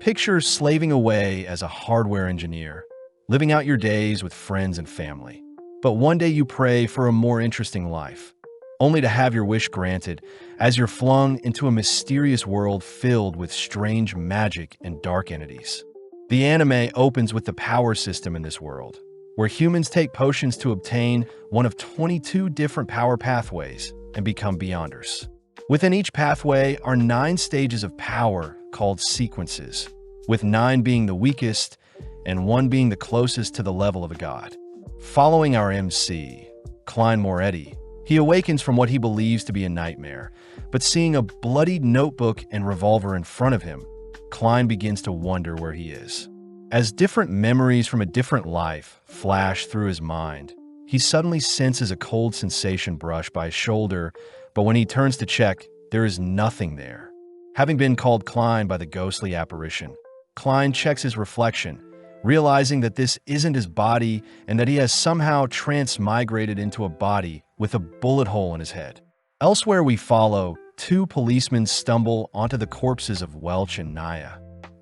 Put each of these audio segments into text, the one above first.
Picture slaving away as a hardware engineer, living out your days with friends and family. But one day you pray for a more interesting life, only to have your wish granted as you're flung into a mysterious world filled with strange magic and dark entities. The anime opens with the power system in this world, where humans take potions to obtain one of 22 different power pathways and become Beyonders. Within each pathway are 9 stages of power called sequences, with 9 being the weakest and 1 being the closest to the level of a god. Following our MC, Klein Moretti, he awakens from what he believes to be a nightmare, but seeing a bloodied notebook and revolver in front of him, Klein begins to wonder where he is. As different memories from a different life flash through his mind, he suddenly senses a cold sensation brush by his shoulder, but when he turns to check, there is nothing there. Having been called Klein by the ghostly apparition, Klein checks his reflection, realizing that this isn't his body and that he has somehow transmigrated into a body with a bullet hole in his head. Elsewhere we follow 2 policemen stumble onto the corpses of Welch and Naya,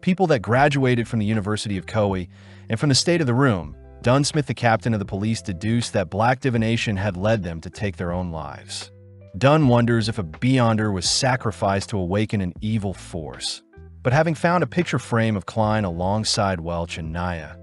people that graduated from the University of Koei, and from the state of the room, Dunsmith, the captain of the police, deduced that black divination had led them to take their own lives. Dunn wonders if a Beyonder was sacrificed to awaken an evil force. But having found a picture frame of Klein alongside Welch and Naya,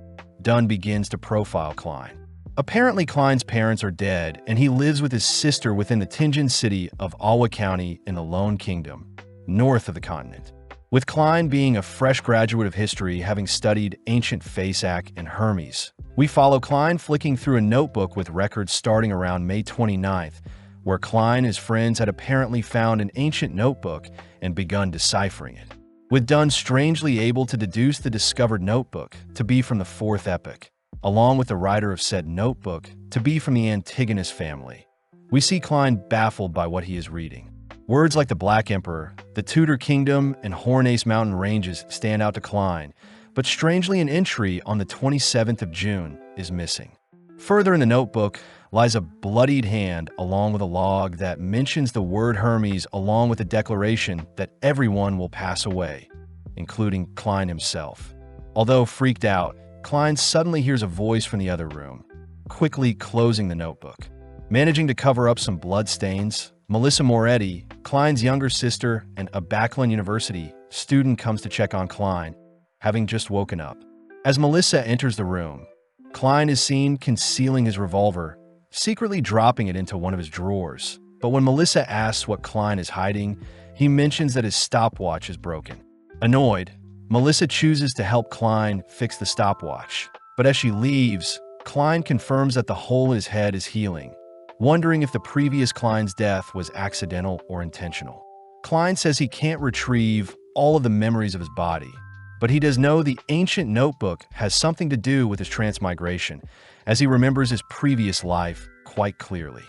Dunn begins to profile Klein. Apparently, Klein's parents are dead, and he lives with his sister within the Tianjin city of Awa County in the Lone Kingdom, north of the continent. With Klein being a fresh graduate of history, having studied ancient Fasak and Hermes, we follow Klein flicking through a notebook with records starting around May 29th, where Klein and his friends had apparently found an ancient notebook and begun deciphering it, with Dunn strangely able to deduce the discovered notebook to be from the 4th epoch, along with the writer of said notebook to be from the Antigonus family. We see Klein baffled by what he is reading. Words like the Black Emperor, the Tudor Kingdom, and Hornace Mountain Ranges stand out to Klein, but strangely an entry on the 27th of June is missing. Further in the notebook lies a bloodied hand along with a log that mentions the word Hermes along with a declaration that everyone will pass away, including Klein himself. Although freaked out, Klein suddenly hears a voice from the other room, quickly closing the notebook. Managing to cover up some blood stains, Melissa Moretti, Klein's younger sister and a Backlund University student, comes to check on Klein, having just woken up. As Melissa enters the room, Klein is seen concealing his revolver, secretly dropping it into one of his drawers. But when Melissa asks what Klein is hiding, he mentions that his stopwatch is broken. Annoyed, Melissa chooses to help Klein fix the stopwatch, but as she leaves, Klein confirms that the hole in his head is healing, wondering if the previous Klein's death was accidental or intentional. Klein says he can't retrieve all of the memories of his body, but he does know the ancient notebook has something to do with his transmigration, as he remembers his previous life quite clearly.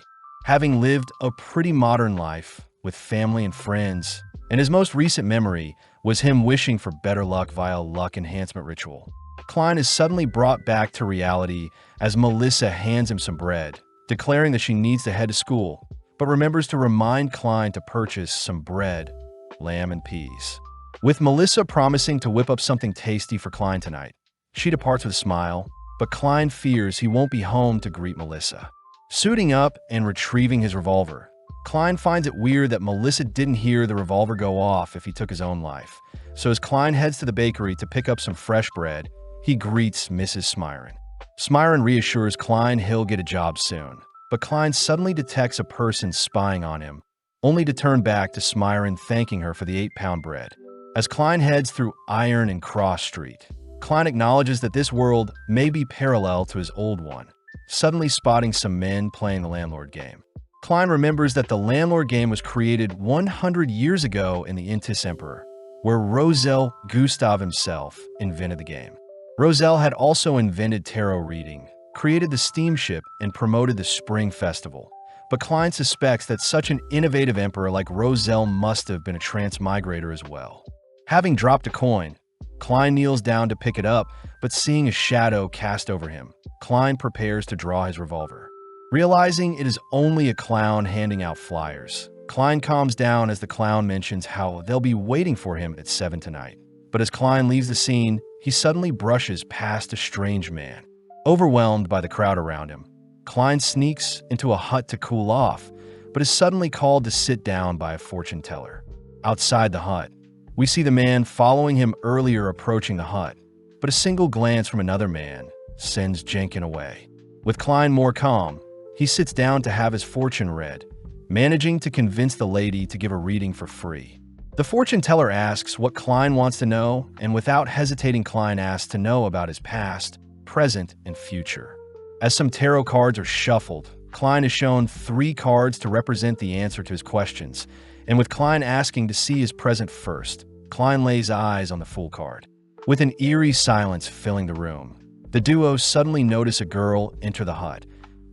Having lived a pretty modern life with family and friends, and his most recent memory was him wishing for better luck via a luck enhancement ritual, Klein is suddenly brought back to reality as Melissa hands him some bread, declaring that she needs to head to school, but remembers to remind Klein to purchase some bread, lamb, and peas. With Melissa promising to whip up something tasty for Klein tonight, she departs with a smile, but Klein fears he won't be home to greet Melissa. Suiting up and retrieving his revolver, Klein finds it weird that Melissa didn't hear the revolver go off if he took his own life. So as Klein heads to the bakery to pick up some fresh bread, he greets Mrs. Smyron. Smyron reassures Klein he'll get a job soon, but Klein suddenly detects a person spying on him, only to turn back to Smyron thanking her for the 8-pound bread. As Klein heads through Iron and Cross Street, Klein acknowledges that this world may be parallel to his old one, suddenly spotting some men playing the landlord game. Klein remembers that the landlord game was created 100 years ago in the Intis Emperor, where Rosel Gustav himself invented the game. Rosel had also invented tarot reading, created the steamship, and promoted the Spring Festival. But Klein suspects that such an innovative emperor like Rosel must have been a transmigrator as well. Having dropped a coin, Klein kneels down to pick it up, but seeing a shadow cast over him, Klein prepares to draw his revolver. Realizing it is only a clown handing out flyers, Klein calms down as the clown mentions how they'll be waiting for him at 7 tonight. But as Klein leaves the scene, he suddenly brushes past a strange man. Overwhelmed by the crowd around him, Klein sneaks into a hut to cool off, but is suddenly called to sit down by a fortune teller. Outside the hut, we see the man following him earlier approaching the hut, but a single glance from another man sends Jenkin away. With Klein more calm, he sits down to have his fortune read, managing to convince the lady to give a reading for free. The fortune teller asks what Klein wants to know, and without hesitating, Klein asks to know about his past, present, and future. As some tarot cards are shuffled, Klein is shown 3 cards to represent the answer to his questions, and with Klein asking to see his present first, Klein lays eyes on the Fool card. With an eerie silence filling the room, the duo suddenly notice a girl enter the hut,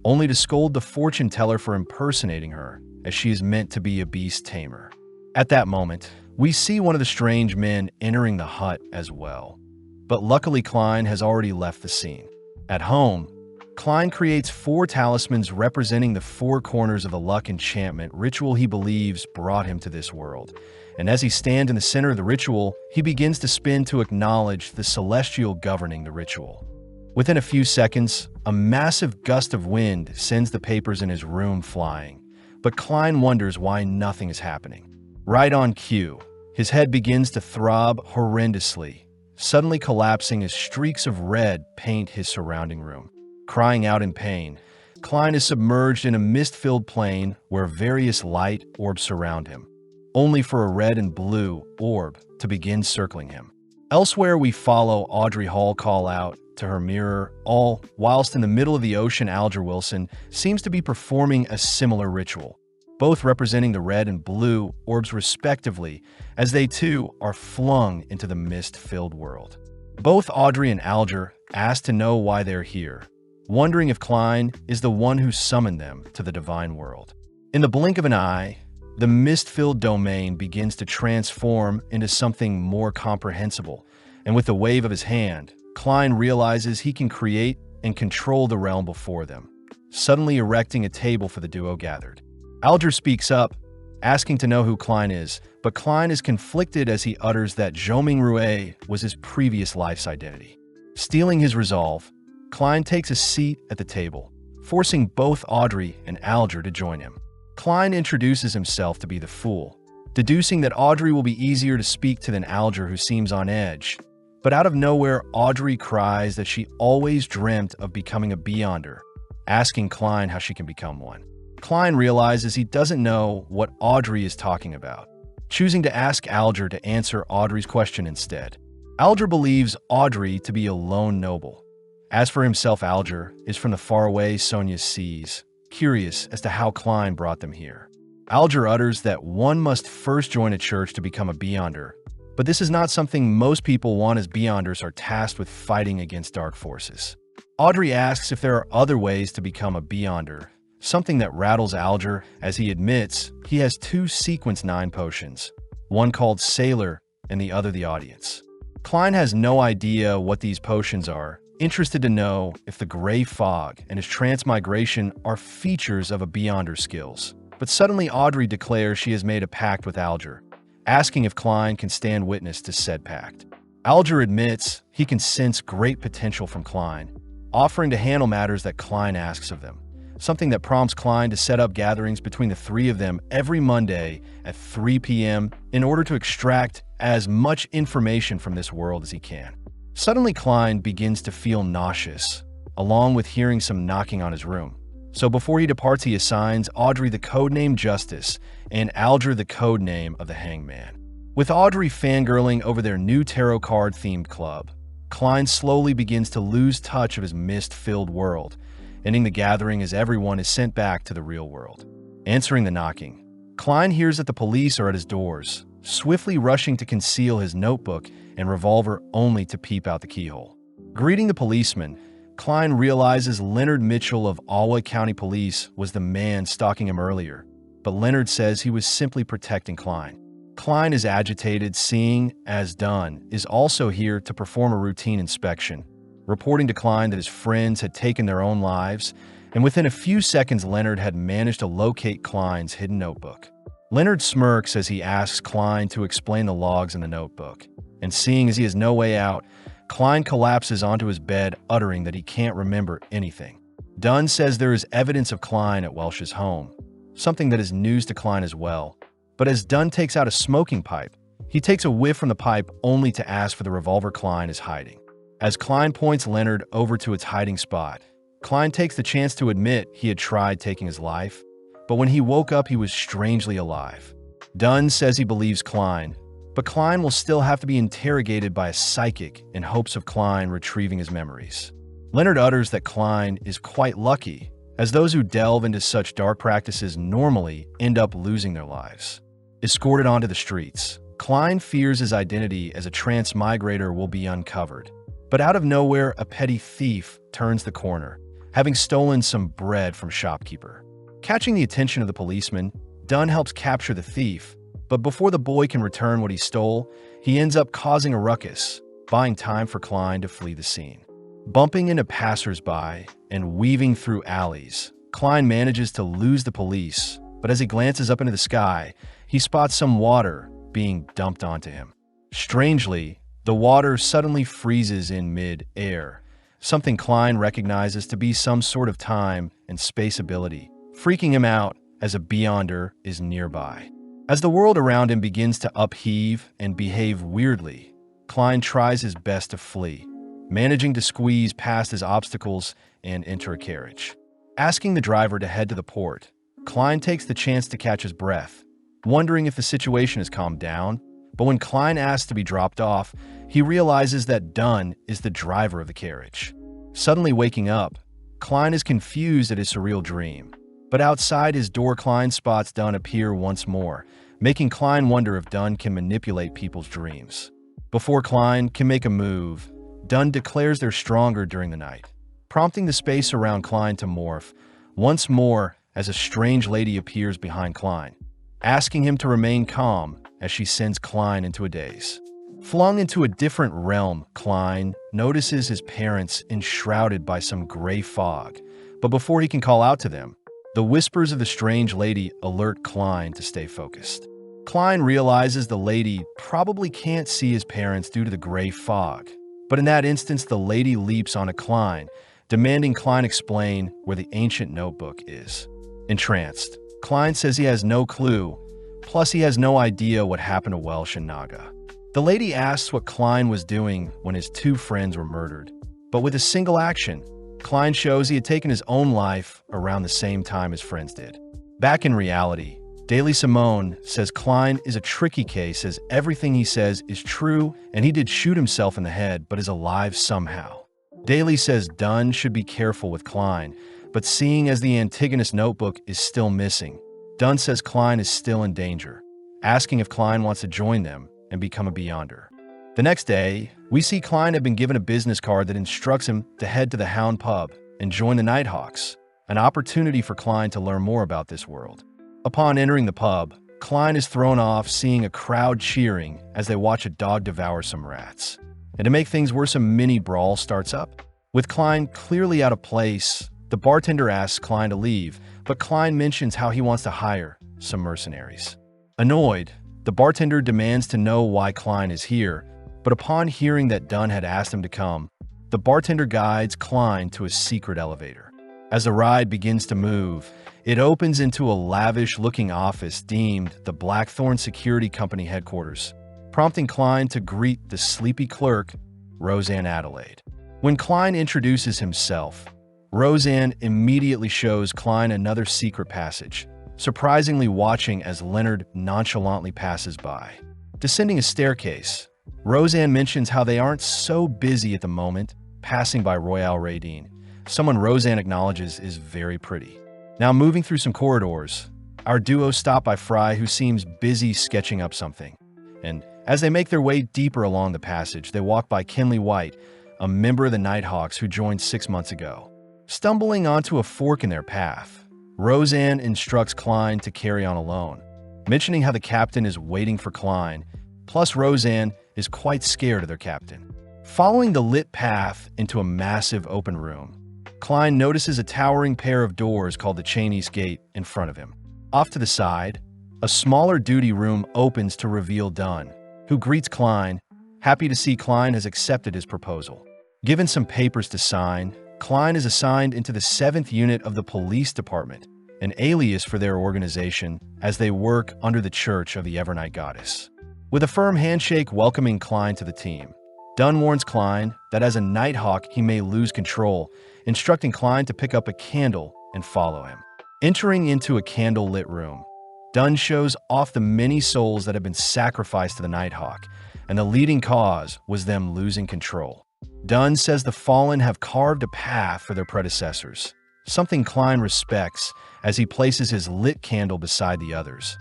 only to scold the fortune teller for impersonating her, as she is meant to be a beast tamer. At that moment, we see one of the strange men entering the hut as well. But luckily, Klein has already left the scene. At home, Klein creates 4 talismans representing the 4 corners of the luck enchantment ritual he believes brought him to this world. And as he stands in the center of the ritual, he begins to spin to acknowledge the celestial governing the ritual. Within a few seconds, a massive gust of wind sends the papers in his room flying, but Klein wonders why nothing is happening. Right on cue, his head begins to throb horrendously, suddenly collapsing as streaks of red paint his surrounding room. Crying out in pain, Klein is submerged in a mist-filled plain where various light orbs surround him, only for a red and blue orb to begin circling him. Elsewhere, we follow Audrey Hall call out to her mirror, all whilst in the middle of the ocean. Alger Wilson seems to be performing a similar ritual, both representing the red and blue orbs respectively, as they too are flung into the mist-filled world. Both Audrey and Alger ask to know why they're here, wondering if Klein is the one who summoned them to the divine world. In the blink of an eye, the mist-filled domain begins to transform into something more comprehensible, and with a wave of his hand, Klein realizes he can create and control the realm before them, suddenly erecting a table for the duo gathered. Alger speaks up, asking to know who Klein is, but Klein is conflicted as he utters that Zhoming Rue was his previous life's identity. Stealing his resolve, Klein takes a seat at the table, forcing both Audrey and Alger to join him. Klein introduces himself to be the Fool, deducing that Audrey will be easier to speak to than Alger, who seems on edge. But out of nowhere, Audrey cries that she always dreamt of becoming a Beyonder, asking Klein how she can become one. Klein realizes he doesn't know what Audrey is talking about, choosing to ask Alger to answer Audrey's question instead. Alger believes Audrey to be a lone noble. As for himself, Alger is from the faraway Sonia seas, curious as to how Klein brought them here. Alger utters that one must first join a church to become a Beyonder, but this is not something most people want, as Beyonders are tasked with fighting against dark forces. Audrey asks if there are other ways to become a Beyonder, something that rattles Alger as he admits he has 2 Sequence 9 potions, one called Sailor and the other the Audience. Klein has no idea what these potions are, interested to know if the Gray Fog and his transmigration are features of a Beyonder's skills. But suddenly Audrey declares she has made a pact with Alger, asking if Klein can stand witness to said pact. Alger admits he can sense great potential from Klein, offering to handle matters that Klein asks of them, something that prompts Klein to set up gatherings between the 3 of them every Monday at 3 p.m. in order to extract as much information from this world as he can. Suddenly, Klein begins to feel nauseous, along with hearing some knocking on his room. So before he departs, he assigns Audrey the codename Justice and Alger the codename of the Hangman. With Audrey fangirling over their new tarot card-themed club, Klein slowly begins to lose touch of his mist-filled world, ending the gathering as everyone is sent back to the real world. Answering the knocking, Klein hears that the police are at his doors, swiftly rushing to conceal his notebook and revolver only to peep out the keyhole. Greeting the policeman, Klein realizes Leonard Mitchell of Alwa County Police was the man stalking him earlier, but Leonard says he was simply protecting Klein. Klein is agitated, seeing, as Dunn is also here to perform a routine inspection, reporting to Klein that his friends had taken their own lives, and within a few seconds Leonard had managed to locate Klein's hidden notebook. Leonard smirks as he asks Klein to explain the logs in the notebook, and seeing as he has no way out, Klein collapses onto his bed, uttering that he can't remember anything. Dunn says there is evidence of Klein at Welsh's home, something that is news to Klein as well. But as Dunn takes out a smoking pipe, he takes a whiff from the pipe only to ask for the revolver Klein is hiding. As Klein points Leonard over to its hiding spot, Klein takes the chance to admit he had tried taking his life, but when he woke up, he was strangely alive. Dunn says he believes Klein, but Klein will still have to be interrogated by a psychic in hopes of Klein retrieving his memories. Leonard utters that Klein is quite lucky, as those who delve into such dark practices normally end up losing their lives. Escorted onto the streets, Klein fears his identity as a transmigrator will be uncovered. But out of nowhere, a petty thief turns the corner, having stolen some bread from a shopkeeper. Catching the attention of the policeman, Dunn helps capture the thief, but before the boy can return what he stole, he ends up causing a ruckus, buying time for Klein to flee the scene. Bumping into passersby and weaving through alleys, Klein manages to lose the police, but as he glances up into the sky, he spots some water being dumped onto him. Strangely, the water suddenly freezes in mid-air, something Klein recognizes to be some sort of time and space ability, freaking him out as a Beyonder is nearby. As the world around him begins to upheave and behave weirdly, Klein tries his best to flee, managing to squeeze past his obstacles and enter a carriage. Asking the driver to head to the port, Klein takes the chance to catch his breath, wondering if the situation has calmed down, but when Klein asks to be dropped off, he realizes that Dunn is the driver of the carriage. Suddenly waking up, Klein is confused at his surreal dream, but outside his door, Klein spots Dunn appear once more, making Klein wonder if Dunn can manipulate people's dreams. Before Klein can make a move, Dunn declares they're stronger during the night, prompting the space around Klein to morph once more as a strange lady appears behind Klein, asking him to remain calm as she sends Klein into a daze. Flung into a different realm, Klein notices his parents enshrouded by some gray fog, but before he can call out to them, the whispers of the strange lady alert Klein to stay focused. Klein realizes the lady probably can't see his parents due to the gray fog, but in that instance, the lady leaps onto Klein, demanding Klein explain where the ancient notebook is. Entranced, Klein says he has no clue, plus he has no idea what happened to Welsh and Naga. The lady asks what Klein was doing when his two friends were murdered, but with a single action, Klein shows he had taken his own life around the same time his friends did. Back in reality, Daily Simone says Klein is a tricky case as everything he says is true and he did shoot himself in the head but is alive somehow. Daly says Dunn should be careful with Klein, but seeing as the Antigonus notebook is still missing, Dunn says Klein is still in danger, asking if Klein wants to join them and become a Beyonder. The next day, we see Klein had been given a business card that instructs him to head to the Hound Pub and join the Nighthawks, an opportunity for Klein to learn more about this world. Upon entering the pub, Klein is thrown off seeing a crowd cheering as they watch a dog devour some rats. And to make things worse, a mini brawl starts up. With Klein clearly out of place, the bartender asks Klein to leave, but Klein mentions how he wants to hire some mercenaries. Annoyed, the bartender demands to know why Klein is here, but upon hearing that Dunn had asked him to come, the bartender guides Klein to a secret elevator. As the ride begins to move, it opens into a lavish-looking office deemed the Blackthorn Security Company headquarters, prompting Klein to greet the sleepy clerk, Roseanne Adelaide. When Klein introduces himself, Roseanne immediately shows Klein another secret passage, surprisingly watching as Leonard nonchalantly passes by. Descending a staircase, Roseanne mentions how they aren't so busy at the moment, passing by Royale Radine, someone Roseanne acknowledges is very pretty. Now moving through some corridors, our duo stop by Fry, who seems busy sketching up something. And as they make their way deeper along the passage, they walk by Kenley White, a member of the Nighthawks who joined 6 months ago. Stumbling onto a fork in their path, Roseanne instructs Klein to carry on alone, mentioning how the captain is waiting for Klein, plus Roseanne is quite scared of their captain. Following the lit path into a massive open room, Klein notices a towering pair of doors called the Chinese Gate in front of him. Off to the side, a smaller duty room opens to reveal Dunn, who greets Klein, Happy to see Klein has accepted his proposal. Given some papers to sign, Klein is assigned into the 7th unit of the police department, an alias for their organization, as they work under the Church of the Evernight Goddess. With a firm handshake welcoming Klein to the team, Dunn warns Klein that as a Nighthawk he may lose control, instructing Klein to pick up a candle and follow him. Entering into a candle-lit room, Dunn shows off the many souls that have been sacrificed to the Nighthawk, and the leading cause was them losing control. Dunn says the Fallen have carved a path for their predecessors, something Klein respects as he places his lit candle beside the others,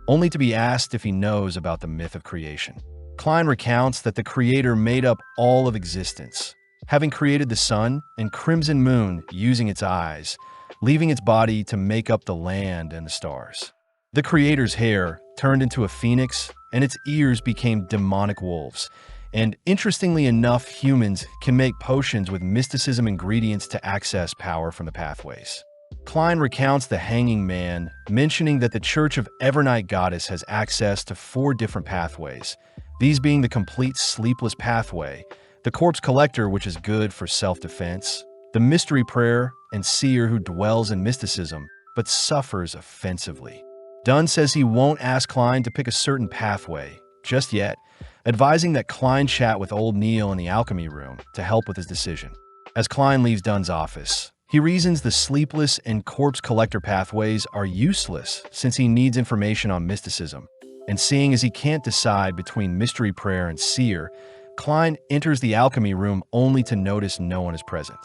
only to be asked if he knows about the myth of creation. Klein recounts that the Creator made up all of existence, having created the sun and crimson moon using its eyes, leaving its body to make up the land and the stars. The Creator's hair turned into a phoenix, and its ears became demonic wolves. And interestingly enough, humans can make potions with mysticism ingredients to access power from the pathways. Klein recounts the Hanging Man, mentioning that the Church of Evernight Goddess has access to 4 different pathways, these being the complete sleepless pathway, the Corpse Collector, which is good for self-defense, the Mystery Prayer, and Seer, who dwells in mysticism, but suffers offensively. Dunn says he won't ask Klein to pick a certain pathway just yet, advising that Klein chat with Old Neil in the alchemy room to help with his decision. As Klein leaves Dunn's office, he reasons the Sleepless and Corpse Collector pathways are useless since he needs information on mysticism, and seeing as he can't decide between Mystery Prayer and Seer, Klein enters the alchemy room only to notice no one is present.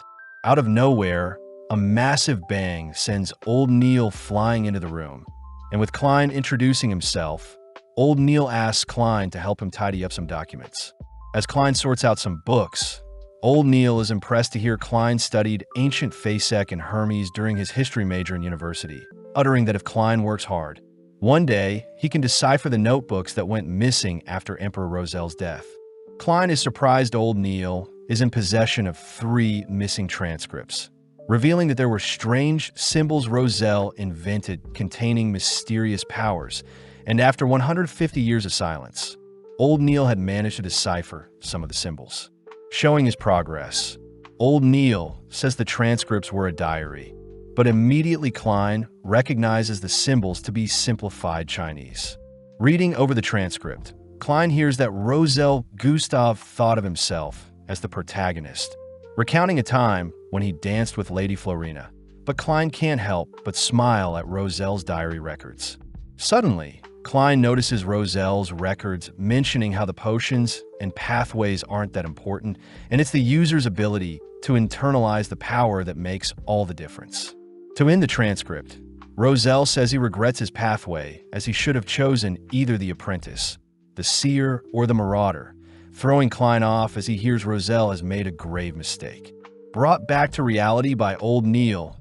Out of nowhere, a massive bang sends Old Neil flying into the room, and with Klein introducing himself, Old Neil asks Klein to help him tidy up some documents. As Klein sorts out some books, Old Neil is impressed to hear Klein studied ancient Fasek and Hermes during his history major in university, uttering that if Klein works hard, one day he can decipher the notebooks that went missing after Emperor Rosel's death. Klein is surprised Old Neil is in possession of 3 missing transcripts, revealing that there were strange symbols Rosel invented containing mysterious powers, and after 150 years of silence, Old Neil had managed to decipher some of the symbols. Showing his progress, Old Neil says the transcripts were a diary, but immediately Klein recognizes the symbols to be simplified Chinese. Reading over the transcript, Klein hears that Rosel Gustav thought of himself as the protagonist, recounting a time when he danced with Lady Florina, but Klein can't help but smile at Rosel's diary records. Suddenly, Klein notices Rosel's records mentioning how the potions and pathways aren't that important, and it's the user's ability to internalize the power that makes all the difference. To end the transcript, Rosel says he regrets his pathway as he should have chosen either the apprentice, the seer, or the marauder, throwing Klein off as he hears Rosel has made a grave mistake. Brought back to reality by Old Neil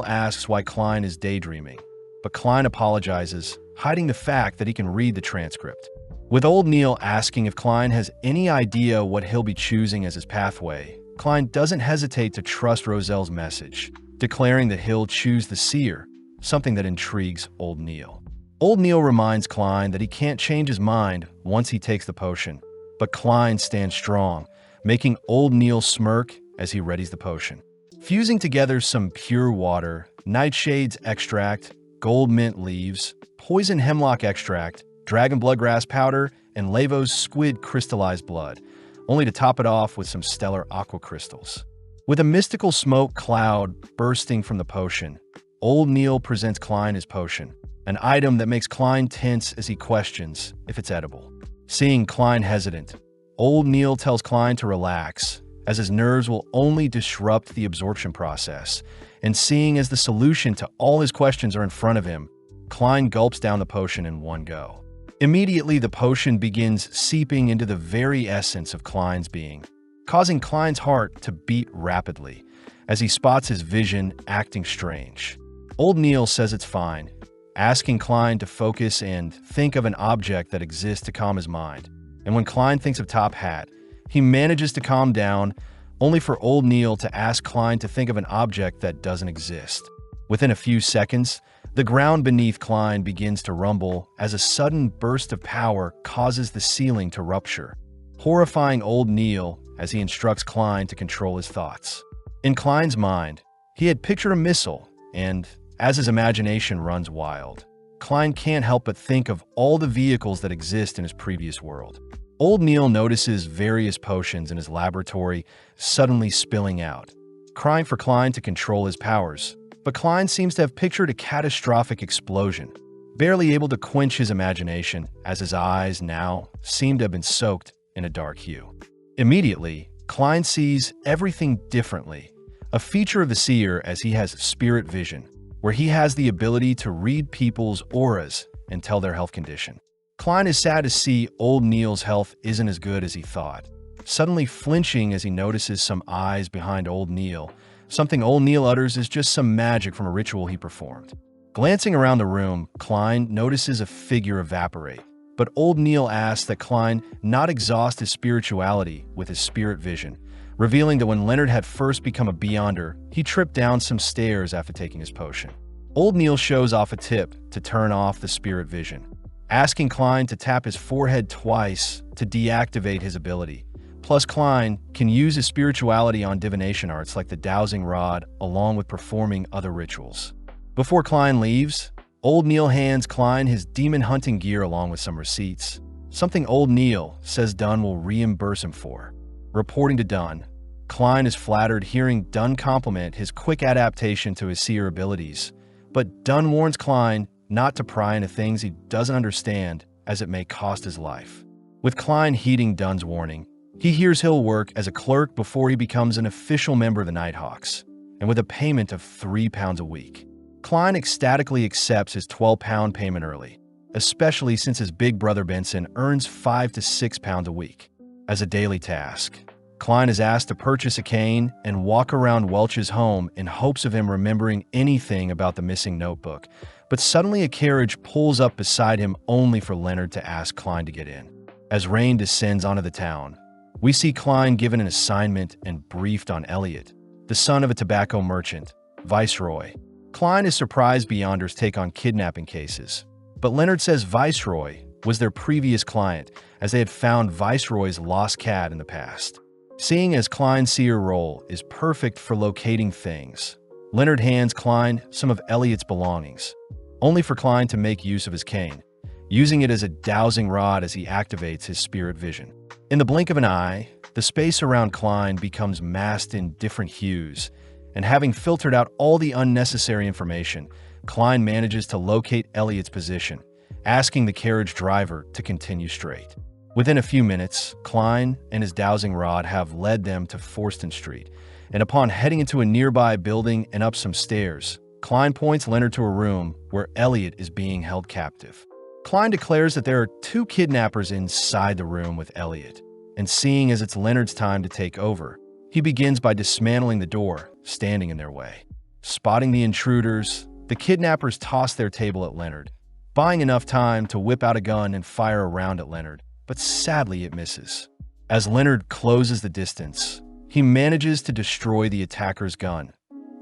asks why Klein is daydreaming, but Klein apologizes, hiding the fact that he can read the transcript. With Old Neil asking if Klein has any idea what he'll be choosing as his pathway, Klein doesn't hesitate to trust Rosel's message, declaring that he'll choose the seer, something that intrigues Old Neil. Old Neil reminds Klein that he can't change his mind once he takes the potion, but Klein stands strong, making Old Neil smirk as he readies the potion. Fusing together some pure water, nightshade's extract, gold mint leaves, poison hemlock extract, dragon bloodgrass powder, and Lavo's squid crystallized blood, only to top it off with some stellar aqua crystals. With a mystical smoke cloud bursting from the potion, Old Neil presents Klein his potion, an item that makes Klein tense as he questions if it's edible. Seeing Klein hesitant, Old Neil tells Klein to relax, as his nerves will only disrupt the absorption process, and seeing as the solution to all his questions are in front of him, Klein gulps down the potion in one go. Immediately, the potion begins seeping into the very essence of Klein's being, causing Klein's heart to beat rapidly as he spots his vision acting strange. Old Neil says it's fine, asking Klein to focus and think of an object that exists to calm his mind. And when Klein thinks of Top Hat, he manages to calm down, only for Old Neil to ask Klein to think of an object that doesn't exist. Within a few seconds, the ground beneath Klein begins to rumble as a sudden burst of power causes the ceiling to rupture. horrifying old Neil as he instructs Klein to control his thoughts. In Klein's mind, he had pictured a missile, and as his imagination runs wild, Klein can't help but think of all the vehicles that exist in his previous world. Old Neil notices various potions in his laboratory suddenly spilling out, crying for Klein to control his powers, but Klein seems to have pictured a catastrophic explosion, barely able to quench his imagination as his eyes now seem to have been soaked in a dark hue. Immediately, Klein sees everything differently, a feature of the seer as he has spirit vision, where he has the ability to read people's auras and tell their health condition. Klein is sad to see old Neil's health isn't as good as he thought, suddenly flinching as he notices some eyes behind old Neil. Something old Neil utters is just some magic from a ritual he performed. Glancing around the room, Klein notices a figure evaporate, but old Neil asks that Klein not exhaust his spirituality with his spirit vision, revealing that when Leonard had first become a Beyonder, he tripped down some stairs after taking his potion. Old Neil shows off a tip to turn off the spirit vision, asking Klein to tap his forehead twice to deactivate his ability. Plus, Klein can use his spirituality on divination arts like the dowsing rod along with performing other rituals. Before Klein leaves, old Neil hands Klein his demon hunting gear along with some receipts, something old Neil says Dunn will reimburse him for. Reporting to Dunn, Klein is flattered hearing Dunn compliment his quick adaptation to his seer abilities, but Dunn warns Klein not to pry into things he doesn't understand as it may cost his life. With Klein heeding Dunn's warning, he hears he'll work as a clerk before he becomes an official member of the Nighthawks, and with a payment of £3 a week. Klein ecstatically accepts his £12 payment early, especially since his big brother Benson earns £5 to £6 a week. As a daily task, Klein is asked to purchase a cane and walk around Welch's home in hopes of him remembering anything about the missing notebook, but suddenly a carriage pulls up beside him only for Leonard to ask Klein to get in. As rain descends onto the town, we see Klein given an assignment and briefed on Elliot, the son of a tobacco merchant, Viceroy. Klein is surprised Beyonders take on kidnapping cases, but Leonard says Viceroy was their previous client as they had found Viceroy's lost cat in the past. Seeing as Klein's seer role is perfect for locating things, Leonard hands Klein some of Elliot's belongings, only for Klein to make use of his cane, using it as a dowsing rod as he activates his spirit vision. In the blink of an eye, the space around Klein becomes masked in different hues, and having filtered out all the unnecessary information, Klein manages to locate Elliot's position, asking the carriage driver to continue straight. Within a few minutes, Klein and his dowsing rod have led them to Forston Street, and upon heading into a nearby building and up some stairs, Klein points Leonard to a room where Elliot is being held captive. Klein declares that there are 2 kidnappers inside the room with Elliot, and seeing as it's Leonard's time to take over, he begins by dismantling the door standing in their way. Spotting the intruders, the kidnappers toss their table at Leonard, buying enough time to whip out a gun and fire a round at Leonard, but sadly it misses. As Leonard closes the distance, he manages to destroy the attacker's gun,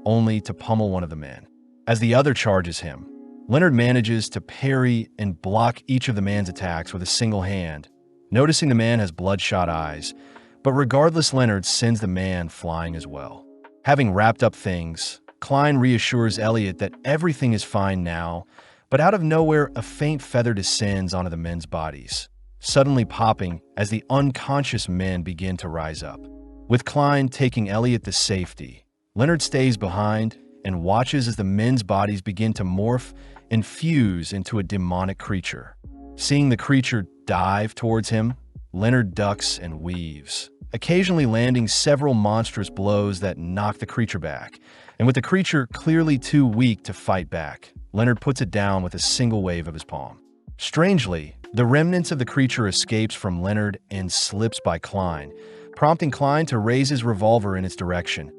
only to pummel one of the men. As the other charges him, Leonard manages to parry and block each of the man's attacks with a single hand, noticing the man has bloodshot eyes, but regardless, Leonard sends the man flying as well. Having wrapped up things, Klein reassures Elliot that everything is fine now, but out of nowhere a faint feather descends onto the men's bodies, suddenly popping as the unconscious men begin to rise up. With Klein taking Elliot to safety, Leonard stays behind and watches as the men's bodies begin to morph and fuse into a demonic creature. Seeing the creature dive towards him, Leonard ducks and weaves, occasionally landing several monstrous blows that knock the creature back, and with the creature clearly too weak to fight back, Leonard puts it down with a single wave of his palm. Strangely, the remnants of the creature escapes from Leonard and slips by Klein, prompting Klein to raise his revolver in its direction,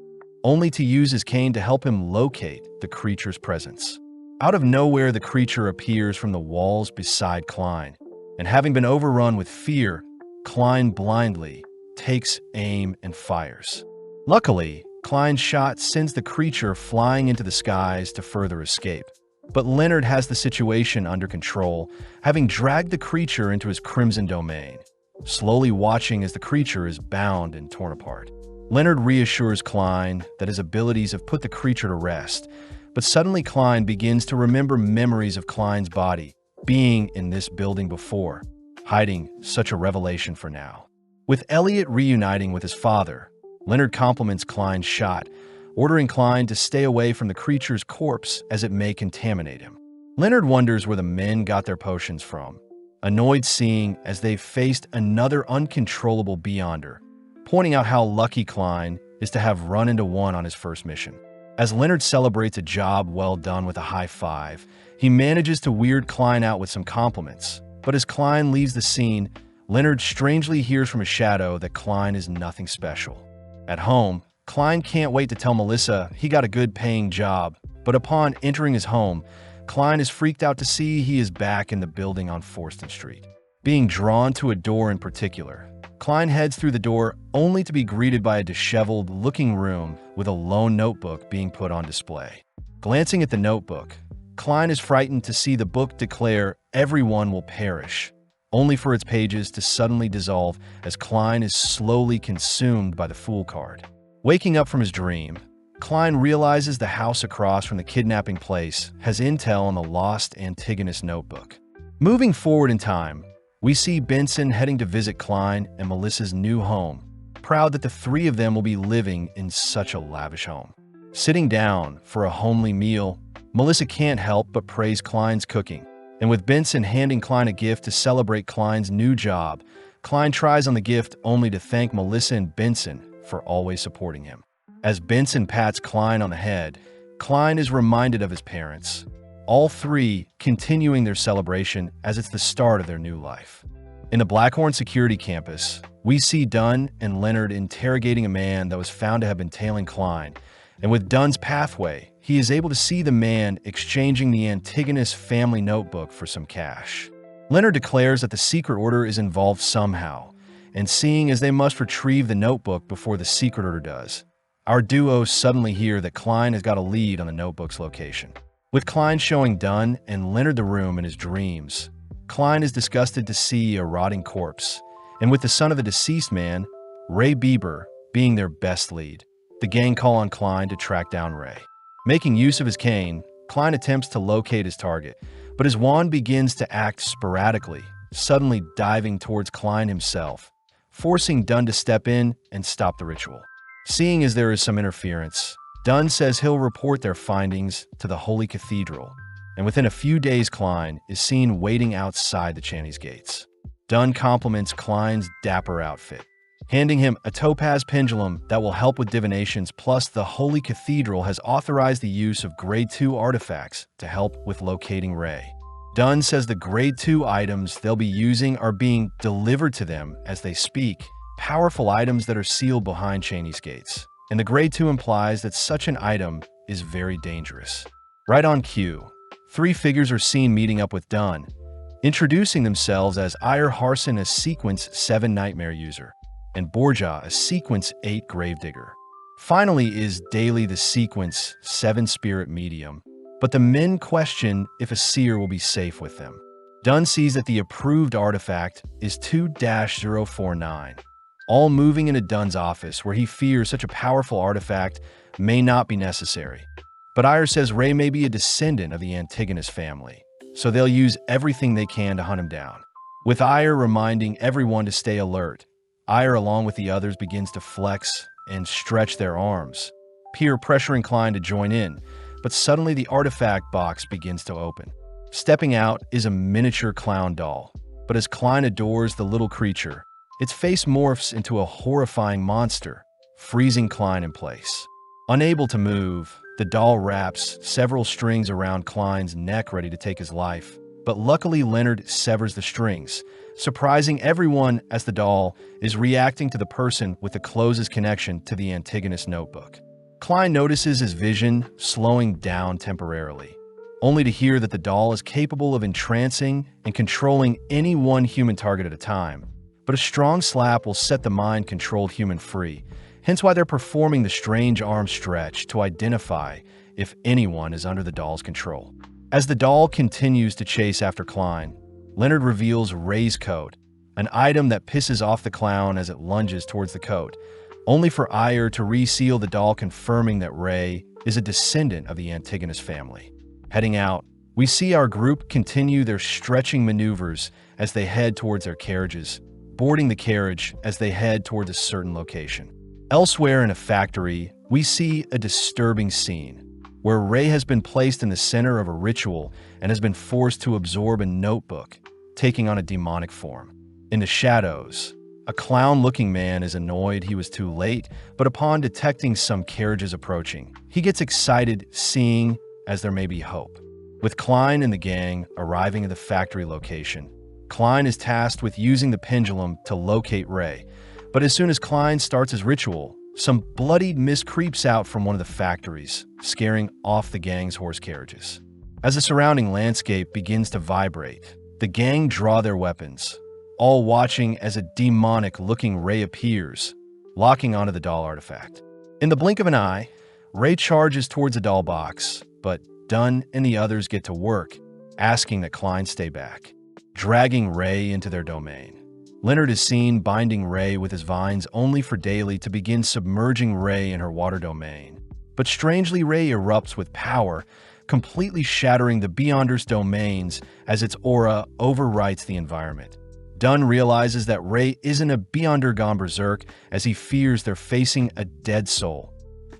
only to use his cane to help him locate the creature's presence. Out of nowhere, the creature appears from the walls beside Klein, and having been overrun with fear, Klein blindly takes aim and fires. Luckily, Klein's shot sends the creature flying into the skies to further escape. But Leonard has the situation under control, having dragged the creature into his crimson domain. slowly watching as the creature is bound and torn apart. Leonard reassures Klein that his abilities have put the creature to rest, but suddenly Klein begins to remember memories of Klein's body being in this building before, hiding such a revelation for now. With Elliot reuniting with his father, Leonard compliments Klein's shot, ordering Klein to stay away from the creature's corpse as it may contaminate him. Leonard wonders where the men got their potions from, annoyed seeing as they faced another uncontrollable Beyonder, pointing out how lucky Klein is to have run into one on his first mission. As Leonard celebrates a job well done with a high five, he manages to weird Klein out with some compliments. But as Klein leaves the scene, Leonard strangely hears from a shadow that Klein is nothing special. At home, Klein can't wait to tell Melissa he got a good-paying job, but upon entering his home, Klein is freaked out to see he is back in the building on Forston Street. Being drawn to a door in particular, Klein heads through the door only to be greeted by a disheveled-looking room with a lone notebook being put on display. Glancing at the notebook, Klein is frightened to see the book declare everyone will perish, only for its pages to suddenly dissolve as Klein is slowly consumed by the Fool card. Waking up from his dream, Klein realizes the house across from the kidnapping place has intel on the lost Antigonus notebook. Moving forward in time, we see Benson heading to visit Klein and Melissa's new home, proud that the three of them will be living in such a lavish home. Sitting down for a homely meal, Melissa can't help but praise Klein's cooking, and with Benson handing Klein a gift to celebrate Klein's new job, Klein tries on the gift only to thank Melissa and Benson for always supporting him. As Benson pats Klein on the head, Klein is reminded of his parents, all three continuing their celebration as it's the start of their new life. In the Blackhorn security campus, we see Dunn and Leonard interrogating a man that was found to have been tailing Klein, and with Dunn's pathway, he is able to see the man exchanging the Antigonus family notebook for some cash. Leonard declares that the secret order is involved somehow, and seeing as they must retrieve the notebook before the secret order does, our duo suddenly hear that Klein has got a lead on the notebook's location. With Klein showing Dunn and Leonard the room in his dreams, Klein is disgusted to see a rotting corpse, and with the son of the deceased man, Ray Bieber, being their best lead, the gang call on Klein to track down Ray. Making use of his cane, Klein attempts to locate his target, but his wand begins to act sporadically, suddenly diving towards Klein himself, forcing Dunn to step in and stop the ritual. Seeing as there is some interference, Dunn says he'll report their findings to the Holy Cathedral, and within a few days Klein is seen waiting outside the Chinese gates. Dunn compliments Klein's dapper outfit, handing him a topaz pendulum that will help with divinations, plus the Holy Cathedral has authorized the use of Grade 2 artifacts to help with locating Ray. Dunn says the Grade 2 items they'll be using are being delivered to them as they speak, powerful items that are sealed behind Chinese gates. And the Grade 2 implies that such an item is very dangerous. Right on cue, three figures are seen meeting up with Dunn, introducing themselves as Ire Harson, a Sequence 7 Nightmare user, and Borja, a Sequence 8 Gravedigger. Finally is Daly, the Sequence 7 Spirit Medium, but the men question if a seer will be safe with them. Dunn sees that the approved artifact is 2-049, all moving into Dunn's office where he fears such a powerful artifact may not be necessary. But Ire says Ray may be a descendant of the Antigonus family, so they'll use everything they can to hunt him down. With Ire reminding everyone to stay alert, Ire along with the others begins to flex and stretch their arms, peer pressuring Klein to join in, but suddenly the artifact box begins to open. Stepping out is a miniature clown doll, but as Klein adores the little creature, its face morphs into a horrifying monster, freezing Klein in place. Unable to move, the doll wraps several strings around Klein's neck ready to take his life, but luckily Leonard severs the strings, surprising everyone as the doll is reacting to the person with the closest connection to the Antigonus notebook. Klein notices his vision slowing down temporarily, only to hear that the doll is capable of entrancing and controlling any one human target at a time. But a strong slap will set the mind-controlled human free, hence why they're performing the strange arm stretch to identify if anyone is under the doll's control. As the doll continues to chase after Klein, Leonard reveals Ray's code, an item that pisses off the clown as it lunges towards the coat, only for Ire to reseal the doll, confirming that Ray is a descendant of the Antigonus family. Heading out, we see our group continue their stretching maneuvers as they head towards their carriages, boarding the carriage as they head towards a certain location. Elsewhere in a factory, we see a disturbing scene where Ray has been placed in the center of a ritual and has been forced to absorb a notebook, taking on a demonic form. In the shadows, a clown-looking man is annoyed he was too late, but upon detecting some carriages approaching, he gets excited, seeing as there may be hope. With Klein and the gang arriving at the factory location, Klein is tasked with using the pendulum to locate Ray, but as soon as Klein starts his ritual, some bloodied mist creeps out from one of the factories, scaring off the gang's horse carriages. As the surrounding landscape begins to vibrate, the gang draw their weapons, all watching as a demonic-looking Ray appears, locking onto the doll artifact. In the blink of an eye, Ray charges towards the doll box, but Dunn and the others get to work, asking that Klein stay back, dragging Ray into their domain. Leonard is seen binding Ray with his vines, only for Daly to begin submerging Ray in her water domain. But strangely, Ray erupts with power, completely shattering the Beyonder's domains as its aura overwrites the environment. Dunn realizes that Ray isn't a Beyonder gone berserk, as he fears they're facing a dead soul,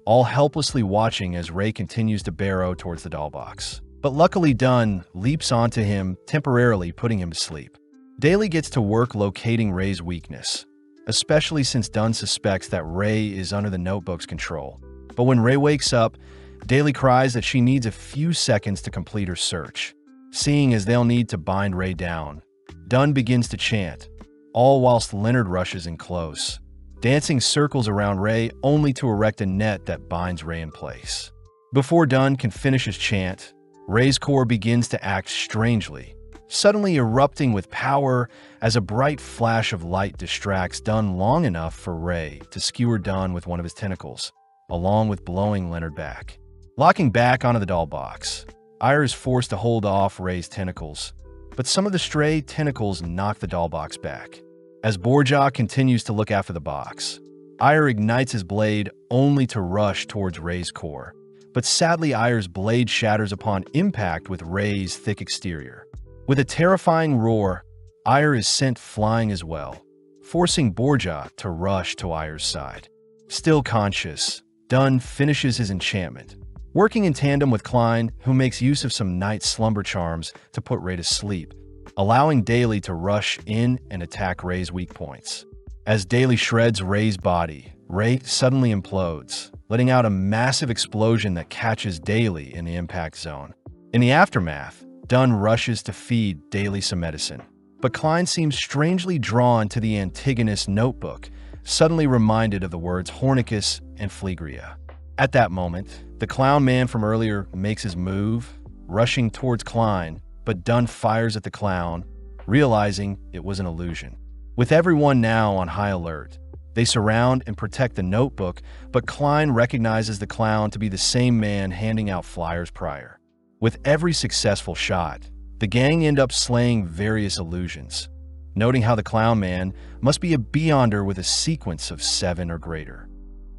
all helplessly watching as Ray continues to barrow towards the doll box. But luckily, Dunn leaps onto him, temporarily putting him to sleep. Daly gets to work locating Ray's weakness, especially since Dunn suspects that Ray is under the notebook's control. But when Ray wakes up, Daly cries that she needs a few seconds to complete her search. Seeing as they'll need to bind Ray down, Dunn begins to chant, all whilst Leonard rushes in close, dancing circles around Ray only to erect a net that binds Ray in place. Before Dunn can finish his chant, Ray's core begins to act strangely, suddenly erupting with power as a bright flash of light distracts Dunn long enough for Ray to skewer Dunn with one of his tentacles, along with blowing Leonard back. Locking back onto the doll box, Ire is forced to hold off Ray's tentacles, but some of the stray tentacles knock the doll box back. As Borja continues to look after the box, Ire ignites his blade only to rush towards Ray's core, but sadly Ire's blade shatters upon impact with Ray's thick exterior. With a terrifying roar, Ire is sent flying as well, forcing Borja to rush to Ire's side. Still conscious, Dunn finishes his enchantment, working in tandem with Klein, who makes use of some night slumber charms to put Ray to sleep, allowing Daly to rush in and attack Ray's weak points. As Daly shreds Ray's body, Ray suddenly implodes, letting out a massive explosion that catches Daly in the impact zone. In the aftermath, Dunn rushes to feed Daly some medicine, but Klein seems strangely drawn to the Antigonus notebook, suddenly reminded of the words Hornicus and Phlegria. At that moment, the clown man from earlier makes his move, rushing towards Klein, but Dunn fires at the clown, realizing it was an illusion. With everyone now on high alert, they surround and protect the notebook, but Klein recognizes the clown to be the same man handing out flyers prior. With every successful shot, the gang end up slaying various illusions, noting how the clown man must be a Beyonder with a sequence of 7 or greater.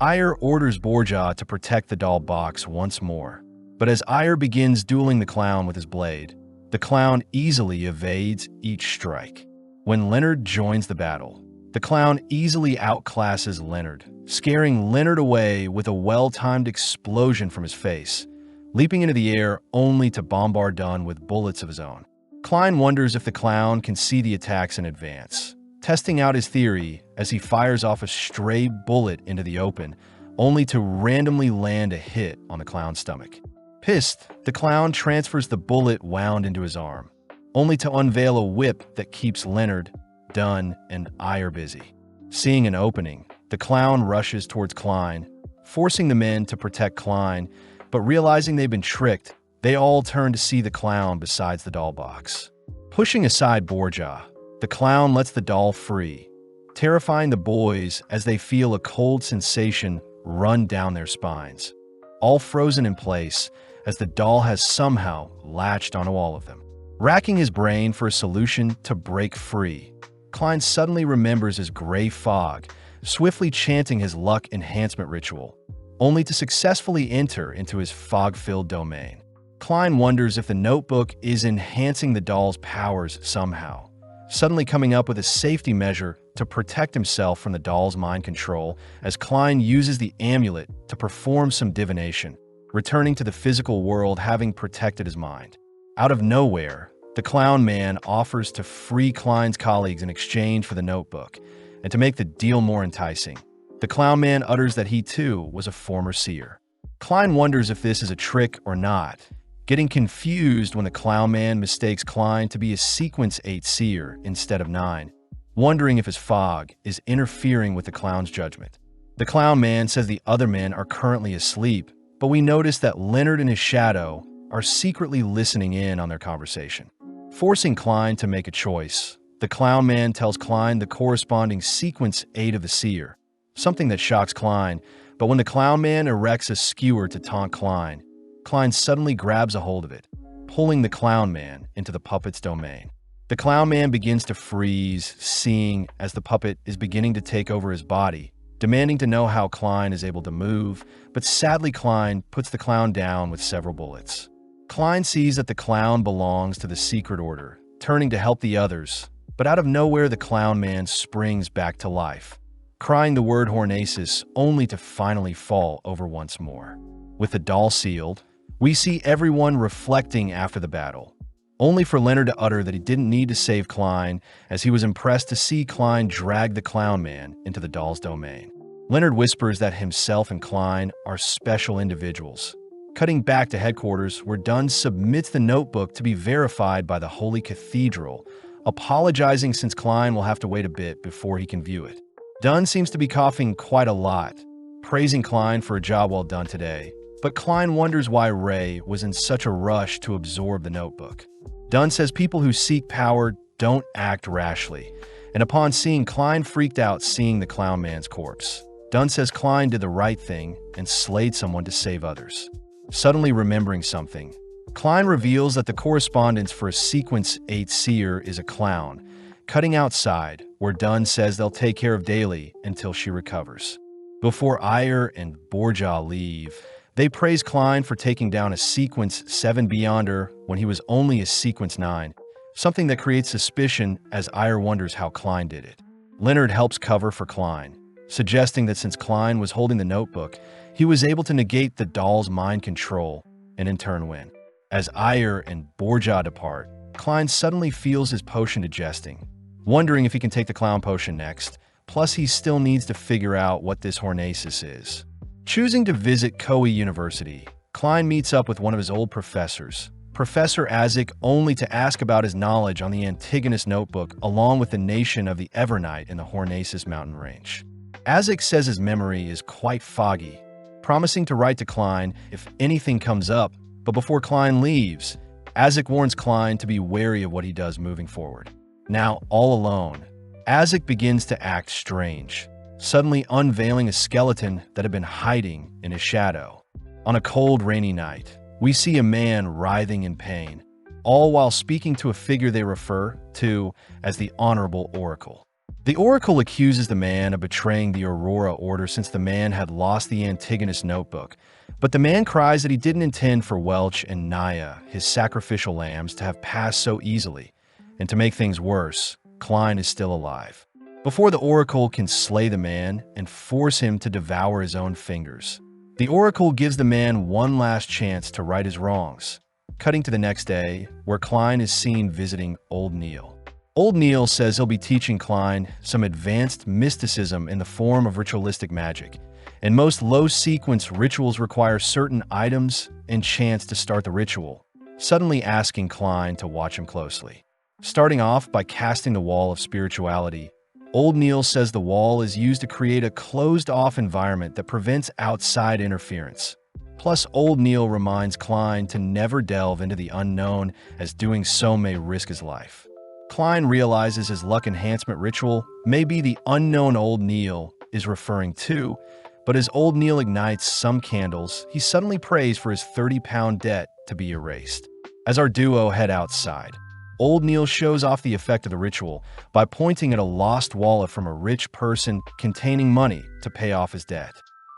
Ire orders Borja to protect the doll box once more, but as Ire begins dueling the clown with his blade, the clown easily evades each strike. When Leonard joins the battle, the clown easily outclasses Leonard, scaring Leonard away with a well-timed explosion from his face, leaping into the air only to bombard Dunn with bullets of his own. Klein wonders if the clown can see the attacks in advance, testing out his theory as he fires off a stray bullet into the open, only to randomly land a hit on the clown's stomach. Pissed, the clown transfers the bullet wound into his arm, only to unveil a whip that keeps Leonard, Dunn, and Ire busy. Seeing an opening, the clown rushes towards Klein, forcing the men to protect Klein, but realizing they've been tricked, they all turn to see the clown besides the doll box. Pushing aside Borja, the clown lets the doll free, terrifying the boys as they feel a cold sensation run down their spines, all frozen in place as the doll has somehow latched onto all of them. Racking his brain for a solution to break free, Klein suddenly remembers his gray fog, swiftly chanting his luck enhancement ritual, only to successfully enter into his fog-filled domain. Klein wonders if the notebook is enhancing the doll's powers somehow, suddenly coming up with a safety measure to protect himself from the doll's mind control as Klein uses the amulet to perform some divination, returning to the physical world having protected his mind. Out of nowhere, the clown man offers to free Klein's colleagues in exchange for the notebook, and to make the deal more enticing, the clown man utters that he too was a former seer. Klein wonders if this is a trick or not, getting confused when the clown man mistakes Klein to be a sequence 8 seer instead of 9, wondering if his fog is interfering with the clown's judgment. The clown man says the other men are currently asleep, but we notice that Leonard and his shadow are secretly listening in on their conversation. Forcing Klein to make a choice, the clown man tells Klein the corresponding sequence 8 of the seer, something that shocks Klein, but when the clown man erects a skewer to taunt Klein, Klein suddenly grabs a hold of it, pulling the clown man into the puppet's domain. The clown man begins to freeze, seeing as the puppet is beginning to take over his body, demanding to know how Klein is able to move, but sadly Klein puts the clown down with several bullets. Klein sees that the clown belongs to the secret order, turning to help the others, but out of nowhere the clown man springs back to life, crying the word Hornaces only to finally fall over once more. With the doll sealed, we see everyone reflecting after the battle, only for Leonard to utter that he didn't need to save Klein, as he was impressed to see Klein drag the clown man into the doll's domain. Leonard whispers that himself and Klein are special individuals. Cutting back to headquarters, where Dunn submits the notebook to be verified by the Holy Cathedral, apologizing since Klein will have to wait a bit before he can view it. Dunn seems to be coughing quite a lot, praising Klein for a job well done today, but Klein wonders why Ray was in such a rush to absorb the notebook. Dunn says people who seek power don't act rashly, and upon seeing Klein freaked out seeing the clown man's corpse, Dunn says Klein did the right thing and slayed someone to save others. Suddenly remembering something, Klein reveals that the correspondence for a sequence 8 seer is a clown, cutting outside, where Dunn says they'll take care of Daly until she recovers. Before Ayer and Borja leave, they praise Klein for taking down a sequence 7 Beyonder when he was only a sequence 9, something that creates suspicion as Ayer wonders how Klein did it. Leonard helps cover for Klein, suggesting that since Klein was holding the notebook, he was able to negate the doll's mind control and in turn win. As Ayer and Borja depart, Klein suddenly feels his potion digesting, wondering if he can take the clown potion next, plus he still needs to figure out what this Hornaces is. Choosing to visit Koei University, Klein meets up with one of his old professors, Professor Azik, only to ask about his knowledge on the Antigonus notebook along with the nation of the Evernight in the Hornaces mountain range. Azik says his memory is quite foggy, promising to write to Klein if anything comes up, but before Klein leaves, Azik warns Klein to be wary of what he does moving forward. Now, all alone, Azik begins to act strange, suddenly unveiling a skeleton that had been hiding in his shadow. On a cold, rainy night, we see a man writhing in pain, all while speaking to a figure they refer to as the Honorable Oracle. The Oracle accuses the man of betraying the Aurora Order since the man had lost the Antigonus notebook, but the man cries that he didn't intend for Welch and Naya, his sacrificial lambs, to have passed so easily, and to make things worse, Klein is still alive. Before the Oracle can slay the man and force him to devour his own fingers, the Oracle gives the man one last chance to right his wrongs, cutting to the next day, where Klein is seen visiting Old Neil. Old Neil says he'll be teaching Klein some advanced mysticism in the form of ritualistic magic, and most low-sequence rituals require certain items and chants to start the ritual, suddenly asking Klein to watch him closely. Starting off by casting the wall of spirituality, Old Neil says the wall is used to create a closed-off environment that prevents outside interference. Plus, Old Neil reminds Klein to never delve into the unknown, as doing so may risk his life. Klein realizes his luck enhancement ritual may be the unknown Old Neil is referring to, but as Old Neil ignites some candles, he suddenly prays for his 30-pound debt to be erased. As our duo head outside, Old Neil shows off the effect of the ritual by pointing at a lost wallet from a rich person containing money to pay off his debt.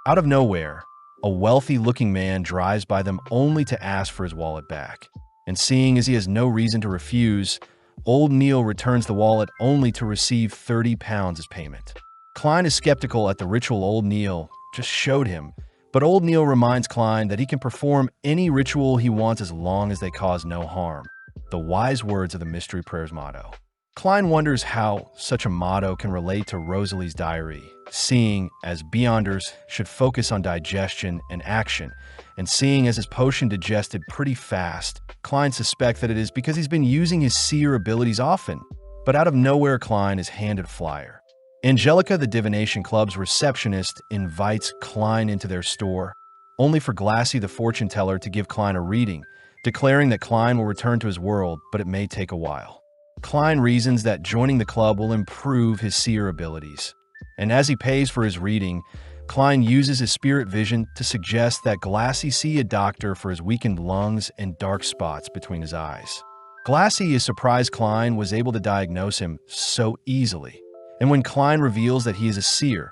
Out of nowhere, a wealthy-looking man drives by them only to ask for his wallet back. And seeing as he has no reason to refuse, Old Neil returns the wallet only to receive 30 pounds as payment. Klein is skeptical at the ritual Old Neil just showed him, but Old Neil reminds Klein that he can perform any ritual he wants as long as they cause no harm. The wise words of the Mystery Prayers motto. Klein wonders how such a motto can relate to Rosalie's diary, seeing as Beyonders should focus on digestion and action, and seeing as his potion digested pretty fast, Klein suspects that it is because he's been using his seer abilities often. But out of nowhere, Klein is handed a flyer. Angelica, the Divination Club's receptionist, invites Klein into their store, only for Glassy, the fortune teller, to give Klein a reading, declaring that Klein will return to his world, but it may take a while. Klein reasons that joining the club will improve his seer abilities. And as he pays for his reading, Klein uses his spirit vision to suggest that Glassy see a doctor for his weakened lungs and dark spots between his eyes. Glassy is surprised Klein was able to diagnose him so easily. And when Klein reveals that he is a seer,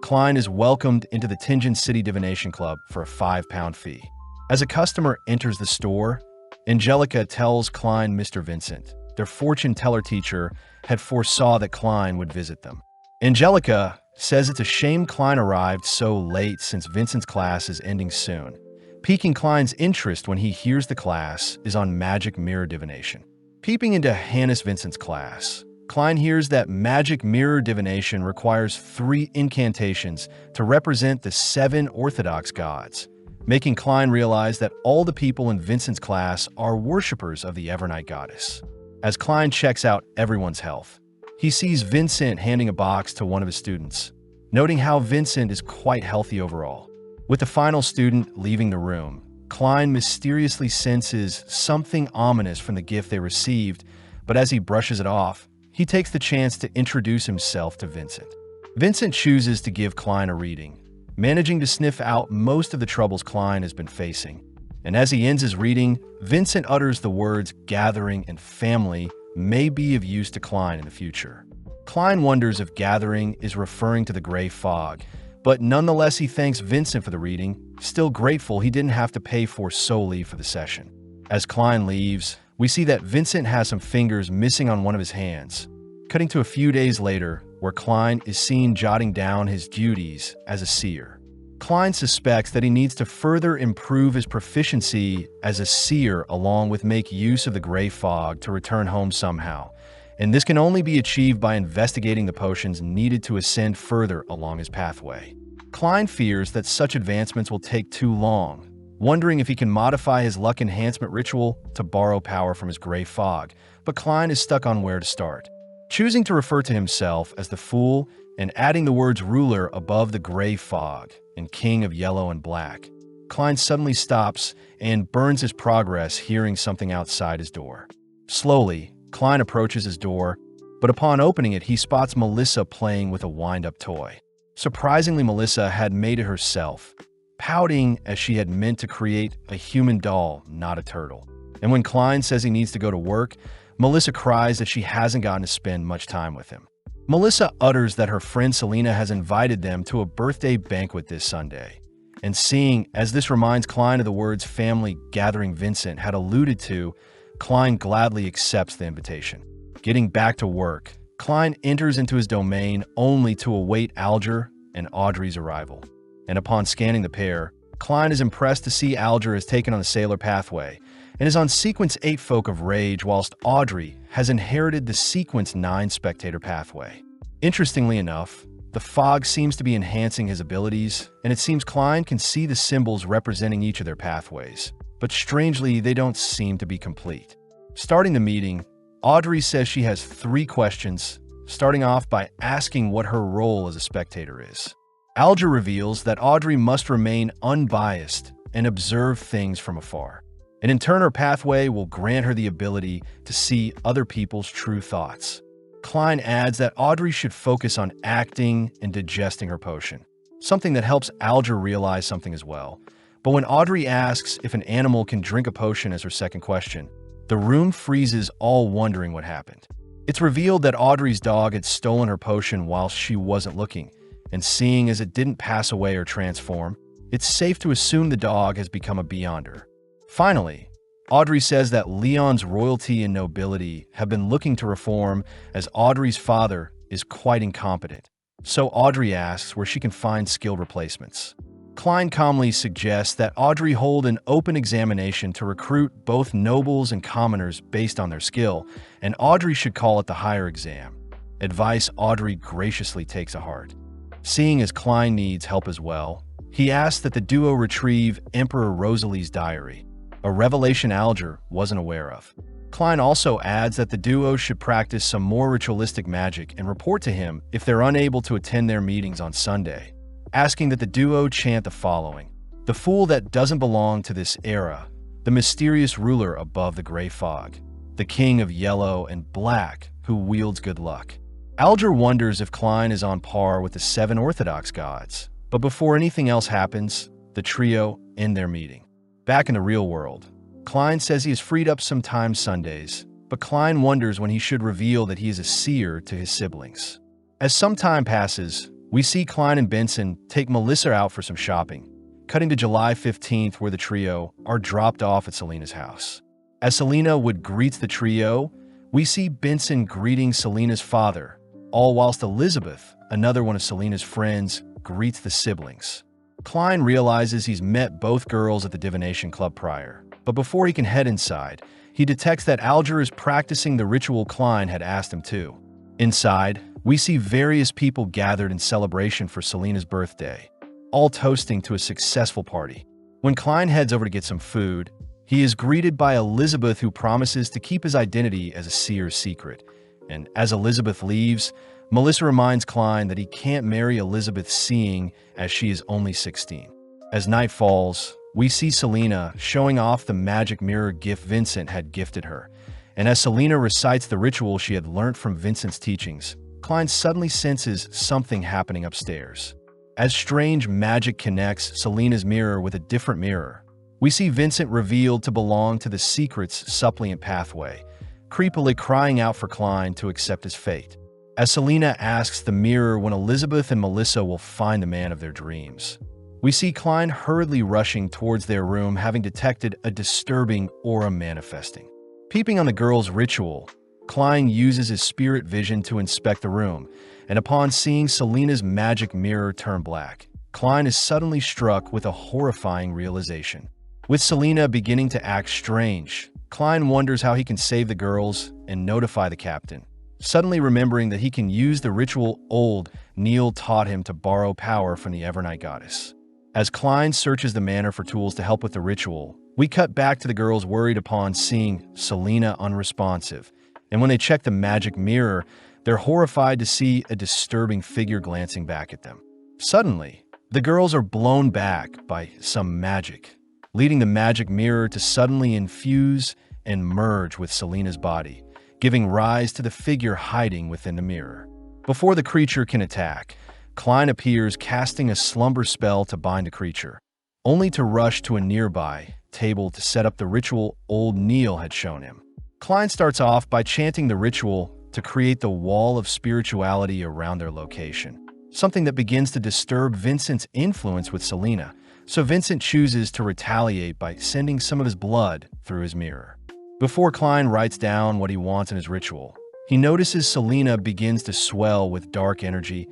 Klein is welcomed into the Tingen City Divination Club for a £5 fee. As a customer enters the store, Angelica tells Klein Mr. Vincent, their fortune teller teacher, had foresaw that Klein would visit them. Angelica says it's a shame Klein arrived so late since Vincent's class is ending soon. Piquing Klein's interest when he hears the class is on magic mirror divination. Peeping into Hannes Vincent's class, Klein hears that magic mirror divination requires 3 incantations to represent the 7 orthodox gods, making Klein realize that all the people in Vincent's class are worshippers of the Evernight goddess. As Klein checks out everyone's health, he sees Vincent handing a box to one of his students, noting how Vincent is quite healthy overall. With the final student leaving the room, Klein mysteriously senses something ominous from the gift they received, but as he brushes it off, he takes the chance to introduce himself to Vincent. Vincent chooses to give Klein a reading, managing to sniff out most of the troubles Klein has been facing. And as he ends his reading, Vincent utters the words gathering and family may be of use to Klein in the future. Klein wonders if gathering is referring to the gray fog, but nonetheless he thanks Vincent for the reading, still grateful he didn't have to pay for solely for the session. As Klein leaves, we see that Vincent has some fingers missing on one of his hands, cutting to a few days later, where Klein is seen jotting down his duties as a seer. Klein suspects that he needs to further improve his proficiency as a seer along with make use of the gray fog to return home somehow, and this can only be achieved by investigating the potions needed to ascend further along his pathway. Klein fears that such advancements will take too long, wondering if he can modify his luck enhancement ritual to borrow power from his gray fog, but Klein is stuck on where to start. Choosing to refer to himself as the Fool and adding the words ruler above the gray fog and king of yellow and black, Klein suddenly stops and burns his progress, hearing something outside his door. Slowly, Klein approaches his door, but upon opening it, he spots Melissa playing with a wind-up toy. Surprisingly, Melissa had made it herself, pouting as she had meant to create a human doll, not a turtle. And when Klein says he needs to go to work, Melissa cries that she hasn't gotten to spend much time with him. Melissa utters that her friend Selena has invited them to a birthday banquet this Sunday. And seeing as this reminds Klein of the words family gathering Vincent had alluded to, Klein gladly accepts the invitation. Getting back to work, Klein enters into his domain only to await Alger and Audrey's arrival. And upon scanning the pair, Klein is impressed to see Alger has taken on the Sailor pathway and is on Sequence 8 Folk of Rage, whilst Audrey has inherited the Sequence 9 Spectator pathway. Interestingly enough, the fog seems to be enhancing his abilities, and it seems Klein can see the symbols representing each of their pathways, but strangely, they don't seem to be complete. Starting the meeting, Audrey says she has 3 questions, starting off by asking what her role as a spectator is. Alger reveals that Audrey must remain unbiased and observe things from afar, and in turn her pathway will grant her the ability to see other people's true thoughts. Klein adds that Audrey should focus on acting and digesting her potion, something that helps Alger realize something as well. But when Audrey asks if an animal can drink a potion as her second question, The room freezes, all wondering what happened. It's revealed that Audrey's dog had stolen her potion while she wasn't looking, and seeing as it didn't pass away or transform, it's safe to assume the dog has become a Beyonder. Finally, Audrey says that Leon's royalty and nobility have been looking to reform, as Audrey's father is quite incompetent. So Audrey asks where she can find skilled replacements. Klein calmly suggests that Audrey hold an open examination to recruit both nobles and commoners based on their skill, and Audrey should call it the higher exam. Advice Audrey graciously takes to heart. Seeing as Klein needs help as well, he asks that the duo retrieve Emperor Rosalie's diary, a revelation Alger wasn't aware of. Klein also adds that the duo should practice some more ritualistic magic and report to him if they're unable to attend their meetings on Sunday, asking that the duo chant the following: "The fool that doesn't belong to this era, the mysterious ruler above the gray fog, the king of yellow and black who wields good luck." Alger wonders if Klein is on par with the 7 Orthodox gods, but before anything else happens, the trio end their meeting. Back in the real world, Klein says he has freed up some time Sundays, but Klein wonders when he should reveal that he is a seer to his siblings. As some time passes, we see Klein and Benson take Melissa out for some shopping, cutting to July 15th where the trio are dropped off at Selena's house. As Selena would greet the trio, we see Benson greeting Selena's father, all whilst Elizabeth, another one of Selena's friends, greets the siblings. Klein realizes he's met both girls at the divination club prior, but before he can head inside, he detects that Alger is practicing the ritual Klein had asked him to. Inside, we see various people gathered in celebration for Selena's birthday, all toasting to a successful party. When Klein heads over to get some food, he is greeted by Elizabeth, who promises to keep his identity as a seer's secret. And as Elizabeth leaves, Melissa reminds Klein that he can't marry Elizabeth, seeing as she is only 16. As night falls, we see Selena showing off the magic mirror gift Vincent had gifted her. And as Selena recites the ritual she had learnt from Vincent's teachings, Klein suddenly senses something happening upstairs. As strange magic connects Selena's mirror with a different mirror, we see Vincent revealed to belong to the secret's suppliant pathway, creepily crying out for Klein to accept his fate. As Selena asks the mirror when Elizabeth and Melissa will find the man of their dreams, we see Klein hurriedly rushing towards their room, having detected a disturbing aura manifesting. Peeping on the girls' ritual, Klein uses his spirit vision to inspect the room, and upon seeing Selena's magic mirror turn black, Klein is suddenly struck with a horrifying realization. With Selena beginning to act strange, Klein wonders how he can save the girls and notify the captain, suddenly remembering that he can use the ritual old Neil taught him to borrow power from the Evernight goddess. As Klein searches the manor for tools to help with the ritual, we cut back to the girls worried upon seeing Selena unresponsive, and when they check the magic mirror, they're horrified to see a disturbing figure glancing back at them. Suddenly, the girls are blown back by some magic, leading the magic mirror to suddenly infuse and merge with Selena's body, giving rise to the figure hiding within the mirror. Before the creature can attack, Klein appears, casting a slumber spell to bind the creature, only to rush to a nearby table to set up the ritual old Neil had shown him. Klein starts off by chanting the ritual to create the wall of spirituality around their location, something that begins to disturb Vincent's influence with Selena, so Vincent chooses to retaliate by sending some of his blood through his mirror. Before Klein writes down what he wants in his ritual, he notices Selena begins to swell with dark energy,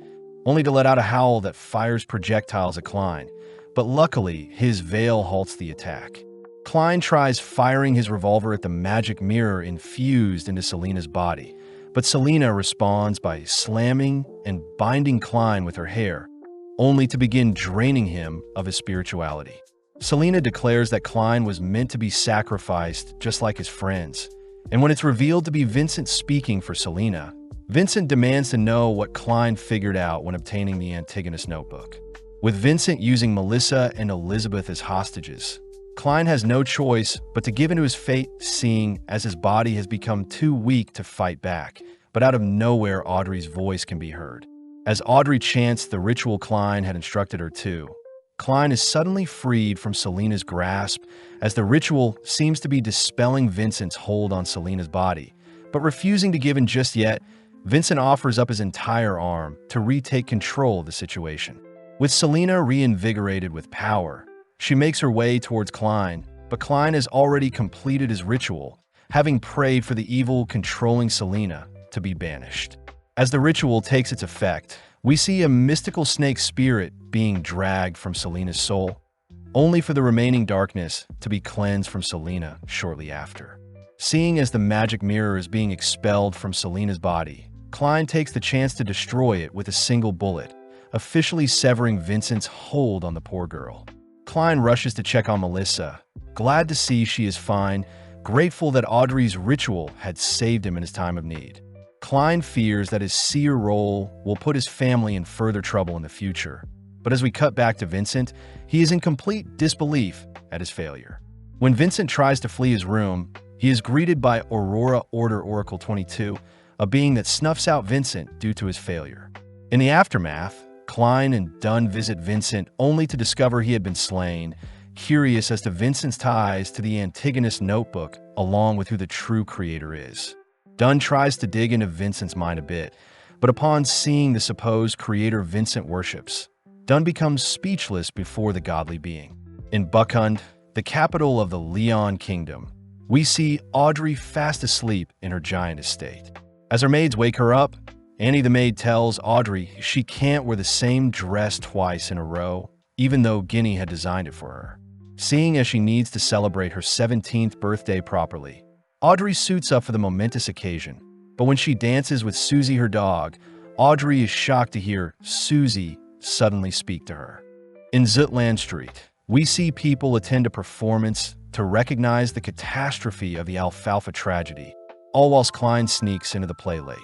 only to let out a howl that fires projectiles at Klein, but luckily his veil halts the attack. Klein tries firing his revolver at the magic mirror infused into Selena's body, but Selena responds by slamming and binding Klein with her hair, only to begin draining him of his spirituality. Selena declares that Klein was meant to be sacrificed just like his friends, and when it's revealed to be Vincent speaking for Selena, Vincent demands to know what Klein figured out when obtaining the Antigonus notebook. With Vincent using Melissa and Elizabeth as hostages, Klein has no choice but to give into his fate, seeing as his body has become too weak to fight back, but out of nowhere Audrey's voice can be heard. As Audrey chants the ritual Klein had instructed her to, Klein is suddenly freed from Selena's grasp as the ritual seems to be dispelling Vincent's hold on Selena's body. But refusing to give in just yet, Vincent offers up his entire arm to retake control of the situation. With Selena reinvigorated with power, she makes her way towards Klein, but Klein has already completed his ritual, having prayed for the evil controlling Selena to be banished. As the ritual takes its effect, we see a mystical snake spirit being dragged from Selena's soul, only for the remaining darkness to be cleansed from Selena shortly after. Seeing as the magic mirror is being expelled from Selena's body, Klein takes the chance to destroy it with a single bullet, officially severing Vincent's hold on the poor girl. Klein rushes to check on Melissa, glad to see she is fine, grateful that Audrey's ritual had saved him in his time of need. Klein fears that his seer role will put his family in further trouble in the future. But as we cut back to Vincent, he is in complete disbelief at his failure. When Vincent tries to flee his room, he is greeted by Aurora Order Oracle 22, a being that snuffs out Vincent due to his failure. In the aftermath, Klein and Dunn visit Vincent only to discover he had been slain, curious as to Vincent's ties to the Antigonus notebook along with who the true creator is. Dunn tries to dig into Vincent's mind a bit, but upon seeing the supposed creator Vincent worships, Dunn becomes speechless before the godly being. In Buckhund, the capital of the Leon Kingdom, we see Audrey fast asleep in her giant estate. As her maids wake her up, Annie the maid tells Audrey she can't wear the same dress twice in a row, even though Guinea had designed it for her. Seeing as she needs to celebrate her 17th birthday properly, Audrey suits up for the momentous occasion, but when she dances with Susie her dog, Audrey is shocked to hear Susie suddenly speak to her. In Zutland Street, we see people attend a performance to recognize the catastrophe of the Alfalfa tragedy, all whilst Klein sneaks into the play late.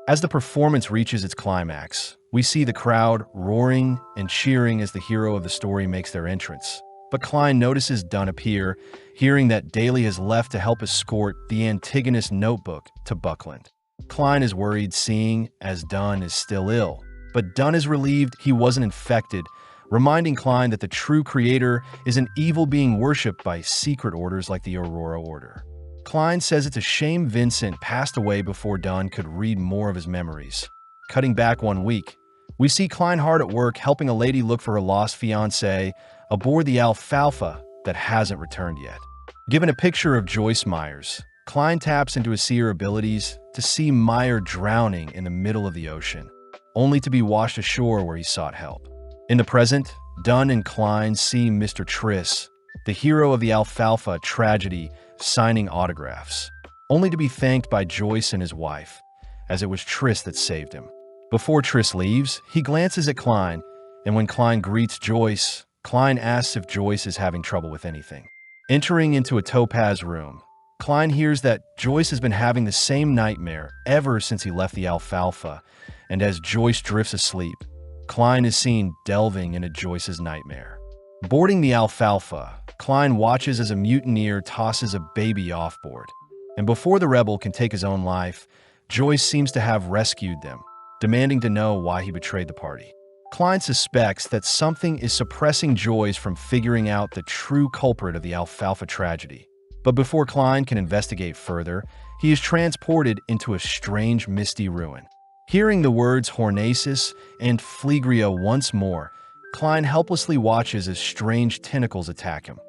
As the performance reaches its climax, we see the crowd roaring and cheering as the hero of the story makes their entrance. But Klein notices Dunn appear, hearing that Daly has left to help escort the Antigonus notebook to Buckland. Klein is worried seeing as Dunn is still ill, but Dunn is relieved he wasn't infected, reminding Klein that the true creator is an evil being worshipped by secret orders like the Aurora Order. Klein says it's a shame Vincent passed away before Dunn could read more of his memories. Cutting back 1 week, we see Klein hard at work helping a lady look for her lost fiancé aboard the Alfalfa that hasn't returned yet. Given a picture of Joyce Myers, Klein taps into his seer abilities to see Meyer drowning in the middle of the ocean, only to be washed ashore where he sought help. In the present, Dunn and Klein see Mr. Triss, the hero of the Alfalfa tragedy, signing autographs, only to be thanked by Joyce and his wife, as it was Triss that saved him. Before Triss leaves, he glances at Klein, and when Klein greets Joyce, Klein asks if Joyce is having trouble with anything. Entering into a topaz room, Klein hears that Joyce has been having the same nightmare ever since he left the Alfalfa, and as Joyce drifts asleep, Klein is seen delving into Joyce's nightmare. Boarding the Alfalfa, Klein watches as a mutineer tosses a baby offboard, and before the rebel can take his own life, Joyce seems to have rescued them, demanding to know why he betrayed the party. Klein suspects that something is suppressing Joyce from figuring out the true culprit of the Alfalfa tragedy. But before Klein can investigate further, he is transported into a strange misty ruin. Hearing the words Hornacis and Phlegria once more, Klein helplessly watches as strange tentacles attack him,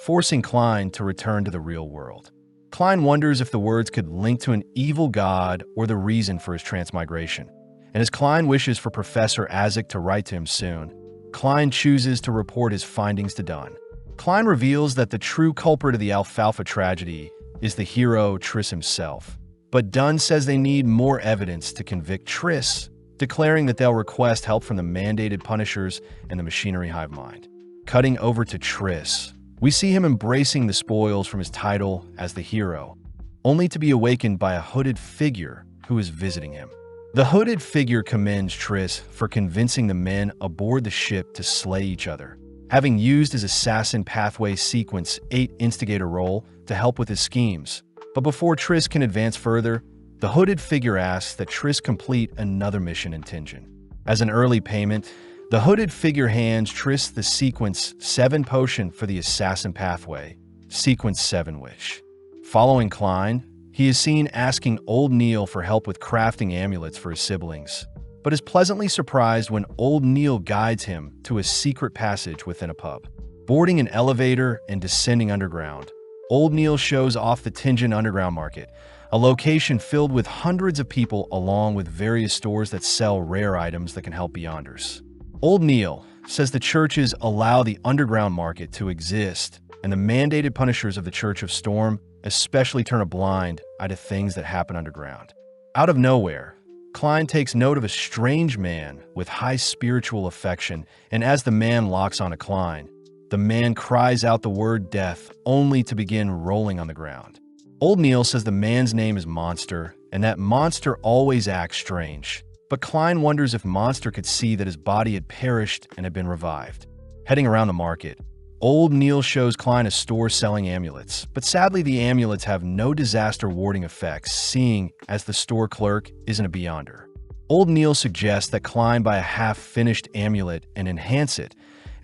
forcing Klein to return to the real world. Klein wonders if the words could link to an evil god or the reason for his transmigration. And as Klein wishes for Professor Azik to write to him soon, Klein chooses to report his findings to Dunn. Klein reveals that the true culprit of the Alfalfa tragedy is the hero Triss himself. But Dunn says they need more evidence to convict Triss, declaring that they'll request help from the mandated Punishers and the Machinery Hive Mind. Cutting over to Triss, we see him embracing the spoils from his title as the hero, only to be awakened by a hooded figure who is visiting him. The hooded figure commends Triss for convincing the men aboard the ship to slay each other, having used his Assassin Pathway Sequence 8 instigator role to help with his schemes. But before Triss can advance further, the hooded figure asks that Triss complete another mission in Tingen. As an early payment, The hooded figure hands Triss the Sequence 7 potion for the assassin pathway, Sequence 7 Wish. Following Klein, he is seen asking Old Neil for help with crafting amulets for his siblings, but is pleasantly surprised when Old Neil guides him to a secret passage within a pub. Boarding an elevator and descending underground, Old Neil shows off the Tianjin Underground Market, a location filled with hundreds of people along with various stores that sell rare items that can help Beyonders. Old Neil says the churches allow the underground market to exist, and the mandated punishers of the Church of Storm especially turn a blind eye to things that happen underground. Out of nowhere, Klein takes note of a strange man with high spiritual affection, and as the man locks onto Klein, the man cries out the word death only to begin rolling on the ground. Old Neil says the man's name is Monster, and that Monster always acts strange. But Klein wonders if Monster could see that his body had perished and had been revived. Heading around the market, Old Neil shows Klein a store selling amulets, but sadly the amulets have no disaster warding effects, seeing as the store clerk isn't a Beyonder. Old Neil suggests that Klein buy a half-finished amulet and enhance it,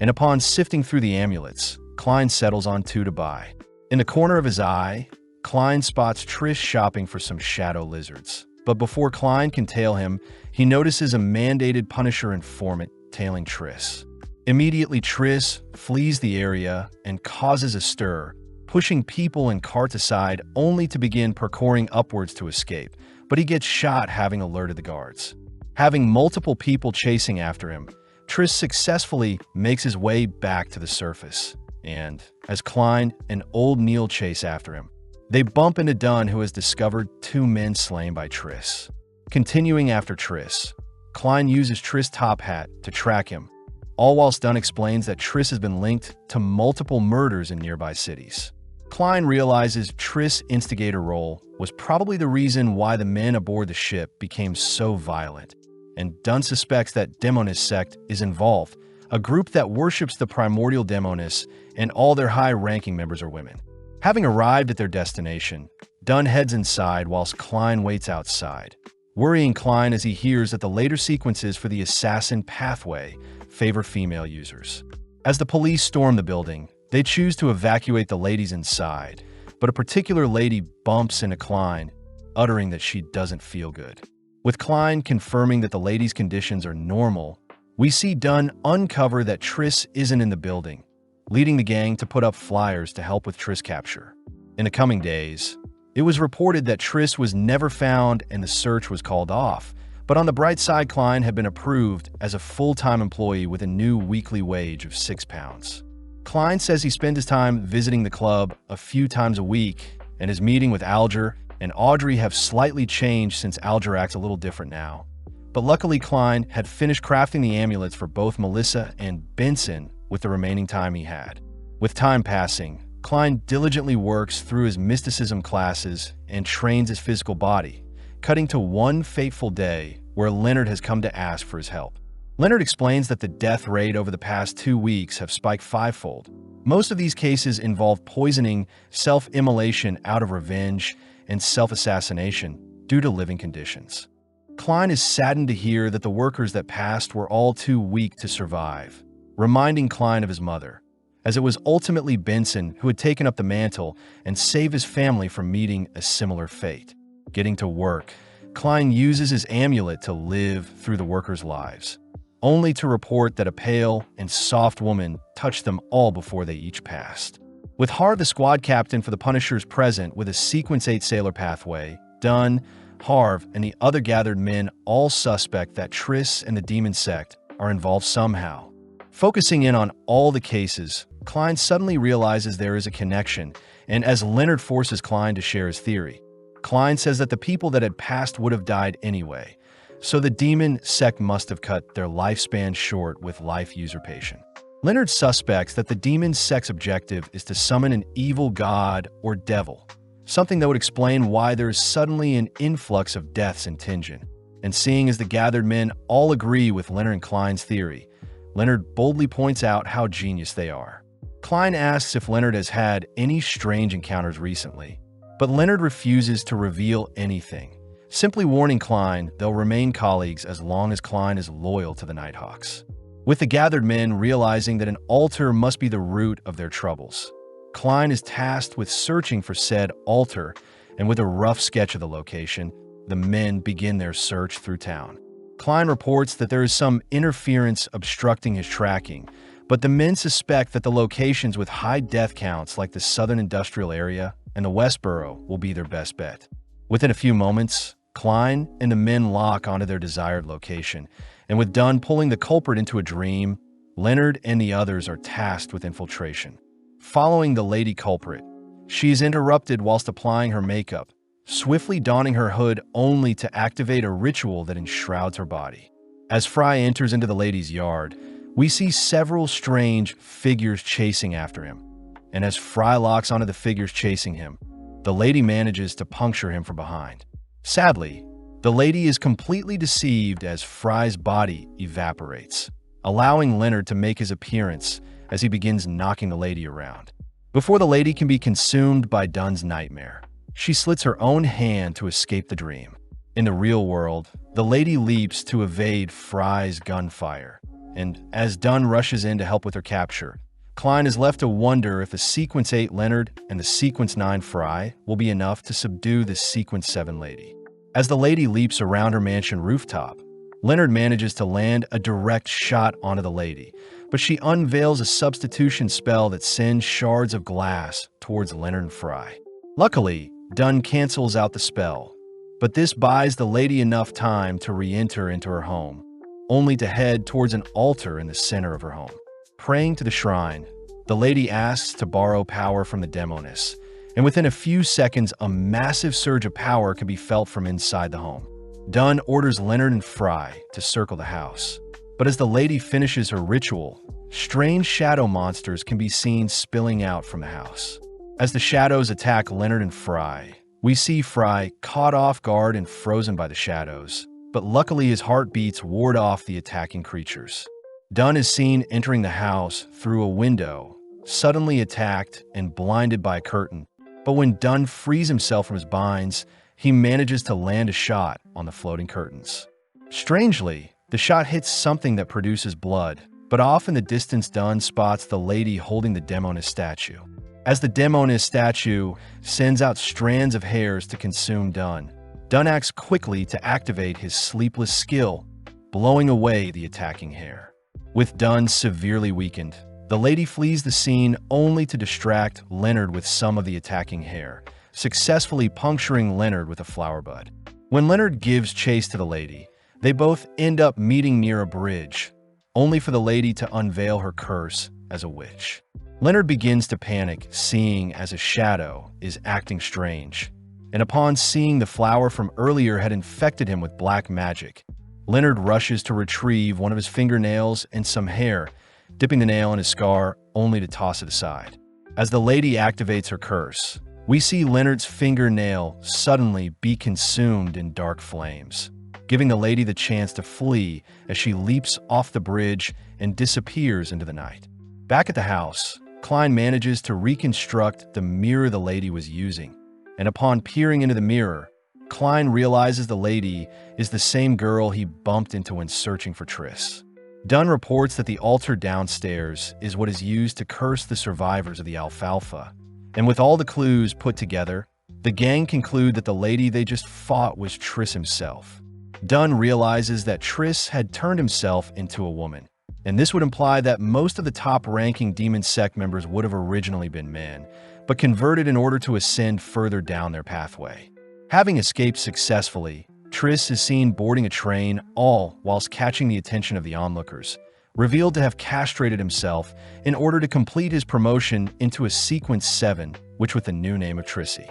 and upon sifting through the amulets, Klein settles on 2 to buy. In the corner of his eye, Klein spots Triss shopping for some shadow lizards. But before Klein can tail him, he notices a mandated Punisher informant tailing Triss. Immediately, Triss flees the area and causes a stir, pushing people and carts aside only to begin parkouring upwards to escape, but he gets shot having alerted the guards. Having multiple people chasing after him, Triss successfully makes his way back to the surface, and as Klein and Old Neil chase after him, they bump into Dunn, who has discovered 2 men slain by Triss. Continuing after Triss, Klein uses Triss' top hat to track him, all whilst Dunn explains that Triss has been linked to multiple murders in nearby cities. Klein realizes Triss' instigator role was probably the reason why the men aboard the ship became so violent, and Dunn suspects that Demonist sect is involved, a group that worships the primordial Demonists, and all their high-ranking members are women. Having arrived at their destination, Dunn heads inside whilst Klein waits outside, worrying Klein as he hears that the later sequences for the assassin pathway favor female users. As the police storm the building, they choose to evacuate the ladies inside, but a particular lady bumps into Klein, uttering that she doesn't feel good. With Klein confirming that the lady's conditions are normal, we see Dunn uncover that Triss isn't in the building, leading the gang to put up flyers to help with Triss capture. In the coming days, it was reported that Triss was never found and the search was called off, but on the bright side, Klein had been approved as a full-time employee with a new weekly wage of £6. Klein says he spends his time visiting the club a few times a week, and his meeting with Alger and Audrey have slightly changed since Alger acts a little different now. But luckily, Klein had finished crafting the amulets for both Melissa and Benson with the remaining time he had. With time passing, Klein diligently works through his mysticism classes and trains his physical body, cutting to one fateful day where Leonard has come to ask for his help. Leonard explains that the death rate over the past 2 weeks have spiked 5-fold. Most of these cases involve poisoning, self-immolation out of revenge, and self-assassination due to living conditions. Klein is saddened to hear that the workers that passed were all too weak to survive, reminding Klein of his mother, as it was ultimately Benson who had taken up the mantle and saved his family from meeting a similar fate. Getting to work, Klein uses his amulet to live through the workers' lives, only to report that a pale and soft woman touched them all before they each passed. With Har, the squad captain for the Punishers, present with a Sequence 8 sailor pathway, Dunn, Harv, and the other gathered men all suspect that Triss and the Demon Sect are involved somehow. Focusing in on all the cases, Klein suddenly realizes there is a connection, and as Leonard forces Klein to share his theory, Klein says that the people that had passed would have died anyway, so the Demon Sect must have cut their lifespan short with life usurpation. Leonard suspects that the Demon Sect's objective is to summon an evil god or devil, something that would explain why there is suddenly an influx of deaths in Tianjin. And seeing as the gathered men all agree with Leonard and Klein's theory, Leonard boldly points out how genius they are. Klein asks if Leonard has had any strange encounters recently, but Leonard refuses to reveal anything, simply warning Klein they'll remain colleagues as long as Klein is loyal to the Nighthawks. with the gathered men realizing that an altar must be the root of their troubles. Klein is tasked with searching for said altar, and with a rough sketch of the location, the men begin their search through town. Klein reports that there is some interference obstructing his tracking, but the men suspect that the locations with high death counts like the Southern Industrial Area and the Westboro will be their best bet. Within a few moments, Klein and the men lock onto their desired location, and with Dunn pulling the culprit into a dream, Leonard and the others are tasked with infiltration. Following the lady culprit, she is interrupted whilst applying her makeup, swiftly donning her hood only to activate a ritual that enshrouds her body. As Fry enters into the lady's yard, we see several strange figures chasing after him, and as Fry locks onto the figures chasing him, the lady manages to puncture him from behind. Sadly, the lady is completely deceived as Fry's body evaporates, allowing Leonard to make his appearance as he begins knocking the lady around. Before the lady can be consumed by Dunn's nightmare, she slits her own hand to escape the dream. In the real world, the lady leaps to evade Fry's gunfire, and as Dunn rushes in to help with her capture, Klein is left to wonder if the Sequence 8 Leonard and the Sequence 9 Fry will be enough to subdue the Sequence 7 lady. As the lady leaps around her mansion rooftop, Leonard manages to land a direct shot onto the lady, but she unveils a substitution spell that sends shards of glass towards Leonard and Fry. Luckily, Dunn cancels out the spell, but this buys the lady enough time to re-enter into her home, only to head towards an altar in the center of her home. Praying to the shrine, the lady asks to borrow power from the demoness, and within a few seconds, a massive surge of power can be felt from inside the home. Dunn orders Leonard and Fry to circle the house, but as the lady finishes her ritual, strange shadow monsters can be seen spilling out from the house. As the shadows attack Leonard and Fry, we see Fry caught off guard and frozen by the shadows, but luckily his heartbeats ward off the attacking creatures. Dunn is seen entering the house through a window, suddenly attacked and blinded by a curtain, but when Dunn frees himself from his binds, he manages to land a shot on the floating curtains. Strangely, the shot hits something that produces blood, but off in the distance Dunn spots the lady holding the demoness statue. As the demoness statue sends out strands of hairs to consume Dunn, Dunn acts quickly to activate his sleepless skill, blowing away the attacking hair. With Dunn severely weakened, the lady flees the scene only to distract Leonard with some of the attacking hair, successfully puncturing Leonard with a flower bud. When Leonard gives chase to the lady, they both end up meeting near a bridge, only for the lady to unveil her curse as a witch. Leonard begins to panic, seeing as a shadow is acting strange, and upon seeing the flower from earlier had infected him with black magic, Leonard rushes to retrieve one of his fingernails and some hair, dipping the nail in his scar only to toss it aside. As the lady activates her curse, we see Leonard's fingernail suddenly be consumed in dark flames, giving the lady the chance to flee as she leaps off the bridge and disappears into the night. Back at the house, Klein manages to reconstruct the mirror the lady was using, and upon peering into the mirror, Klein realizes the lady is the same girl he bumped into when searching for Triss. Dunn reports that the altar downstairs is what is used to curse the survivors of the Alfalfa, and with all the clues put together, the gang conclude that the lady they just fought was Triss himself. Dunn realizes that Triss had turned himself into a woman, and this would imply that most of the top-ranking Demon Sect members would have originally been men, but converted in order to ascend further down their pathway. Having escaped successfully, Triss is seen boarding a train, all whilst catching the attention of the onlookers, revealed to have castrated himself in order to complete his promotion into a Sequence 7, which with the new name of Trissy.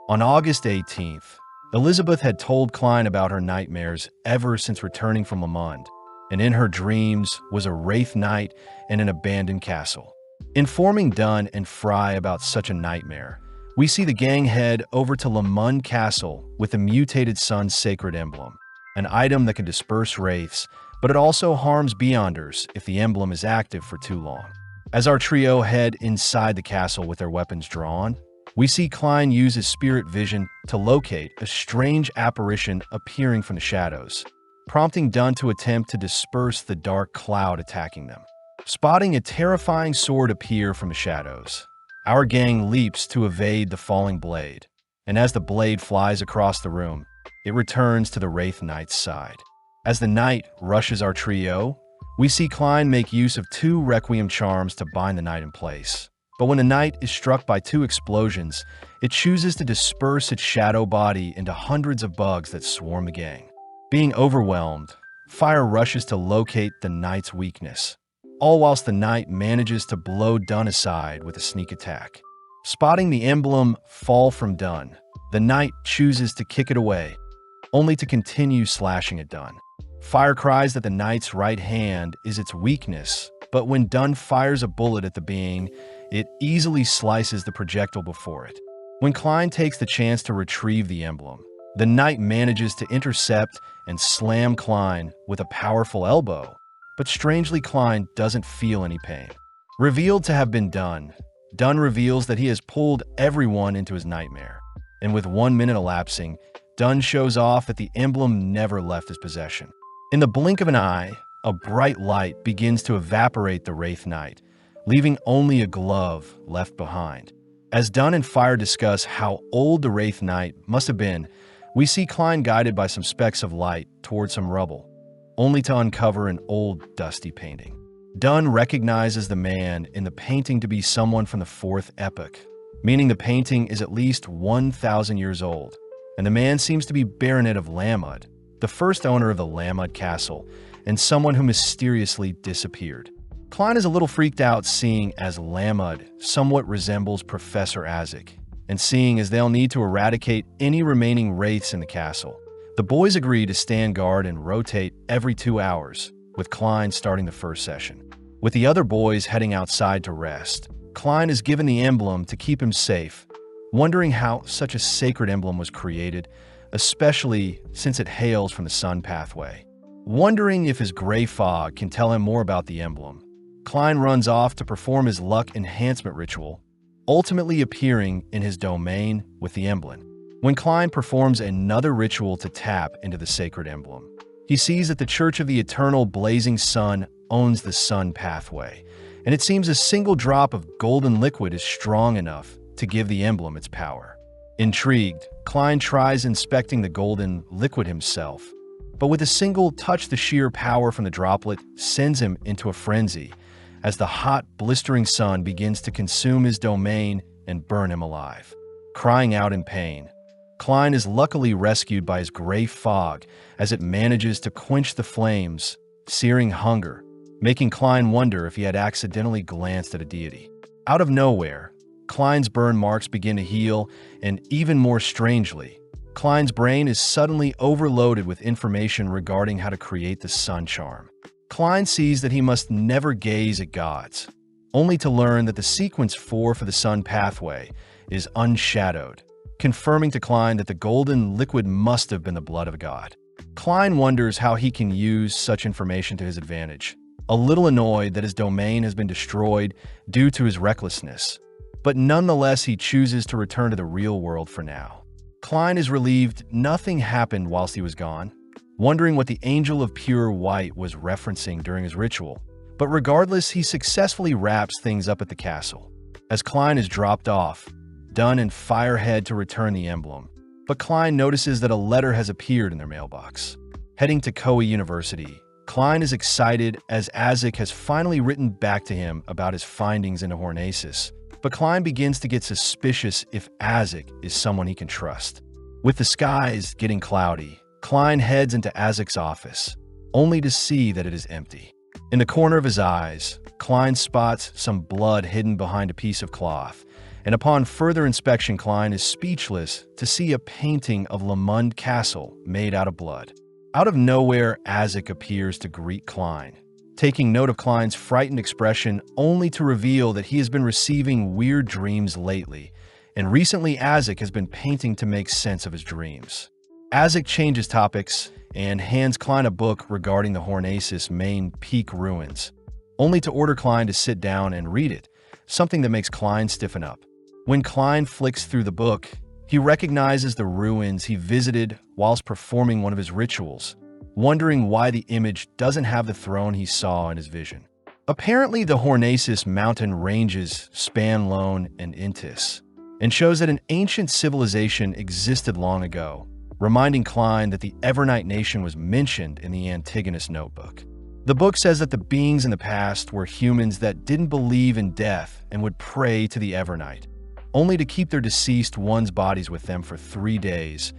On August 18th, Elizabeth had told Klein about her nightmares ever since returning from Le Monde, and in her dreams was a Wraith Knight and an abandoned castle. Informing Dunn and Fry about such a nightmare, we see the gang head over to Le Monde Castle with the mutated sun's sacred emblem, an item that can disperse wraiths, but it also harms Beyonders if the emblem is active for too long. As our trio head inside the castle with their weapons drawn, we see Klein use his spirit vision to locate a strange apparition appearing from the shadows. prompting Dunn to attempt to disperse the dark cloud attacking them. Spotting a terrifying sword appear from the shadows, our gang leaps to evade the falling blade, and as the blade flies across the room, it returns to the Wraith Knight's side. As the knight rushes our trio, we see Klein make use of 2 Requiem charms to bind the knight in place. But when the knight is struck by 2 explosions, it chooses to disperse its shadow body into hundreds of bugs that swarm the gang. Being overwhelmed, Fire rushes to locate the knight's weakness, all whilst the knight manages to blow Dunn aside with a sneak attack. Spotting the emblem fall from Dunn, the knight chooses to kick it away, only to continue slashing at Dunn. Fire cries that the knight's right hand is its weakness, but when Dunn fires a bullet at the being, it easily slices the projectile before it. When Klein takes the chance to retrieve the emblem, the knight manages to intercept and slam Klein with a powerful elbow, but strangely Klein doesn't feel any pain. Revealed to have been Dunn reveals that he has pulled everyone into his nightmare, and with 1 minute elapsing, Dunn shows off that the emblem never left his possession. In the blink of an eye, a bright light begins to evaporate the Wraith Knight, leaving only a glove left behind. As Dunn and Fire discuss how old the Wraith Knight must have been, we see Klein guided by some specks of light toward some rubble, only to uncover an old, dusty painting. Dunn recognizes the man in the painting to be someone from the 4th epoch, meaning the painting is at least 1,000 years old, and the man seems to be Baronet of Lamud, the first owner of the Lamud Castle, and someone who mysteriously disappeared. Klein is a little freaked out seeing as Lamud somewhat resembles Professor Isaac, and seeing as they'll need to eradicate any remaining wraiths in the castle. The boys agree to stand guard and rotate every 2 hours, with Klein starting the first session. With the other boys heading outside to rest, Klein is given the emblem to keep him safe, wondering how such a sacred emblem was created, especially since it hails from the sun pathway. Wondering if his gray fog can tell him more about the emblem, Klein runs off to perform his luck enhancement ritual, ultimately appearing in his domain with the emblem. When Klein performs another ritual to tap into the sacred emblem, he sees that the Church of the Eternal Blazing Sun owns the sun pathway, and it seems a single drop of golden liquid is strong enough to give the emblem its power. Intrigued, Klein tries inspecting the golden liquid himself, but with a single touch the sheer power from the droplet sends him into a frenzy as the hot, blistering sun begins to consume his domain and burn him alive. Crying out in pain, Klein is luckily rescued by his gray fog as it manages to quench the flames, searing hunger, making Klein wonder if he had accidentally glanced at a deity. Out of nowhere, Klein's burn marks begin to heal, and even more strangely, Klein's brain is suddenly overloaded with information regarding how to create the sun charm. Klein sees that he must never gaze at gods, only to learn that the sequence 4 for the sun pathway is unshadowed, confirming to Klein that the golden liquid must have been the blood of a god. Klein wonders how he can use such information to his advantage, a little annoyed that his domain has been destroyed due to his recklessness, but nonetheless he chooses to return to the real world for now. Klein is relieved nothing happened whilst he was gone, wondering what the Angel of Pure White was referencing during his ritual, but regardless he successfully wraps things up at the castle. As Klein is dropped off, Dunn and Fire head to return the emblem, but Klein notices that a letter has appeared in their mailbox. Heading to Koei University, Klein is excited as Isaac has finally written back to him about his findings into Hornaces, but Klein begins to get suspicious if Isaac is someone he can trust. With the skies getting cloudy, Klein heads into Isaac's office, only to see that it is empty. In the corner of his eyes, Klein spots some blood hidden behind a piece of cloth, and upon further inspection Klein is speechless to see a painting of Lamund Castle made out of blood. Out of nowhere, Isaac appears to greet Klein, taking note of Klein's frightened expression only to reveal that he has been receiving weird dreams lately, and recently Isaac has been painting to make sense of his dreams. Isaac changes topics and hands Klein a book regarding the Hornaces main peak ruins, only to order Klein to sit down and read it, something that makes Klein stiffen up. When Klein flicks through the book, he recognizes the ruins he visited whilst performing one of his rituals, wondering why the image doesn't have the throne he saw in his vision. Apparently, the Hornacis mountain ranges span Lone and Intis, and shows that an ancient civilization existed long ago, reminding Klein that the Evernight nation was mentioned in the Antigonus notebook. The book says that the beings in the past were humans that didn't believe in death and would pray to the Evernight, only to keep their deceased ones' bodies with them for 3 days,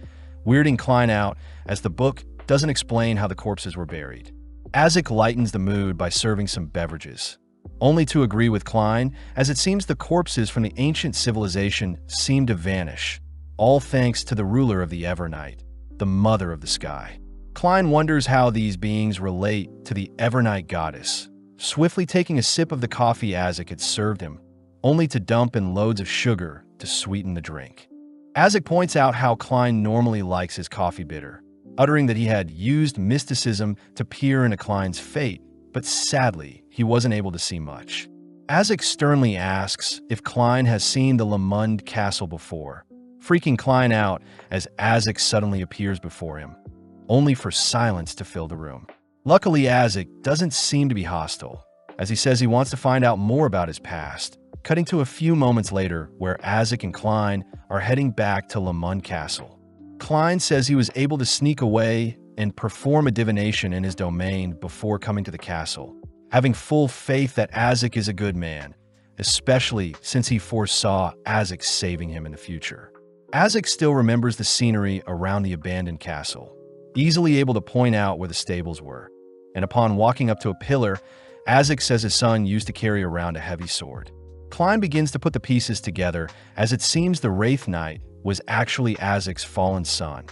weirding Klein out as the book doesn't explain how the corpses were buried. Azik lightens the mood by serving some beverages, only to agree with Klein, as it seems the corpses from the ancient civilization seem to vanish, all thanks to the ruler of the Evernight, the mother of the sky. Klein wonders how these beings relate to the Evernight goddess, swiftly taking a sip of the coffee Azik had served him, only to dump in loads of sugar to sweeten the drink. Azik points out how Klein normally likes his coffee bitter, uttering that he had used mysticism to peer into Klein's fate, but sadly, he wasn't able to see much. Azik sternly asks if Klein has seen the Lamund castle before, freaking Klein out as Azik suddenly appears before him, only for silence to fill the room. Luckily, Azik doesn't seem to be hostile, as he says he wants to find out more about his past, cutting to a few moments later where Azik and Klein are heading back to Lamund Castle. Klein says he was able to sneak away and perform a divination in his domain before coming to the castle, having full faith that Azik is a good man, especially since he foresaw Azik saving him in the future. Azik still remembers the scenery around the abandoned castle, easily able to point out where the stables were, and upon walking up to a pillar, Azik says his son used to carry around a heavy sword. Klein begins to put the pieces together, as it seems the Wraith Knight was actually Azik's fallen son,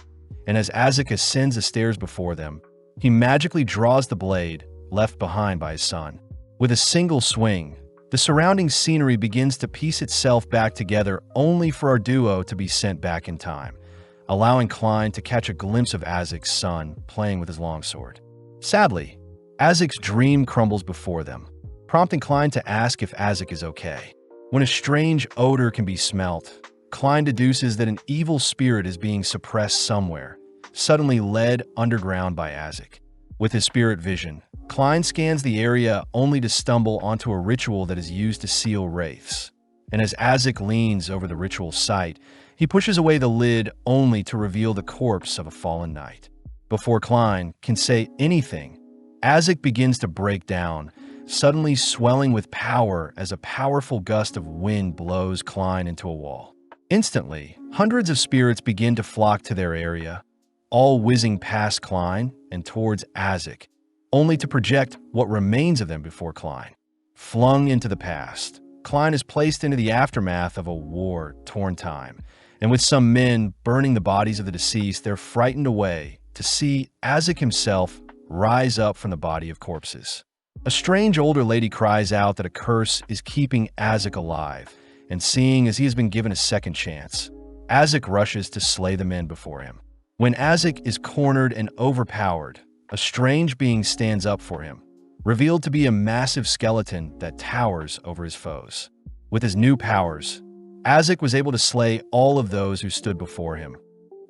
and as Azik ascends the stairs before them, he magically draws the blade left behind by his son. With a single swing, the surrounding scenery begins to piece itself back together, only for our duo to be sent back in time, allowing Klein to catch a glimpse of Azik's son playing with his longsword. Sadly, Azik's dream crumbles before them, prompting Klein to ask if Azik is okay. When a strange odor can be smelt, Klein deduces that an evil spirit is being suppressed somewhere, suddenly led underground by Azik. With his spirit vision, Klein scans the area only to stumble onto a ritual that is used to seal wraiths. And as Azik leans over the ritual site, he pushes away the lid only to reveal the corpse of a fallen knight. Before Klein can say anything, Azik begins to break down, suddenly swelling with power as a powerful gust of wind blows Klein into a wall. Instantly, hundreds of spirits begin to flock to their area, all whizzing past Klein and towards Azik, only to project what remains of them before Klein. Flung into the past, Klein is placed into the aftermath of a war-torn time, and with some men burning the bodies of the deceased, they're frightened away to see Azik himself rise up from the body of corpses. A strange older lady cries out that a curse is keeping Azik alive, and seeing as he has been given a second chance, Azik rushes to slay the men before him. When Azik is cornered and overpowered, a strange being stands up for him, revealed to be a massive skeleton that towers over his foes. With his new powers, Azik was able to slay all of those who stood before him,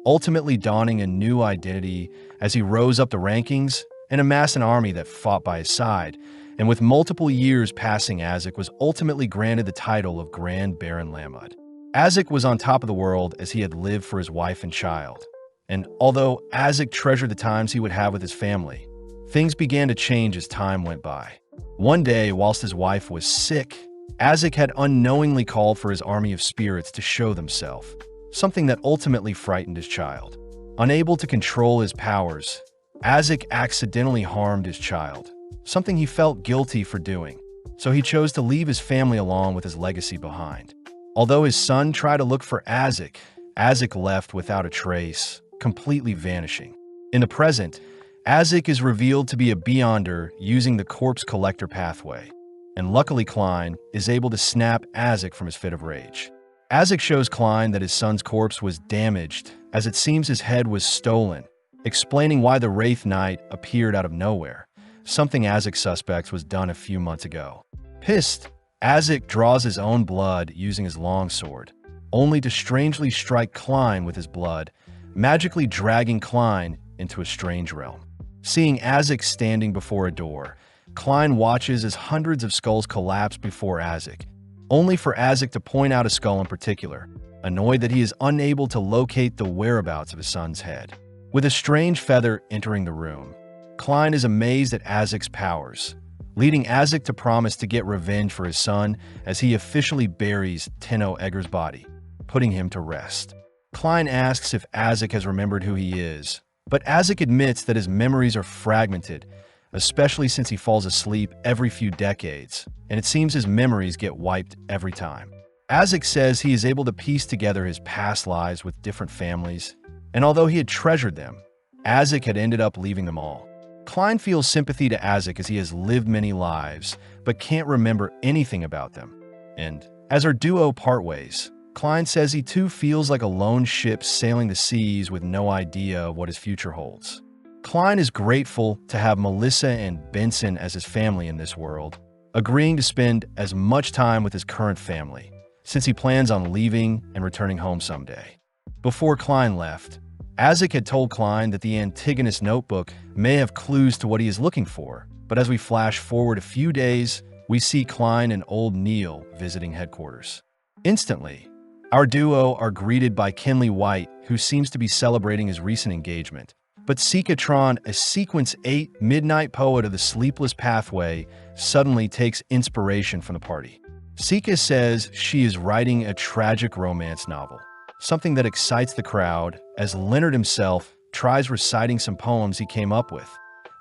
ultimately donning a new identity as he rose up the rankings and amassed an army that fought by his side, and with multiple years passing, Azik was ultimately granted the title of Grand Baron Lamud. Azik was on top of the world as he had lived for his wife and child, and although Azik treasured the times he would have with his family, things began to change as time went by. One day, whilst his wife was sick, Azik had unknowingly called for his army of spirits to show themselves, something that ultimately frightened his child. Unable to control his powers, Azik accidentally harmed his child, something he felt guilty for doing, so he chose to leave his family along with his legacy behind. Although his son tried to look for Azik, Azik left without a trace, completely vanishing. In the present, Azik is revealed to be a Beyonder using the corpse collector pathway, and luckily Klein is able to snap Azik from his fit of rage. Azik shows Klein that his son's corpse was damaged, as it seems his head was stolen, explaining why the Wraith Knight appeared out of nowhere, something Azik suspects was done a few months ago. Pissed, Azik draws his own blood using his longsword, only to strangely strike Klein with his blood, magically dragging Klein into a strange realm. Seeing Azek standing before a door, Klein watches as hundreds of skulls collapse before Azek, only for Azek to point out a skull in particular, annoyed that he is unable to locate the whereabouts of his son's head. With a strange feather entering the room, Klein is amazed at Azek's powers, leading Azek to promise to get revenge for his son as he officially buries Tenno Egger's body, putting him to rest. Klein asks if Azek has remembered who he is, but Azek admits that his memories are fragmented, especially since he falls asleep every few decades, and it seems his memories get wiped every time. Azek says he is able to piece together his past lives with different families, and although he had treasured them, Azek had ended up leaving them all. Klein feels sympathy to Azek as he has lived many lives, but can't remember anything about them. And as our duo part ways, Klein says he too feels like a lone ship sailing the seas with no idea of what his future holds. Klein is grateful to have Melissa and Benson as his family in this world, agreeing to spend as much time with his current family, since he plans on leaving and returning home someday. Before Klein left, Azek had told Klein that the Antigonus notebook may have clues to what he is looking for, but as we flash forward a few days, we see Klein and old Neil visiting headquarters. Instantly, our duo are greeted by Kenley White, who seems to be celebrating his recent engagement. But Sikatron, a Sequence 8 midnight poet of the Sleepless Pathway, suddenly takes inspiration from the party. Sika says she is writing a tragic romance novel, something that excites the crowd, as Leonard himself tries reciting some poems he came up with.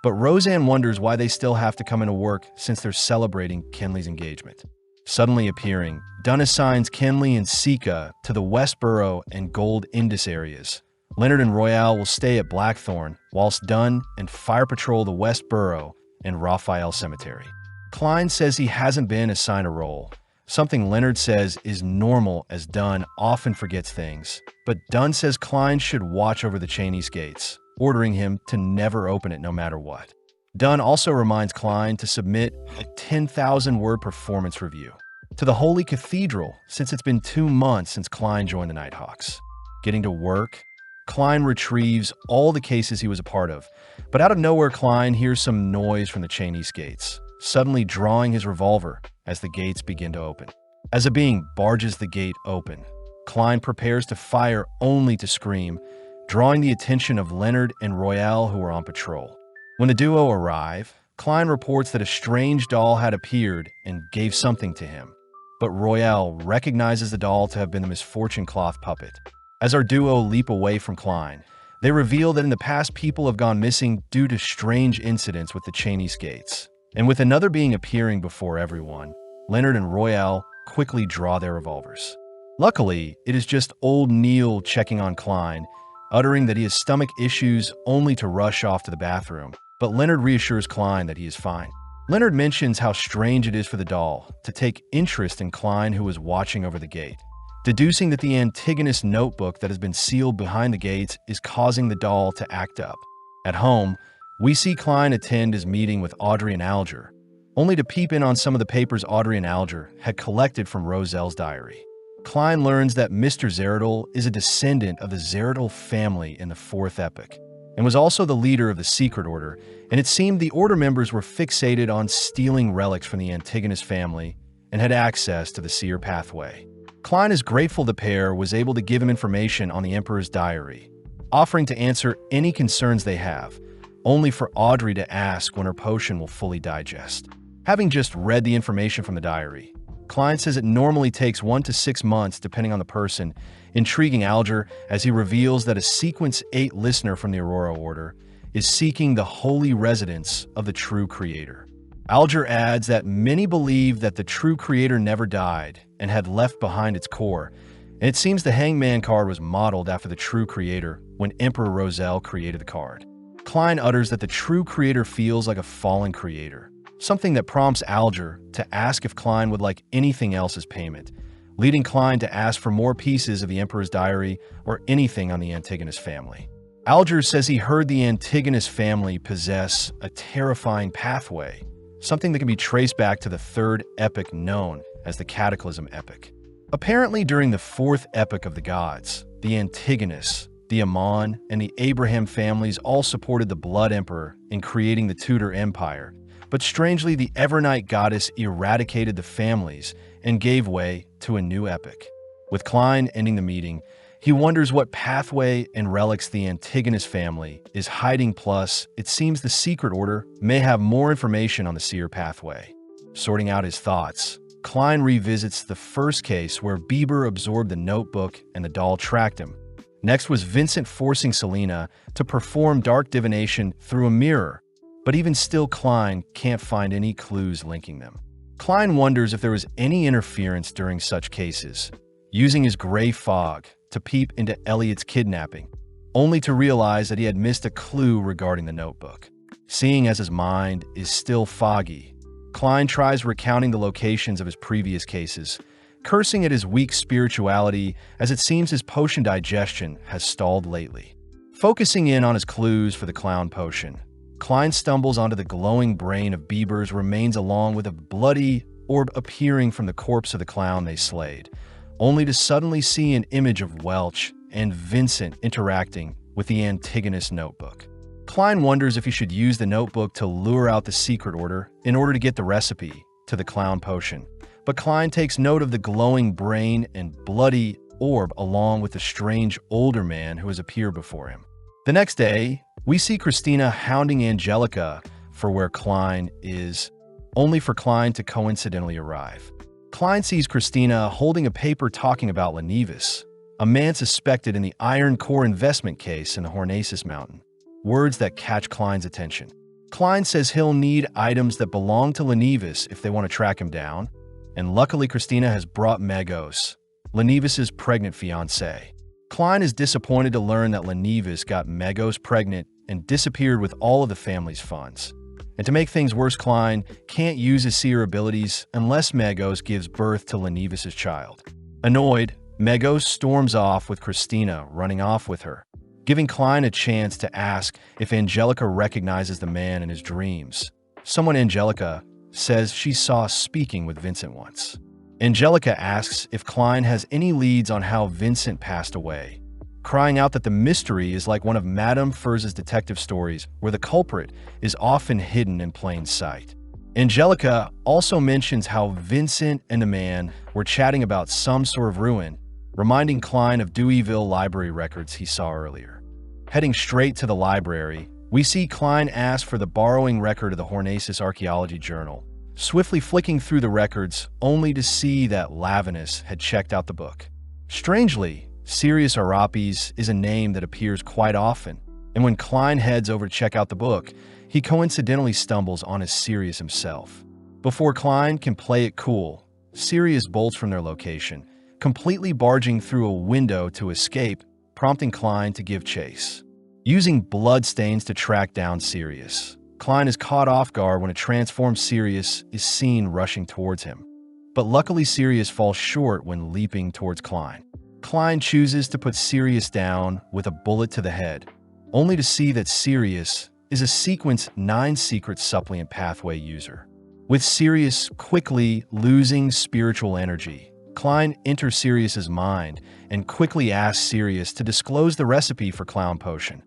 But Roseanne wonders why they still have to come into work since they're celebrating Kenley's engagement. Suddenly appearing, Dunn assigns Kenley and Sika to the Westboro and Gold Indus areas. Leonard and Royale will stay at Blackthorn, whilst Dunn and Fire patrol the Westboro and Raphael Cemetery. Klein says he hasn't been assigned a role, something Leonard says is normal as Dunn often forgets things, but Dunn says Klein should watch over the Cheney's gates, ordering him to never open it no matter what. Dunn also reminds Klein to submit a 10,000-word performance review to the Holy Cathedral since it's been 2 months since Klein joined the Nighthawks. Getting to work, Klein retrieves all the cases he was a part of, but out of nowhere Klein hears some noise from the Cheney's gates, suddenly drawing his revolver as the gates begin to open. As a being barges the gate open, Klein prepares to fire only to scream, drawing the attention of Leonard and Royale who are on patrol. When the duo arrive, Klein reports that a strange doll had appeared and gave something to him, but Royale recognizes the doll to have been the Misfortune Cloth puppet. As our duo leap away from Klein, they reveal that in the past people have gone missing due to strange incidents with the Cheney's gates. And with another being appearing before everyone, Leonard and Royale quickly draw their revolvers. Luckily, it is just old Neil checking on Klein, uttering that he has stomach issues only to rush off to the bathroom, but Leonard reassures Klein that he is fine. Leonard mentions how strange it is for the doll to take interest in Klein, who is watching over the gate, deducing that the Antigonus notebook that has been sealed behind the gates is causing the doll to act up. At home, we see Klein attend his meeting with Audrey and Alger, only to peep in on some of the papers Audrey and Alger had collected from Roselle's diary. Klein learns that Mr. Zeradol is a descendant of the Zeradol family in the 4th epoch, and was also the leader of the Secret Order, and it seemed the Order members were fixated on stealing relics from the Antigonus family and had access to the Seer Pathway. Klein is grateful the pair was able to give him information on the Emperor's diary, offering to answer any concerns they have, only for Audrey to ask when her potion will fully digest. Having just read the information from the diary, Klein says it normally takes 1 to 6 months depending on the person, intriguing Alger as he reveals that a Sequence 8 listener from the Aurora Order is seeking the holy residence of the true creator. Alger adds that many believe that the true creator never died and had left behind its core, and it seems the Hangman card was modeled after the true creator when Emperor Roselle created the card. Klein utters that the true creator feels like a fallen creator, something that prompts Alger to ask if Klein would like anything else as payment, leading Klein to ask for more pieces of the Emperor's diary or anything on the Antigonus family. Alger says he heard the Antigonus family possess a terrifying pathway, something that can be traced back to the 3rd epoch known as the Cataclysm epoch. Apparently during the 4th epoch of the gods, the Antigonus, the Amon, and the Abraham families all supported the Blood Emperor in creating the Tudor Empire, but strangely the Evernight goddess eradicated the families and gave way to a new epic. With Klein ending the meeting, he wonders what pathway and relics the Antigonus family is hiding, plus it seems the Secret Order may have more information on the Seer pathway. Sorting out his thoughts, Klein revisits the first case where Bieber absorbed the notebook and the doll tracked him. Next was Vincent forcing Selena to perform dark divination through a mirror, but even still Klein can't find any clues linking them. Klein wonders if there was any interference during such cases, using his gray fog to peep into Elliot's kidnapping, only to realize that he had missed a clue regarding the notebook. Seeing as his mind is still foggy, Klein tries recounting the locations of his previous cases, cursing at his weak spirituality as it seems his potion digestion has stalled lately. Focusing in on his clues for the clown potion, Klein stumbles onto the glowing brain of Bieber's remains along with a bloody orb appearing from the corpse of the clown they slayed, only to suddenly see an image of Welch and Vincent interacting with the Antigonus notebook. Klein wonders if he should use the notebook to lure out the Secret Order in order to get the recipe to the clown potion, but Klein takes note of the glowing brain and bloody orb along with the strange older man who has appeared before him. The next day, we see Christina hounding Angelica for where Klein is, only for Klein to coincidentally arrive. Klein sees Christina holding a paper talking about Lenevis, a man suspected in the Iron Core investment case in the Hornacis Mountain. Words that catch Klein's attention. Klein says he'll need items that belong to Lenevis if they want to track him down, and luckily Christina has brought Megos, Lenevis' pregnant fiancée. Klein is disappointed to learn that Lenevis got Megos pregnant and disappeared with all of the family's funds. And to make things worse, Klein can't use his seer abilities unless Megos gives birth to Lenevis' child. Annoyed, Megos storms off with Christina running off with her, giving Klein a chance to ask if Angelica recognizes the man in his dreams. Someone Angelica says she saw speaking with Vincent once. Angelica asks if Klein has any leads on how Vincent passed away, crying out that the mystery is like one of Madame Furz's detective stories where the culprit is often hidden in plain sight. Angelica also mentions how Vincent and the man were chatting about some sort of ruin, reminding Klein of Deweyville library records he saw earlier. Heading straight to the library, we see Klein ask for the borrowing record of the Hornacis Archaeology Journal, swiftly flicking through the records only to see that Lavinus had checked out the book. Strangely, Sirius Arapes is a name that appears quite often, and when Klein heads over to check out the book, he coincidentally stumbles on his Sirius himself. Before Klein can play it cool, Sirius bolts from their location, completely barging through a window to escape, prompting Klein to give chase. Using bloodstains to track down Sirius, Klein is caught off guard when a transformed Sirius is seen rushing towards him. But luckily Sirius falls short when leaping towards Klein. Klein chooses to put Sirius down with a bullet to the head, only to see that Sirius is a Sequence 9 secret supplement pathway user. With Sirius quickly losing spiritual energy, Klein enters Sirius's mind and quickly asks Sirius to disclose the recipe for Clown Potion,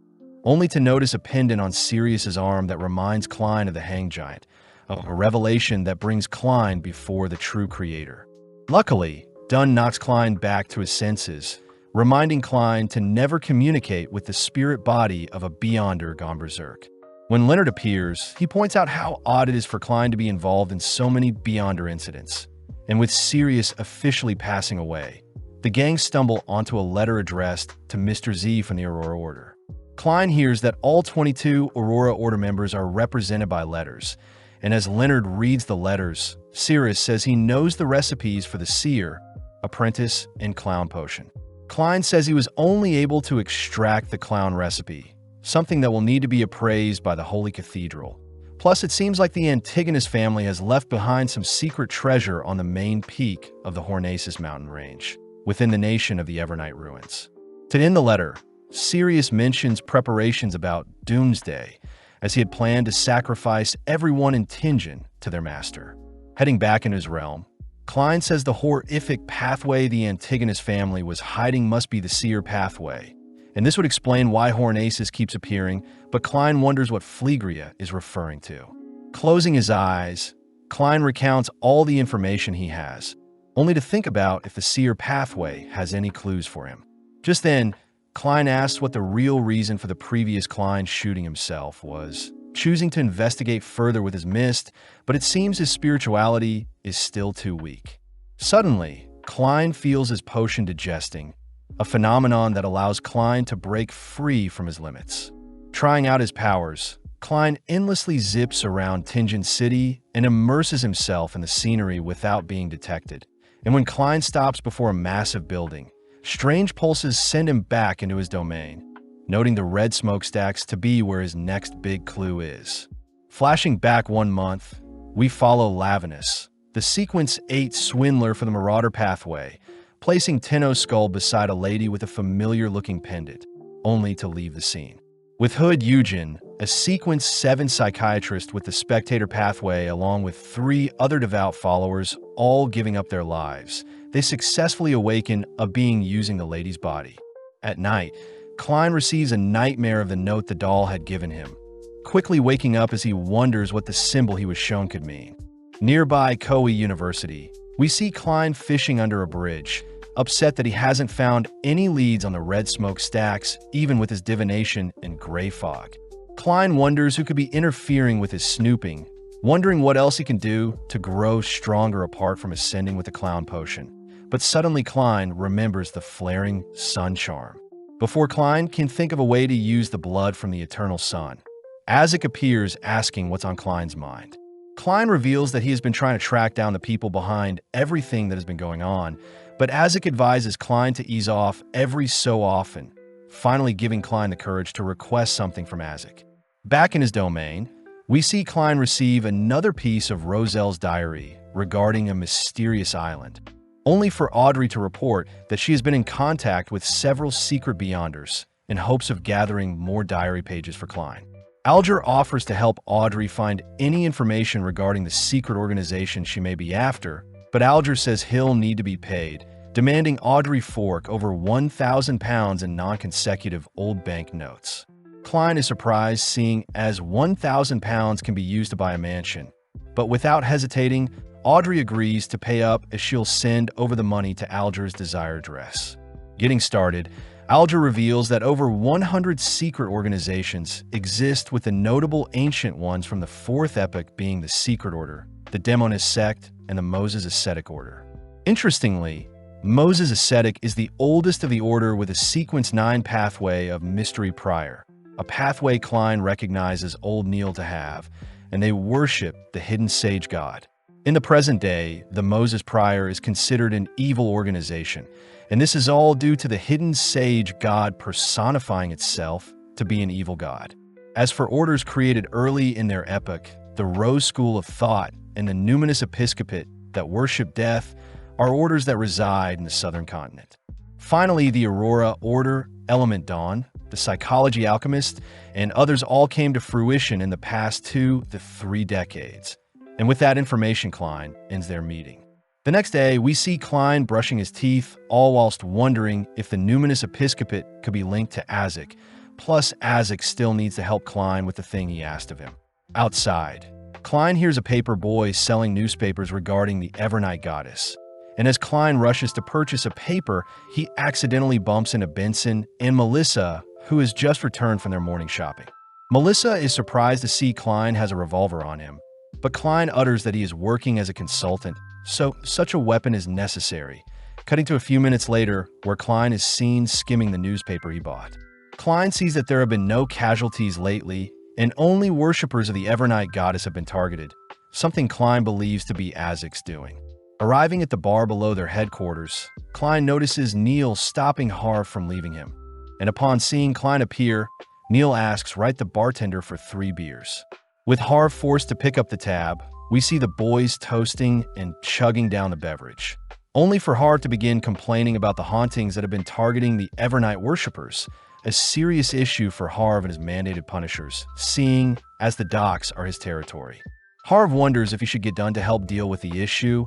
only to notice a pendant on Sirius's arm that reminds Klein of the Hang Giant, a revelation that brings Klein before the true creator. Luckily, Dunn knocks Klein back to his senses, reminding Klein to never communicate with the spirit body of a Beyonder gone berserk. When Leonard appears, he points out how odd it is for Klein to be involved in so many Beyonder incidents. And with Sirius officially passing away, the gang stumble onto a letter addressed to Mr. Z from the Aurora Order. Klein hears that all 22 Aurora Order members are represented by letters, and as Leonard reads the letters, Sirius says he knows the recipes for the Seer, Apprentice, and Clown Potion. Klein says he was only able to extract the Clown recipe, something that will need to be appraised by the Holy Cathedral. Plus, it seems like the Antigonus family has left behind some secret treasure on the main peak of the Hornacis mountain range, within the nation of the Evernight ruins. To end the letter, Sirius mentions preparations about Doomsday, as he had planned to sacrifice everyone in Tingen to their master. Heading back in his realm, Klein says the horrific pathway the Antigonus family was hiding must be the Seer pathway, and this would explain why Hornaces keeps appearing, but Klein wonders what Phlegria is referring to. Closing his eyes, Klein recounts all the information he has, only to think about if the seer pathway has any clues for him. Just then, Klein asks what the real reason for the previous Klein shooting himself was, choosing to investigate further with his mist, but it seems his spirituality is still too weak. Suddenly, Klein feels his potion digesting, a phenomenon that allows Klein to break free from his limits. Trying out his powers, Klein endlessly zips around Tingen City and immerses himself in the scenery without being detected. And when Klein stops before a massive building, strange pulses send him back into his domain, noting the red smokestacks to be where his next big clue is. Flashing back 1 month, we follow Lavinus, the Sequence 8 swindler for the Marauder pathway, placing Tenno's skull beside a lady with a familiar-looking pendant, only to leave the scene. With Hood Eugen, a Sequence 7 psychiatrist with the Spectator pathway along with 3 other devout followers, all giving up their lives, they successfully awaken a being using the lady's body. At night, Klein receives a nightmare of the note the doll had given him, quickly waking up as he wonders what the symbol he was shown could mean. Nearby Koei University, we see Klein fishing under a bridge, upset that he hasn't found any leads on the red smoke stacks, even with his divination and gray fog. Klein wonders who could be interfering with his snooping, wondering what else he can do to grow stronger apart from ascending with the clown potion. But suddenly Klein remembers the flaring sun charm. Before Klein can think of a way to use the blood from the eternal sun, Isaac appears asking what's on Klein's mind. Klein reveals that he has been trying to track down the people behind everything that has been going on, but Isaac advises Klein to ease off every so often, finally giving Klein the courage to request something from Isaac. Back in his domain, we see Klein receive another piece of Roselle's diary regarding a mysterious island, only for Audrey to report that she has been in contact with several secret Beyonders in hopes of gathering more diary pages for Klein. Alger offers to help Audrey find any information regarding the secret organization she may be after, but Alger says he'll need to be paid, demanding Audrey fork over £1,000 in non-consecutive old bank notes. Klein is surprised seeing as £1,000 can be used to buy a mansion, but without hesitating, Audrey agrees to pay up as she'll send over the money to Alger's desired address. Getting started, Alger reveals that over 100 secret organizations exist, with the notable ancient ones from the 4th epoch being the Secret Order, the Demonist Sect, and the Moses Ascetic Order. Interestingly, Moses Ascetic is the oldest of the order with a Sequence 9 pathway of Mystery Prior, a pathway Klein recognizes old Neil to have, and they worship the hidden sage god. In the present day, the Moses Prior is considered an evil organization, and this is all due to the hidden sage god personifying itself to be an evil god. As for orders created early in their epoch, the Rose School of Thought and the Numinous Episcopate that worship death are orders that reside in the southern continent. Finally, the Aurora Order, Element Dawn, the Psychology Alchemist, and others all came to fruition in the past 2 to 3 decades. And with that information, Klein ends their meeting. The next day, we see Klein brushing his teeth, all whilst wondering if the Numinous Episcopate could be linked to Isaac, plus Isaac still needs to help Klein with the thing he asked of him. Outside, Klein hears a paper boy selling newspapers regarding the Evernight Goddess, and as Klein rushes to purchase a paper, he accidentally bumps into Benson and Melissa, who has just returned from their morning shopping. Melissa is surprised to see Klein has a revolver on him, but Klein utters that he is working as a consultant, so such a weapon is necessary, cutting to a few minutes later where Klein is seen skimming the newspaper he bought. Klein sees that there have been no casualties lately, and only worshippers of the Evernight Goddess have been targeted, something Klein believes to be Isaac's doing. Arriving at the bar below their headquarters, Klein notices Neil stopping Harv from leaving him, and upon seeing Klein appear, Neil asks right the bartender for 3 beers. With Harv forced to pick up the tab, we see the boys toasting and chugging down the beverage, only for Harv to begin complaining about the hauntings that have been targeting the Evernight worshippers, a serious issue for Harv and his mandated punishers, seeing as the docks are his territory. Harv wonders if he should get done to help deal with the issue,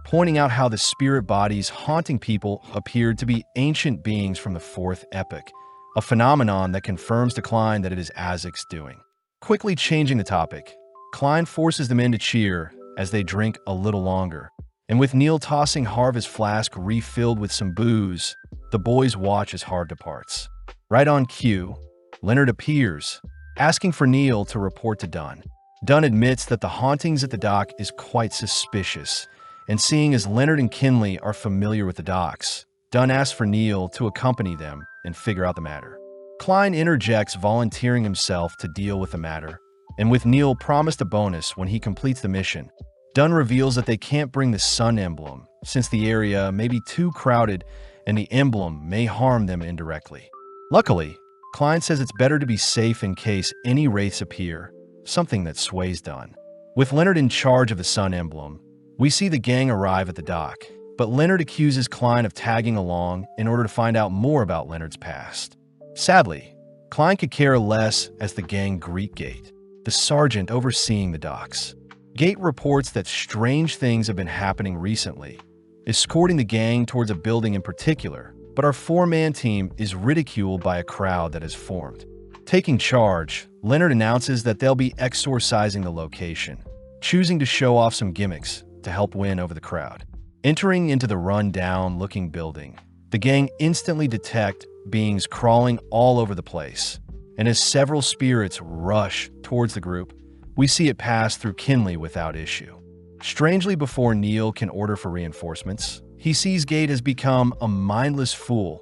pointing out how the spirit bodies haunting people appeared to be ancient beings from the 4th epoch, a phenomenon that confirms to Klein that it is Isaac's doing. Quickly changing the topic, Klein forces them in to cheer as they drink a little longer. And with Neil tossing Harv's flask refilled with some booze, the boys watch as Harv departs. Right on cue, Leonard appears, asking for Neil to report to Dunn. Dunn admits that the hauntings at the dock is quite suspicious, and seeing as Leonard and Kinley are familiar with the docks, Dunn asks for Neil to accompany them and figure out the matter. Klein interjects, volunteering himself to deal with the matter, and with Neil promised a bonus when he completes the mission, Dunn reveals that they can't bring the sun emblem since the area may be too crowded and the emblem may harm them indirectly. Luckily, Klein says it's better to be safe in case any wraiths appear, something that sways Dunn. With Leonard in charge of the sun emblem, we see the gang arrive at the dock, but Leonard accuses Klein of tagging along in order to find out more about Leonard's past. Sadly, Klein could care less as the gang greet Gate, the sergeant overseeing the docks. Gate reports that strange things have been happening recently, escorting the gang towards a building in particular, but our four-man team is ridiculed by a crowd that has formed. Taking charge, Leonard announces that they'll be exorcising the location, choosing to show off some gimmicks to help win over the crowd. Entering into the run-down-looking building, the gang instantly detect beings crawling all over the place, and as several spirits rush towards the group, we see it pass through Kinley without issue. Strangely, before Neil can order for reinforcements, he sees Gate has become a mindless fool,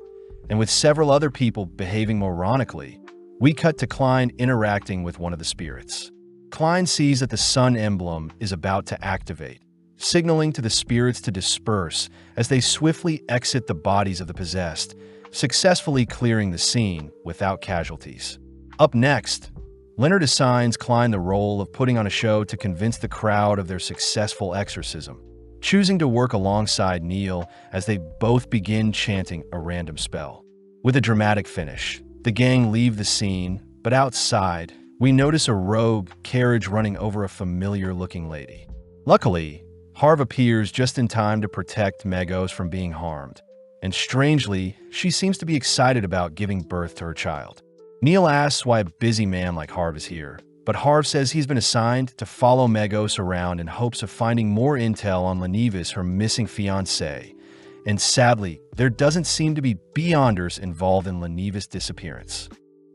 and with several other people behaving moronically, we cut to Klein interacting with one of the spirits. Klein sees that the sun emblem is about to activate, signaling to the spirits to disperse as they swiftly exit the bodies of the possessed, successfully clearing the scene without casualties. Up next, Leonard assigns Klein the role of putting on a show to convince the crowd of their successful exorcism, choosing to work alongside Neil as they both begin chanting a random spell. With a dramatic finish, the gang leave the scene, but outside, we notice a rogue carriage running over a familiar-looking lady. Luckily, Harv appears just in time to protect Megos from being harmed, and strangely, she seems to be excited about giving birth to her child. Neil asks why a busy man like Harv is here, but Harv says he's been assigned to follow Megos around in hopes of finding more intel on Lenivis, her missing fiancé, and sadly, there doesn't seem to be Beyonders involved in Lenivis' disappearance.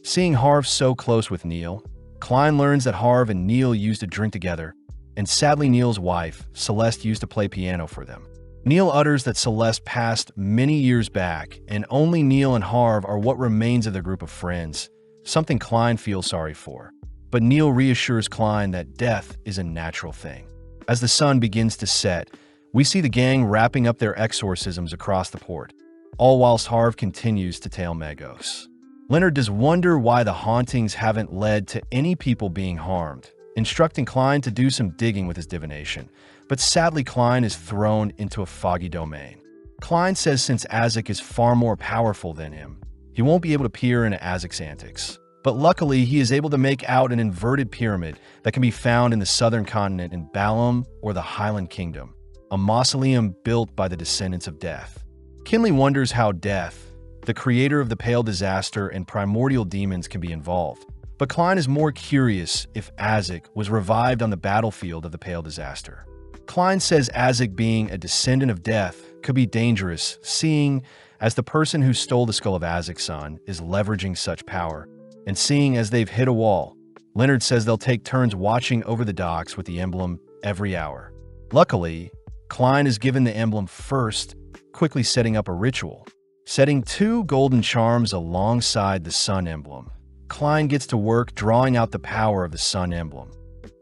Seeing Harv so close with Neil, Klein learns that Harv and Neil used to drink together, and sadly Neil's wife, Celeste, used to play piano for them. Neil utters that Celeste passed many years back, and only Neil and Harv are what remains of their group of friends, something Klein feels sorry for. But Neil reassures Klein that death is a natural thing. As the sun begins to set, we see the gang wrapping up their exorcisms across the port, all whilst Harv continues to tail Megos. Leonard does wonder why the hauntings haven't led to any people being harmed, instructing Klein to do some digging with his divination, but sadly Klein is thrown into a foggy domain. Klein says since Isaac is far more powerful than him, he won't be able to peer into Isaac's antics. But luckily, he is able to make out an inverted pyramid that can be found in the southern continent in Balam or the Highland Kingdom, a mausoleum built by the descendants of Death. Kinley wonders how Death, the creator of the Pale Disaster and primordial demons, can be involved. But Klein is more curious if Isaac was revived on the battlefield of the Pale Disaster. Klein says Isaac being a descendant of Death could be dangerous, seeing as the person who stole the skull of Isaac's son is leveraging such power, and seeing as they've hit a wall, Leonard says they'll take turns watching over the docks with the emblem every hour. Luckily, Klein is given the emblem first, quickly setting up a ritual. Setting 2 golden charms alongside the sun emblem, Klein gets to work drawing out the power of the sun emblem,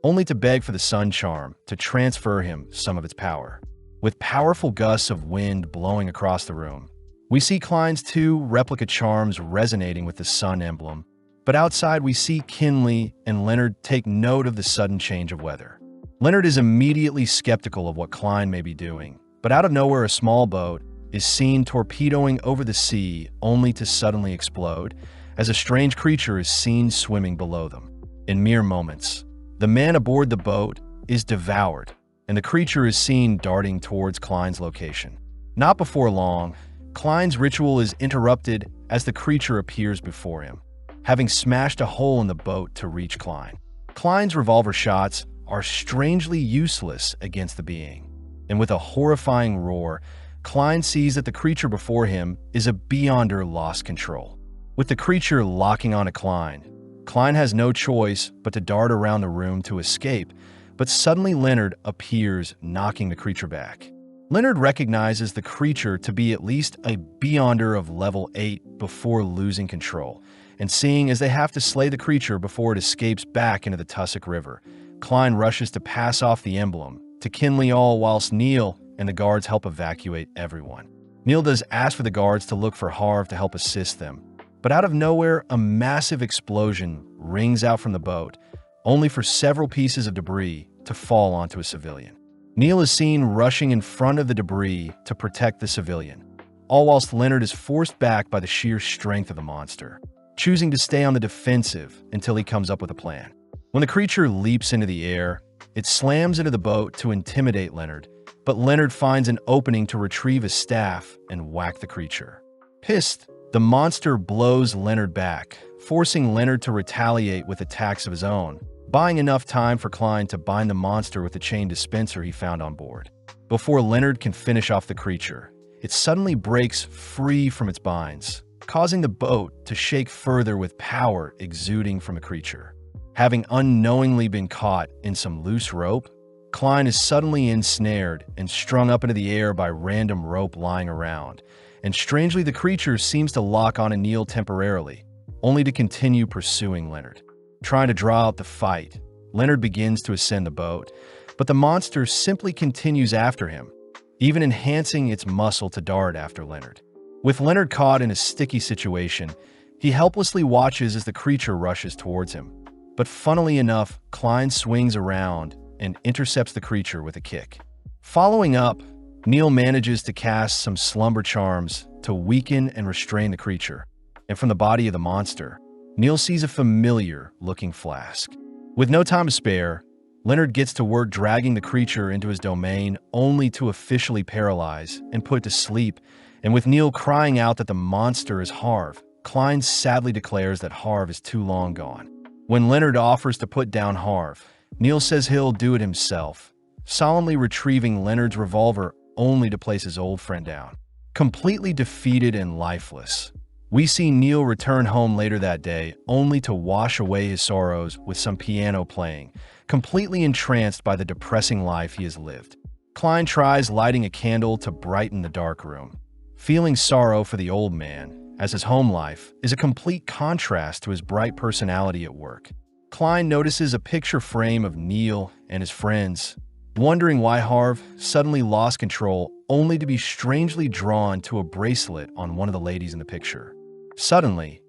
only to beg for the sun charm to transfer him some of its power. With powerful gusts of wind blowing across the room, we see Klein's 2 replica charms resonating with the sun emblem, but outside we see Kinley and Leonard take note of the sudden change of weather. Leonard is immediately skeptical of what Klein may be doing, but out of nowhere a small boat is seen torpedoing over the sea only to suddenly explode as a strange creature is seen swimming below them. In mere moments, the man aboard the boat is devoured, and the creature is seen darting towards Klein's location. Not before long, Klein's ritual is interrupted as the creature appears before him, having smashed a hole in the boat to reach Klein. Klein's revolver shots are strangely useless against the being, and with a horrifying roar, Klein sees that the creature before him is a Beyonder lost control. With the creature locking onto Klein, Klein has no choice but to dart around the room to escape, but suddenly Leonard appears, knocking the creature back. Leonard recognizes the creature to be at least a Beyonder of level 8 before losing control, and seeing as they have to slay the creature before it escapes back into the Tussock River, Klein rushes to pass off the emblem to Kinley all whilst Neil and the guards help evacuate everyone. Neil does ask for the guards to look for Harv to help assist them, but out of nowhere, a massive explosion rings out from the boat, only for several pieces of debris to fall onto a civilian. Neil is seen rushing in front of the debris to protect the civilian, all whilst Leonard is forced back by the sheer strength of the monster, choosing to stay on the defensive until he comes up with a plan. When the creature leaps into the air, it slams into the boat to intimidate Leonard, but Leonard finds an opening to retrieve his staff and whack the creature. Pissed, the monster blows Leonard back, forcing Leonard to retaliate with attacks of his own, buying enough time for Klein to bind the monster with the chain dispenser he found on board. Before Leonard can finish off the creature, it suddenly breaks free from its binds, causing the boat to shake further with power exuding from the creature. Having unknowingly been caught in some loose rope, Klein is suddenly ensnared and strung up into the air by random rope lying around, and strangely the creature seems to lock on Neil temporarily, only to continue pursuing Leonard. Trying to draw out the fight, Leonard begins to ascend the boat, but the monster simply continues after him, even enhancing its muscle to dart after Leonard. With Leonard caught in a sticky situation, he helplessly watches as the creature rushes towards him. But funnily enough, Klein swings around and intercepts the creature with a kick. Following up, Neil manages to cast some slumber charms to weaken and restrain the creature, and from the body of the monster, Neil sees a familiar-looking flask. With no time to spare, Leonard gets to work dragging the creature into his domain only to officially paralyze and put it to sleep, and with Neil crying out that the monster is Harv, Klein sadly declares that Harv is too long gone. When Leonard offers to put down Harv, Neil says he'll do it himself, solemnly retrieving Leonard's revolver only to place his old friend down. Completely defeated and lifeless, we see Neil return home later that day only to wash away his sorrows with some piano playing, completely entranced by the depressing life he has lived. Klein tries lighting a candle to brighten the dark room, feeling sorrow for the old man, as his home life is a complete contrast to his bright personality at work. Klein notices a picture frame of Neil and his friends, wondering why Harv suddenly lost control only to be strangely drawn to a bracelet on one of the ladies in the picture. Suddenly,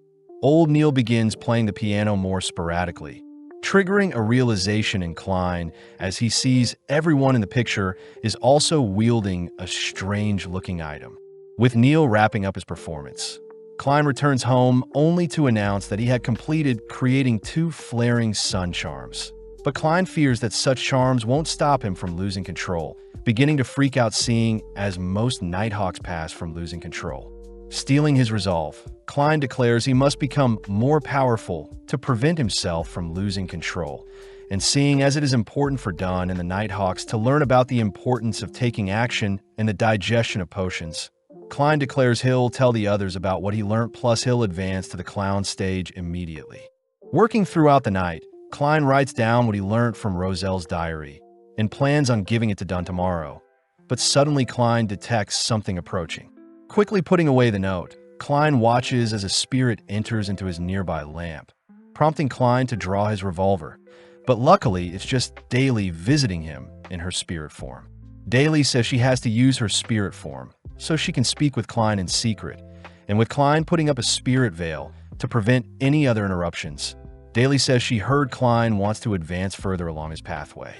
old Neil begins playing the piano more sporadically, triggering a realization in Klein as he sees everyone in the picture is also wielding a strange-looking item. With Neil wrapping up his performance, Klein returns home only to announce that he had completed creating 2 flaring sun charms. But Klein fears that such charms won't stop him from losing control, beginning to freak out seeing as most Nighthawks pass from losing control. Stealing his resolve, Klein declares he must become more powerful to prevent himself from losing control, and seeing as it is important for Dunn and the Nighthawks to learn about the importance of taking action and the digestion of potions, Klein declares he'll tell the others about what he learned, plus he'll advance to the clown stage immediately. Working throughout the night, Klein writes down what he learned from Roselle's diary and plans on giving it to Dunn tomorrow, but suddenly Klein detects something approaching. Quickly putting away the note, Klein watches as a spirit enters into his nearby lamp, prompting Klein to draw his revolver, but luckily it's just Daly visiting him in her spirit form. Daly says she has to use her spirit form so she can speak with Klein in secret, and with Klein putting up a spirit veil to prevent any other interruptions, Daly says she heard Klein wants to advance further along his pathway.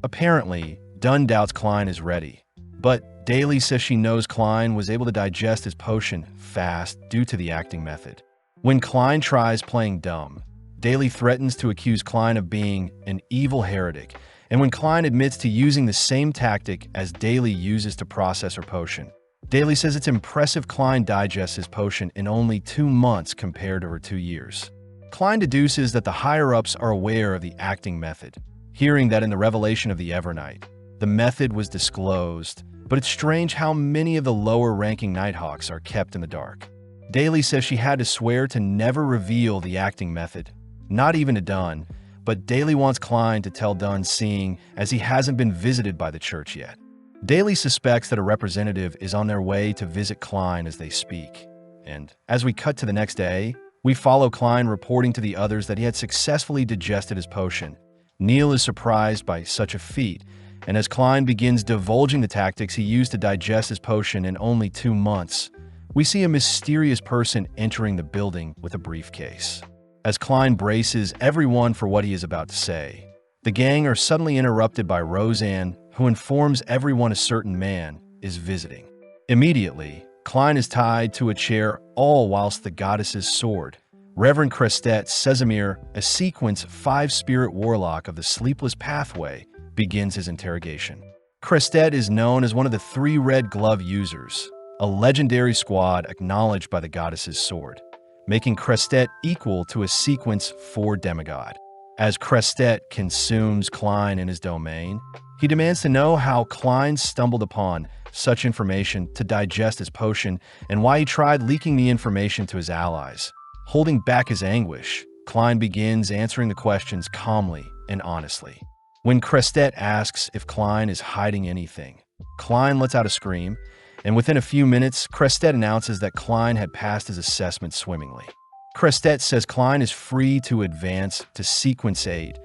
Apparently, Dunn doubts Klein is ready, but Daly says she knows Klein was able to digest his potion fast due to the acting method. When Klein tries playing dumb, Daly threatens to accuse Klein of being an evil heretic, and when Klein admits to using the same tactic as Daly uses to process her potion, Daly says it's impressive Klein digests his potion in only 2 months compared to her 2 years. Klein deduces that the higher-ups are aware of the acting method, hearing that in the revelation of the Evernight, the method was disclosed, but it's strange how many of the lower-ranking Nighthawks are kept in the dark. Daly says she had to swear to never reveal the acting method, not even to Dunn, but Daly wants Klein to tell Dunn seeing as he hasn't been visited by the church yet. Daly suspects that a representative is on their way to visit Klein as they speak. And as we cut to the next day, we follow Klein reporting to the others that he had successfully digested his potion. Neil is surprised by such a feat, and as Klein begins divulging the tactics he used to digest his potion in only 2 months, we see a mysterious person entering the building with a briefcase. As Klein braces everyone for what he is about to say, the gang are suddenly interrupted by Roseanne, who informs everyone a certain man is visiting. Immediately, Klein is tied to a chair, all whilst the goddess's sword, Reverend Crestet Sesamir, a Sequence 5 spirit warlock of the Sleepless Pathway, begins his interrogation. Crestet is known as one of the 3 Red Glove users, a legendary squad acknowledged by the goddess's sword, making Crestet equal to a Sequence 4 demigod. As Crestet consumes Klein in his domain, he demands to know how Klein stumbled upon such information to digest his potion and why he tried leaking the information to his allies. Holding back his anguish, Klein begins answering the questions calmly and honestly. When Crestet asks if Klein is hiding anything, Klein lets out a scream, and within a few minutes, Crestet announces that Klein had passed his assessment swimmingly. Crestet says Klein is free to advance to Sequence 8,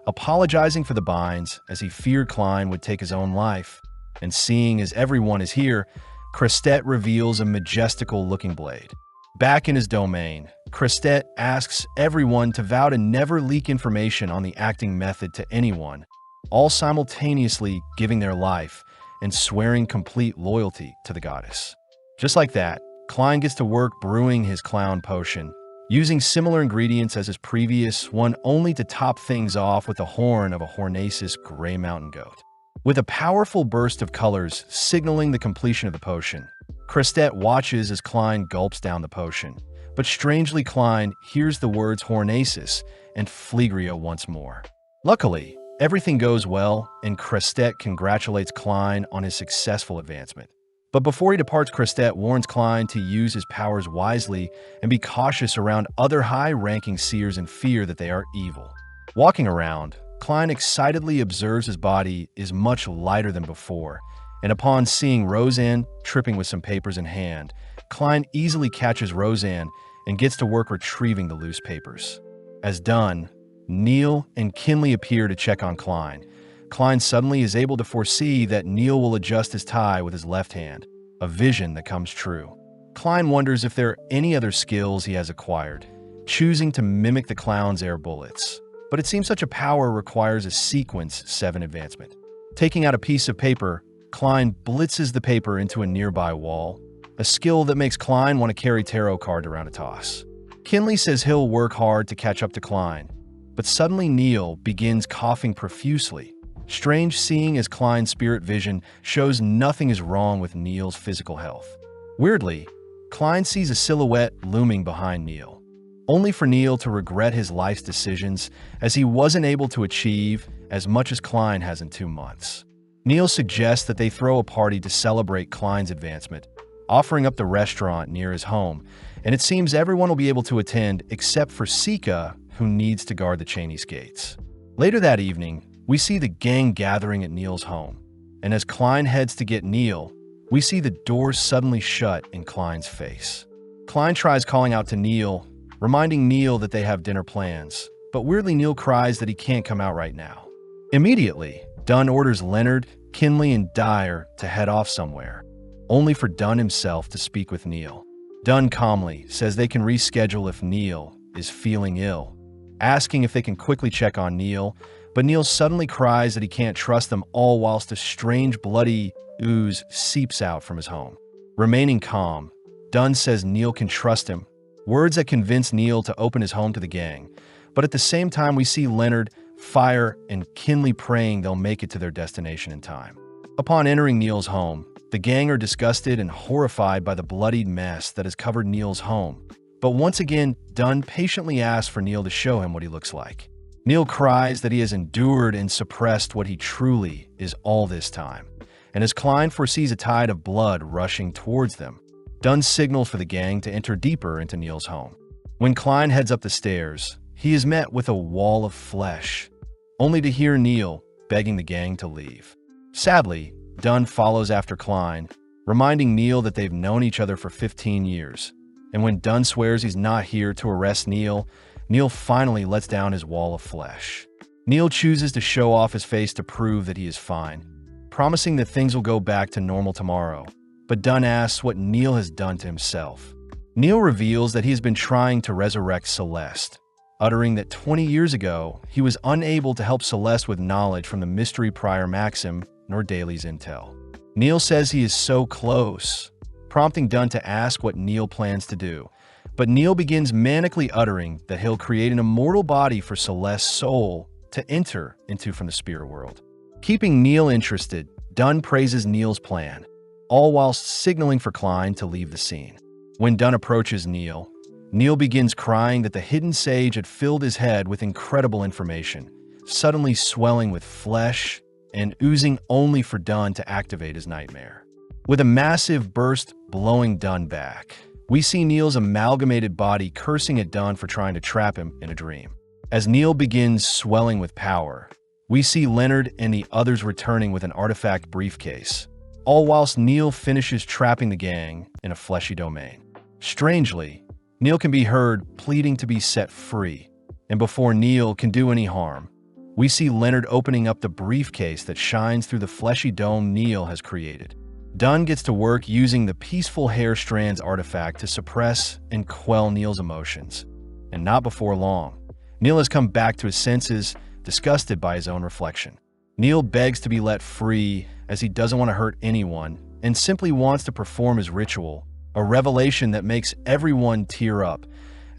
apologizing for the binds as he feared Klein would take his own life. And seeing as everyone is here, Crestet reveals a majestical-looking blade. Back in his domain, Crestet asks everyone to vow to never leak information on the acting method to anyone, all simultaneously giving their life and swearing complete loyalty to the goddess. Just like that, Klein gets to work brewing his clown potion, using similar ingredients as his previous one, only to top things off with the horn of a Hornaceous gray mountain goat. With a powerful burst of colors signaling the completion of the potion, Crestet watches as Klein gulps down the potion, but strangely Klein hears the words Hornaceous and Flegrio once more. Luckily, everything goes well, and Crestet congratulates Klein on his successful advancement. But before he departs, Crestet warns Klein to use his powers wisely and be cautious around other high-ranking seers in fear that they are evil. Walking around, Klein excitedly observes his body is much lighter than before, and upon seeing Roseanne tripping with some papers in hand, Klein easily catches Roseanne and gets to work retrieving the loose papers. As done, Neil and Kinley appear to check on Klein. Klein suddenly is able to foresee that Neil will adjust his tie with his left hand, a vision that comes true. Klein wonders if there are any other skills he has acquired, choosing to mimic the clown's air bullets. But it seems such a power requires a Sequence 7 advancement. Taking out a piece of paper, Klein blitzes the paper into a nearby wall, a skill that makes Klein want to carry tarot card around a toss. Kinley says he'll work hard to catch up to Klein, but suddenly Neil begins coughing profusely. Strange seeing as Klein's spirit vision shows nothing is wrong with Neil's physical health. Weirdly, Klein sees a silhouette looming behind Neil, only for Neil to regret his life's decisions as he wasn't able to achieve as much as Klein has in 2 months. Neil suggests that they throw a party to celebrate Klein's advancement, offering up the restaurant near his home, and it seems everyone will be able to attend except for Sika, who needs to guard the Cheney's gates. Later that evening, we see the gang gathering at Neil's home, and as Klein heads to get Neil, we see the doors suddenly shut in Klein's face. Klein tries calling out to Neil, reminding Neil that they have dinner plans, but weirdly Neil cries that he can't come out right now. Immediately, Dunn orders Leonard, Kinley, and Dyer to head off somewhere, only for Dunn himself to speak with Neil. Dunn calmly says they can reschedule if Neil is feeling ill, asking if they can quickly check on Neil, but Neil suddenly cries that he can't trust them, all whilst a strange bloody ooze seeps out from his home. Remaining calm, Dunn says Neil can trust him, words that convince Neil to open his home to the gang, but at the same time we see Leonard, Fire, and Kinley praying they'll make it to their destination in time. Upon entering Neil's home, The gang are disgusted and horrified by the bloodied mess that has covered Neil's home. But once again, Dunn patiently asks for Neil to show him what he looks like. Neil cries that he has endured and suppressed what he truly is all this time. And as Klein foresees a tide of blood rushing towards them, Dunn signals for the gang to enter deeper into Neil's home. When Klein heads up the stairs, he is met with a wall of flesh, only to hear Neil begging the gang to leave. Sadly, Dunn follows after Klein, reminding Neil that they've known each other for 15 years. And when Dunn swears he's not here to arrest Neil, Neil finally lets down his wall of flesh. Neil chooses to show off his face to prove that he is fine, promising that things will go back to normal tomorrow. But Dunn asks what Neil has done to himself. Neil reveals that he has been trying to resurrect Celeste, uttering that 20 years ago, he was unable to help Celeste with knowledge from the mystery prior Maxim nor Daly's intel. Neil says he is so close, prompting Dunn to ask what Neil plans to do. But Neil begins manically uttering that he'll create an immortal body for Celeste's soul to enter into from the spirit world. Keeping Neil interested, Dunn praises Neil's plan, all whilst signaling for Klein to leave the scene. When Dunn approaches Neil, Neil begins crying that the hidden sage had filled his head with incredible information, suddenly swelling with flesh and oozing only for Dunn to activate his nightmare. With a massive burst blowing Dunn back, we see Neil's amalgamated body cursing at Dunn for trying to trap him in a dream. As Neil begins swelling with power, we see Leonard and the others returning with an artifact briefcase, all whilst Neil finishes trapping the gang in a fleshy domain. Strangely, Neil can be heard pleading to be set free, and before Neil can do any harm, we see Leonard opening up the briefcase that shines through the fleshy dome Neil has created. Dunn gets to work using the peaceful hair strands artifact to suppress and quell Neil's emotions. And not before long, Neil has come back to his senses, disgusted by his own reflection. Neil begs to be let free as he doesn't want to hurt anyone and simply wants to perform his ritual, a revelation that makes everyone tear up,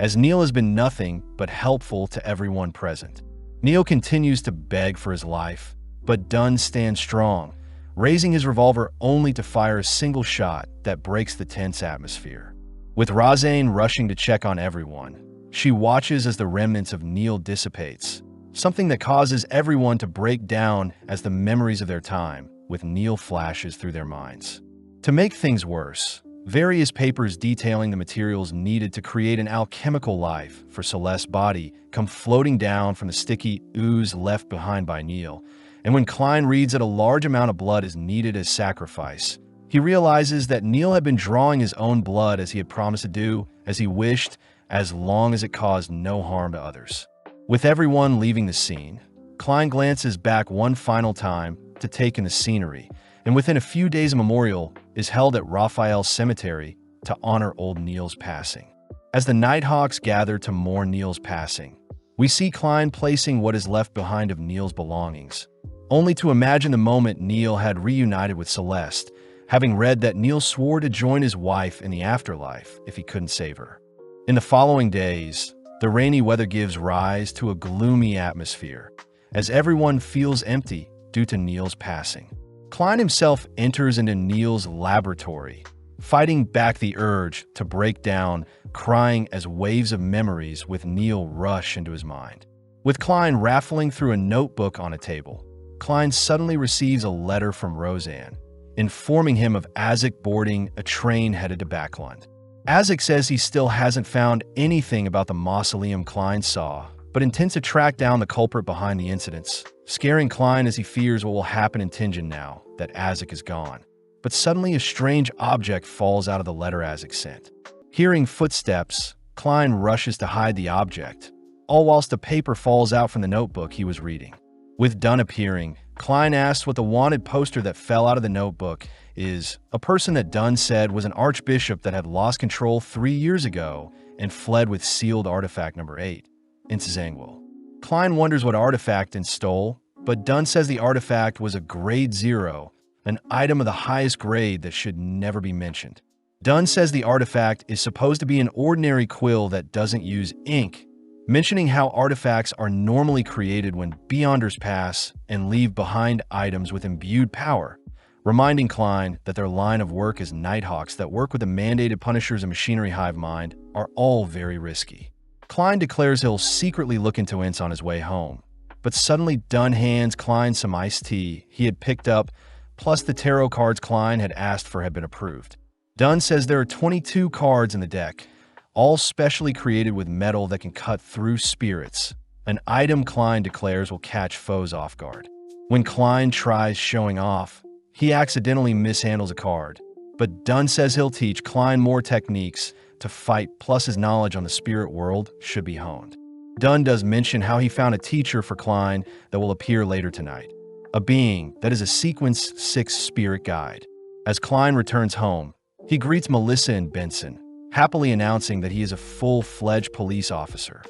as Neil has been nothing but helpful to everyone present. Neil continues to beg for his life, but Dunn stands strong, raising his revolver only to fire a single shot that breaks the tense atmosphere. With Razane rushing to check on everyone, she watches as the remnants of Neil dissipates, something that causes everyone to break down as the memories of their time with Neil flashes through their minds. To make things worse, various papers detailing the materials needed to create an alchemical life for Celeste's body come floating down from the sticky ooze left behind by Neil. And when Klein reads that a large amount of blood is needed as sacrifice, he realizes that Neil had been drawing his own blood as he had promised to do, as he wished, as long as it caused no harm to others. With everyone leaving the scene, Klein glances back one final time to take in the scenery, and within a few days a memorial is held at Raphael's cemetery to honor old Neil's passing. As the Nighthawks gather to mourn Neil's passing, we see Klein placing what is left behind of Neil's belongings, only to imagine the moment Neil had reunited with Celeste, having read that Neil swore to join his wife in the afterlife if he couldn't save her. In the following days, the rainy weather gives rise to a gloomy atmosphere, as everyone feels empty due to Neil's passing. Klein himself enters into Neil's laboratory, fighting back the urge to break down, crying as waves of memories with Neil rush into his mind. With Klein raffling through a notebook on a table, Klein suddenly receives a letter from Roseanne, informing him of Isaac boarding a train headed to Backlund. Isaac says he still hasn't found anything about the mausoleum Klein saw, but intends to track down the culprit behind the incidents, scaring Klein as he fears what will happen in Tingen now that Isaac is gone. But suddenly a strange object falls out of the letter Isaac sent. Hearing footsteps, Klein rushes to hide the object, all whilst a paper falls out from the notebook he was reading. With Dunn appearing, Klein asks what the wanted poster that fell out of the notebook is, a person that Dunn said was an archbishop that had lost control 3 years ago and fled with sealed artifact number 8 into Zangwil. Klein wonders what artifact and stole, but Dunn says the artifact was a grade 0, an item of the highest grade that should never be mentioned. Dunn says the artifact is supposed to be an ordinary quill that doesn't use ink, mentioning how artifacts are normally created when Beyonders pass and leave behind items with imbued power, reminding Klein that their line of work as Nighthawks that work with the mandated Punishers and Machinery Hive Mind are all very risky. Klein declares he'll secretly look into Ince on his way home, but suddenly Dunn hands Klein some iced tea he had picked up, plus the tarot cards Klein had asked for had been approved. Dunn says there are 22 cards in the deck, all specially created with metal that can cut through spirits, an item Klein declares will catch foes off guard. When Klein tries showing off, he accidentally mishandles a card, but Dunn says he'll teach Klein more techniques to fight, plus his knowledge on the spirit world should be honed. Dunn does mention how he found a teacher for Klein that will appear later tonight, a being that is a Sequence 6 spirit guide. As Klein returns home, he greets Melissa and Benson, happily announcing that he is a full-fledged police officer.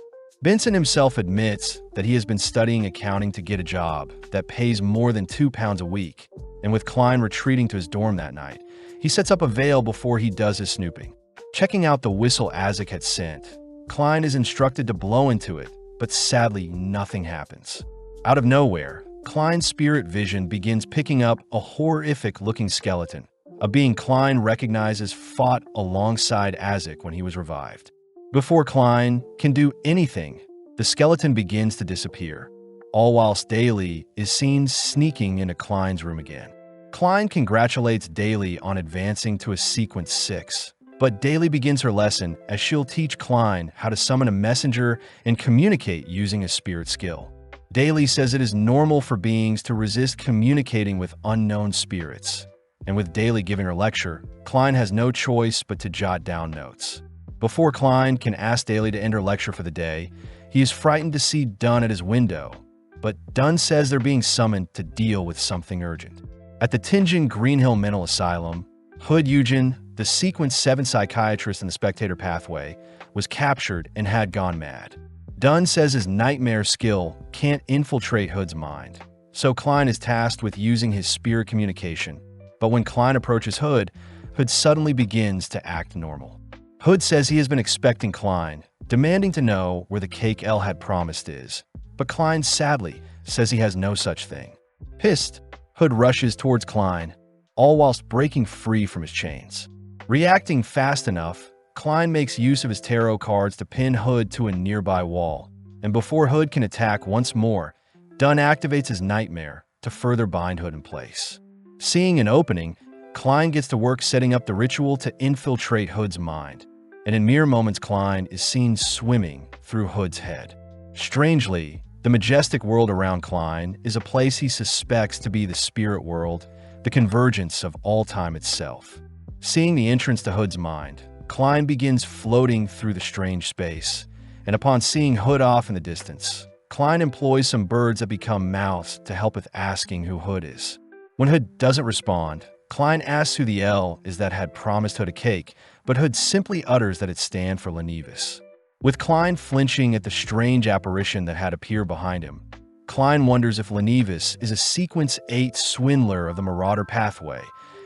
Benson himself admits that he has been studying accounting to get a job that pays more than £2 a week, and with Klein retreating to his dorm that night, he sets up a veil before he does his snooping. Checking out the whistle Azek had sent, Klein is instructed to blow into it, but sadly nothing happens. Out of nowhere, Klein's spirit vision begins picking up a horrific-looking skeleton, a being Klein recognizes fought alongside Azek when he was revived. Before Klein can do anything, the skeleton begins to disappear, all whilst Daly is seen sneaking into Klein's room again. Klein congratulates Daly on advancing to a Sequence 6, but Daly begins her lesson as she'll teach Klein how to summon a messenger and communicate using a spirit skill. Daly says it is normal for beings to resist communicating with unknown spirits, and with Daly giving her lecture, Klein has no choice but to jot down notes. Before Klein can ask Daly to end her lecture for the day, he is frightened to see Dunn at his window, but Dunn says they're being summoned to deal with something urgent. At the Tianjin Greenhill Mental Asylum, Hood Eugen, the Sequence 7 psychiatrist in the Spectator Pathway, was captured and had gone mad. Dunn says his nightmare skill can't infiltrate Hood's mind, so Klein is tasked with using his spirit communication. But when Klein approaches Hood, Hood suddenly begins to act normal. Hood says he has been expecting Klein, demanding to know where the cake Elle had promised is, but Klein sadly says he has no such thing. Pissed, Hood rushes towards Klein, all whilst breaking free from his chains. Reacting fast enough, Klein makes use of his tarot cards to pin Hood to a nearby wall, and before Hood can attack once more, Dunn activates his nightmare to further bind Hood in place. Seeing an opening, Klein gets to work setting up the ritual to infiltrate Hood's mind, and in mere moments Klein is seen swimming through Hood's head. Strangely, the majestic world around Klein is a place he suspects to be the spirit world, the convergence of all time itself. Seeing the entrance to Hood's mind, Klein begins floating through the strange space, and upon seeing Hood off in the distance, Klein employs some birds that become mouths to help with asking who Hood is. When Hood doesn't respond, Klein asks who the L is that had promised Hood a cake, but Hood simply utters that it stands for Lenivis. With Klein flinching at the strange apparition that had appeared behind him, Klein wonders if Lenivis is a Sequence 8 swindler of the Marauder Pathway,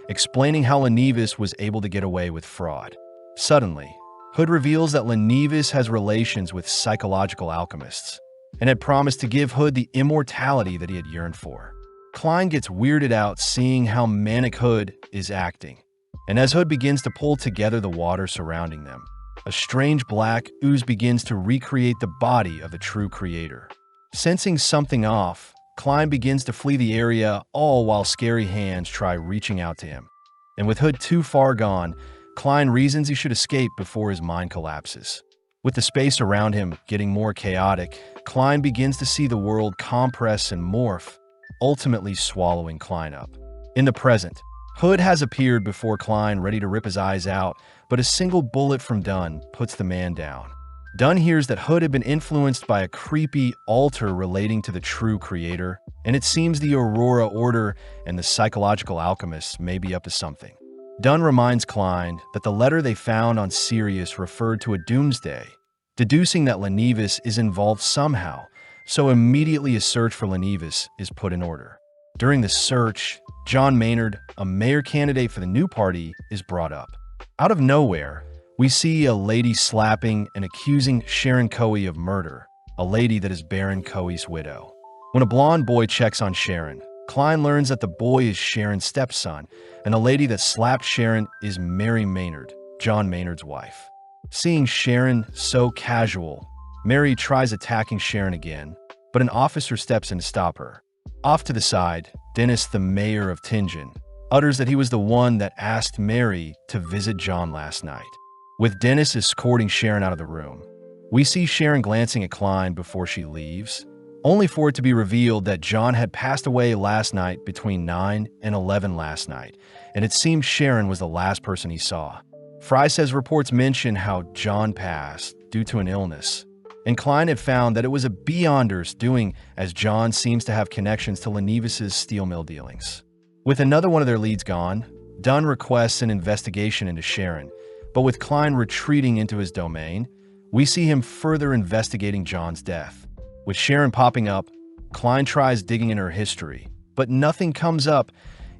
explaining how Lenivis was able to get away with fraud. Suddenly, Hood reveals that Lenivis has relations with psychological alchemists, and had promised to give Hood the immortality that he had yearned for. Klein gets weirded out seeing how manic Hood is acting, and as Hood begins to pull together the water surrounding them, a strange black ooze begins to recreate the body of the true creator. Sensing something off, Klein begins to flee the area, all while scary hands try reaching out to him. And with Hood too far gone, Klein reasons he should escape before his mind collapses. With the space around him getting more chaotic, Klein begins to see the world compress and morph, ultimately swallowing Klein up. In the present, Hood has appeared before Klein, ready to rip his eyes out, but a single bullet from Dunn puts the man down. Dunn hears that Hood had been influenced by a creepy altar relating to the true creator, and it seems the Aurora Order and the psychological alchemists may be up to something. Dunn reminds Klein that the letter they found on Sirius referred to a doomsday, deducing that Lenivis is involved somehow, so immediately a search for Lenivis is put in order. During the search, John Maynard, a mayor candidate for the new party, is brought up. Out of nowhere, we see a lady slapping and accusing Sharon Coey of murder, a lady that is Baron Coey's widow. When a blonde boy checks on Sharon, Klein learns that the boy is Sharon's stepson, and the lady that slapped Sharon is Mary Maynard, John Maynard's wife. Seeing Sharon so casual, Mary tries attacking Sharon again, but an officer steps in to stop her. Off to the side, Dennis, the mayor of Tianjin, utters that he was the one that asked Mary to visit John last night. With Dennis escorting Sharon out of the room, we see Sharon glancing at Klein before she leaves, only for it to be revealed that John had passed away last night between 9 and 11 last night, and it seemed Sharon was the last person he saw. Fry says reports mention how John passed due to an illness, and Klein had found that it was a Beyonder's doing, as John seems to have connections to Lenevis's steel mill dealings. With another one of their leads gone, Dunn requests an investigation into Sharon, but with Klein retreating into his domain, we see him further investigating John's death. With Sharon popping up, Klein tries digging in her history, but nothing comes up,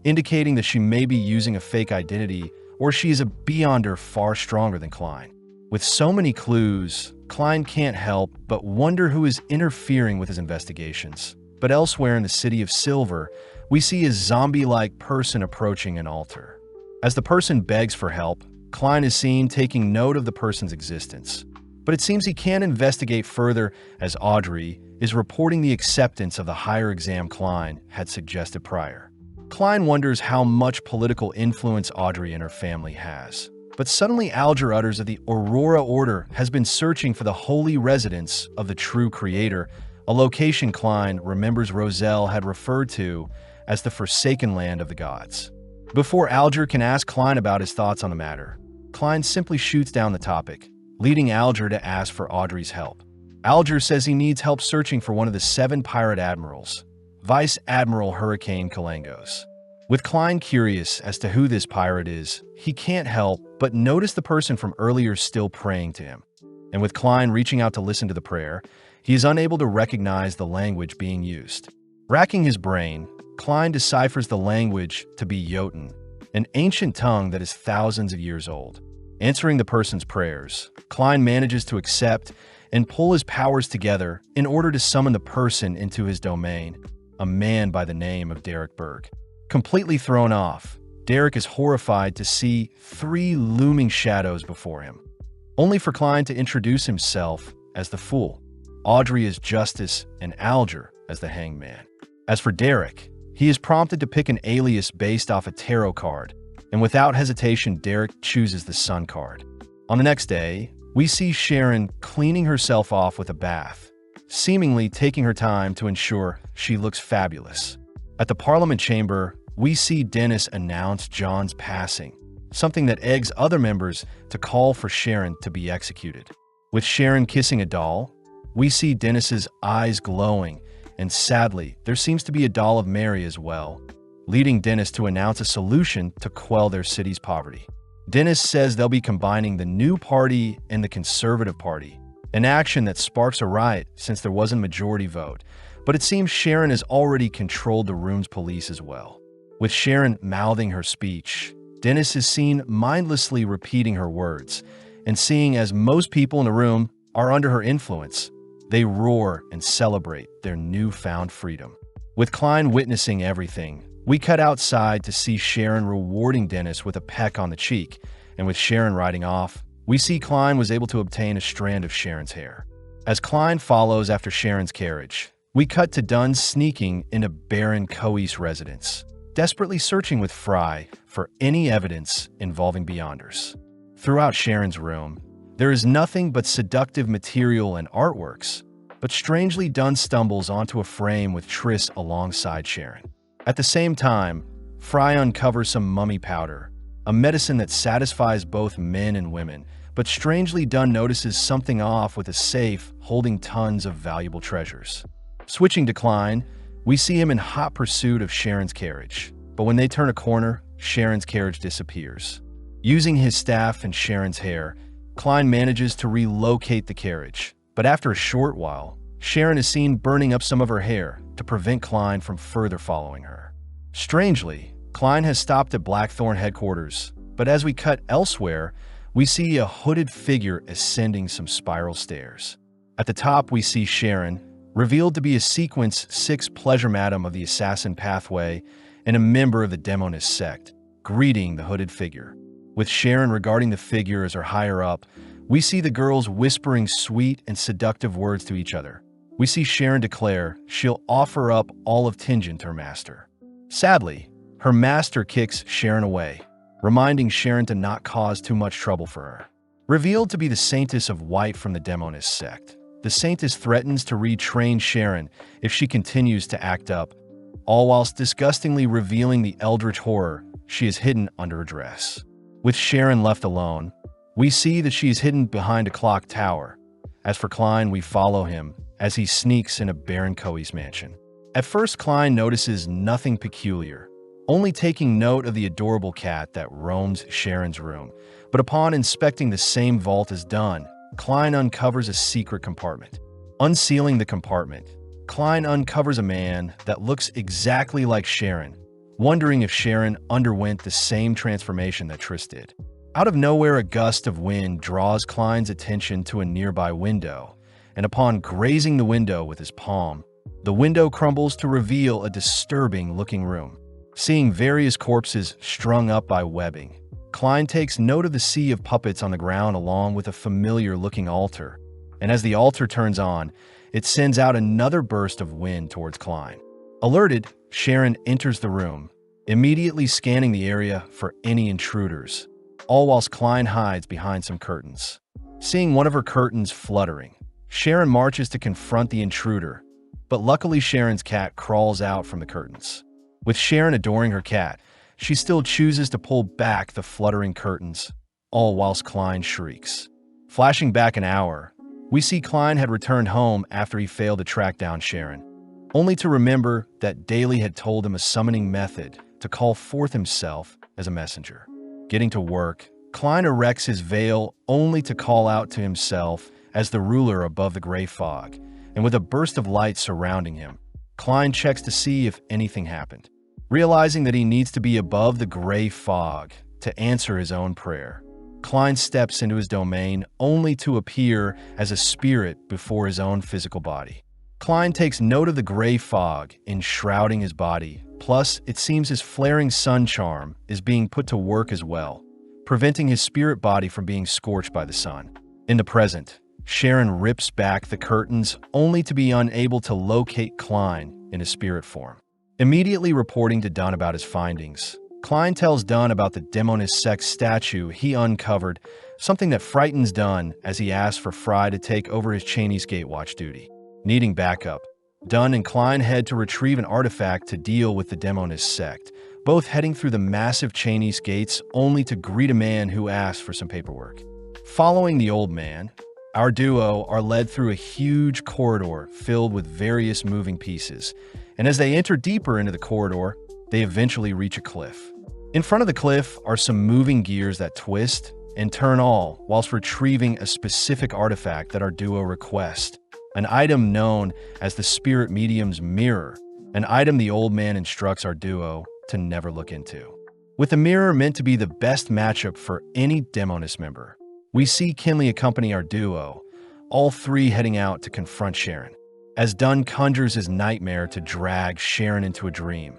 indicating that she may be using a fake identity or she is a Beyonder far stronger than Klein. With so many clues, Klein can't help but wonder who is interfering with his investigations. But elsewhere in the City of Silver, we see a zombie-like person approaching an altar. As the person begs for help, Klein is seen taking note of the person's existence. But it seems he can't investigate further as Audrey is reporting the acceptance of the higher exam Klein had suggested prior. Klein wonders how much political influence Audrey and her family has. But suddenly Alger utters that the Aurora Order has been searching for the holy residence of the true creator, a location Klein remembers Roselle had referred to as the Forsaken Land of the Gods. Before Alger can ask Klein about his thoughts on the matter, Klein simply shoots down the topic, leading Alger to ask for Audrey's help. Alger says he needs help searching for one of the 7 pirate admirals, Vice Admiral Hurricane Kalangos. With Klein curious as to who this pirate is, he can't help but notice the person from earlier still praying to him. And with Klein reaching out to listen to the prayer, he is unable to recognize the language being used. Racking his brain, Klein deciphers the language to be Jotun, an ancient tongue that is thousands of years old. Answering the person's prayers, Klein manages to accept and pull his powers together in order to summon the person into his domain, a man by the name of Derek Berg. Completely thrown off, Derek is horrified to see 3 looming shadows before him, only for Klein to introduce himself as the Fool, Audrey as Justice, and Alger as the Hangman. As for Derek, he is prompted to pick an alias based off a tarot card, and without hesitation, Derek chooses the Sun card. On the next day, we see Sharon cleaning herself off with a bath, seemingly taking her time to ensure she looks fabulous. At the Parliament chamber, we see Dennis announce John's passing, something that eggs other members to call for Sharon to be executed. With Sharon kissing a doll, we see Dennis's eyes glowing, and sadly, there seems to be a doll of Mary as well, leading Dennis to announce a solution to quell their city's poverty. Dennis says they'll be combining the New Party and the Conservative Party, an action that sparks a riot since there wasn't a majority vote, but it seems Sharon has already controlled the room's police as well. With Sharon mouthing her speech, Dennis is seen mindlessly repeating her words, and seeing as most people in the room are under her influence, they roar and celebrate their newfound freedom. With Klein witnessing everything, we cut outside to see Sharon rewarding Dennis with a peck on the cheek, and with Sharon riding off, we see Klein was able to obtain a strand of Sharon's hair. As Klein follows after Sharon's carriage, we cut to Dunn sneaking into Baron Coe's residence, desperately searching with Fry for any evidence involving Beyonders. Throughout Sharon's room, there is nothing but seductive material and artworks, but strangely Dunn stumbles onto a frame with Triss alongside Sharon. At the same time, Fry uncovers some mummy powder, a medicine that satisfies both men and women, but strangely Dunn notices something off with a safe holding tons of valuable treasures. Switching to Klein, we see him in hot pursuit of Sharon's carriage, but when they turn a corner, Sharon's carriage disappears. Using his staff and Sharon's hair, Klein manages to relocate the carriage, but after a short while, Sharon is seen burning up some of her hair to prevent Klein from further following her. Strangely, Klein has stopped at Blackthorn headquarters, but as we cut elsewhere, we see a hooded figure ascending some spiral stairs. At the top, we see Sharon, revealed to be a Sequence 6 pleasure madam of the Assassin Pathway and a member of the Demonist sect, greeting the hooded figure. With Sharon regarding the figure as her higher-up, we see the girls whispering sweet and seductive words to each other. We see Sharon declare she'll offer up all of Tenjin to her master. Sadly, her master kicks Sharon away, reminding Sharon to not cause too much trouble for her. Revealed to be the Saintess of White from the Demonist sect, the Saintess threatens to retrain Sharon if she continues to act up, all whilst disgustingly revealing the eldritch horror she has hidden under her dress. With Sharon left alone, we see that she is hidden behind a clock tower. As for Klein, we follow him as he sneaks into Baron Koi's mansion. At first, Klein notices nothing peculiar, only taking note of the adorable cat that roams Sharon's room. But upon inspecting the same vault as Dunn, Klein uncovers a secret compartment. Unsealing the compartment, Klein uncovers a man that looks exactly like Sharon, wondering if Sharon underwent the same transformation that Triss did. Out of nowhere, a gust of wind draws Klein's attention to a nearby window, and upon grazing the window with his palm, the window crumbles to reveal a disturbing-looking room. Seeing various corpses strung up by webbing, Klein takes note of the sea of puppets on the ground along with a familiar-looking altar, and as the altar turns on, it sends out another burst of wind towards Klein. Alerted, Sharon enters the room, immediately scanning the area for any intruders, all whilst Klein hides behind some curtains. Seeing one of her curtains fluttering, Sharon marches to confront the intruder, but luckily Sharon's cat crawls out from the curtains. With Sharon adoring her cat, she still chooses to pull back the fluttering curtains, all whilst Klein shrieks. Flashing back an hour, we see Klein had returned home after he failed to track down Sharon, only to remember that Daly had told him a summoning method to call forth himself as a messenger. Getting to work, Klein erects his veil only to call out to himself as the ruler above the gray fog, and with a burst of light surrounding him, Klein checks to see if anything happened. Realizing that he needs to be above the gray fog to answer his own prayer, Klein steps into his domain only to appear as a spirit before his own physical body. Klein takes note of the gray fog enshrouding his body, plus it seems his flaring sun charm is being put to work as well, preventing his spirit body from being scorched by the sun. In the present, Sharon rips back the curtains only to be unable to locate Klein in his spirit form. Immediately reporting to Dunn about his findings, Klein tells Dunn about the Demonist sect statue he uncovered, something that frightens Dunn as he asks for Fry to take over his Chinese gatewatch duty. Needing backup, Dunn and Klein head to retrieve an artifact to deal with the Demonist sect, both heading through the massive Chinese gates only to greet a man who asks for some paperwork. Following the old man, our duo are led through a huge corridor filled with various moving pieces, and as they enter deeper into the corridor, they eventually reach a cliff. In front of the cliff are some moving gears that twist and turn all whilst retrieving a specific artifact that our duo requests, an item known as the Spirit Medium's Mirror, an item the old man instructs our duo to never look into. With the mirror meant to be the best matchup for any Demonist member, we see Kinley accompany our duo, all three heading out to confront Sharon. As Dunn conjures his nightmare to drag Sharon into a dream,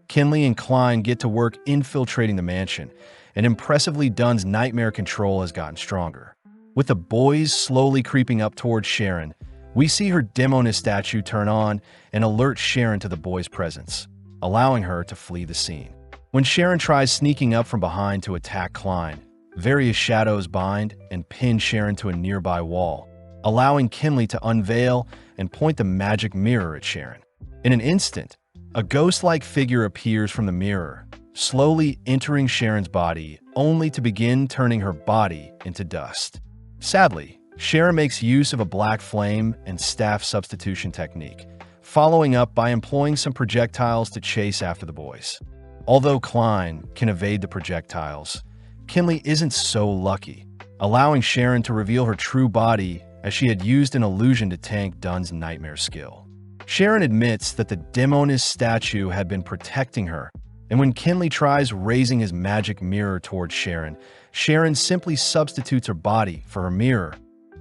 Kinley and Klein get to work infiltrating the mansion, and impressively Dunn's nightmare control has gotten stronger. With the boys slowly creeping up towards Sharon, we see her Demonist statue turn on and alert Sharon to the boys' presence, allowing her to flee the scene. When Sharon tries sneaking up from behind to attack Klein, various shadows bind and pin Sharon to a nearby wall, allowing Kinley to unveil and point the magic mirror at Sharon. In an instant, a ghost-like figure appears from the mirror, slowly entering Sharon's body, only to begin turning her body into dust. Sadly, Sharon makes use of a black flame and staff substitution technique, following up by employing some projectiles to chase after the boys. Although Klein can evade the projectiles, Kinley isn't so lucky, allowing Sharon to reveal her true body as she had used an illusion to tank Dunn's nightmare skill. Sharon admits that the Demonist statue had been protecting her, and when Kinley tries raising his magic mirror towards Sharon, Sharon simply substitutes her body for her mirror,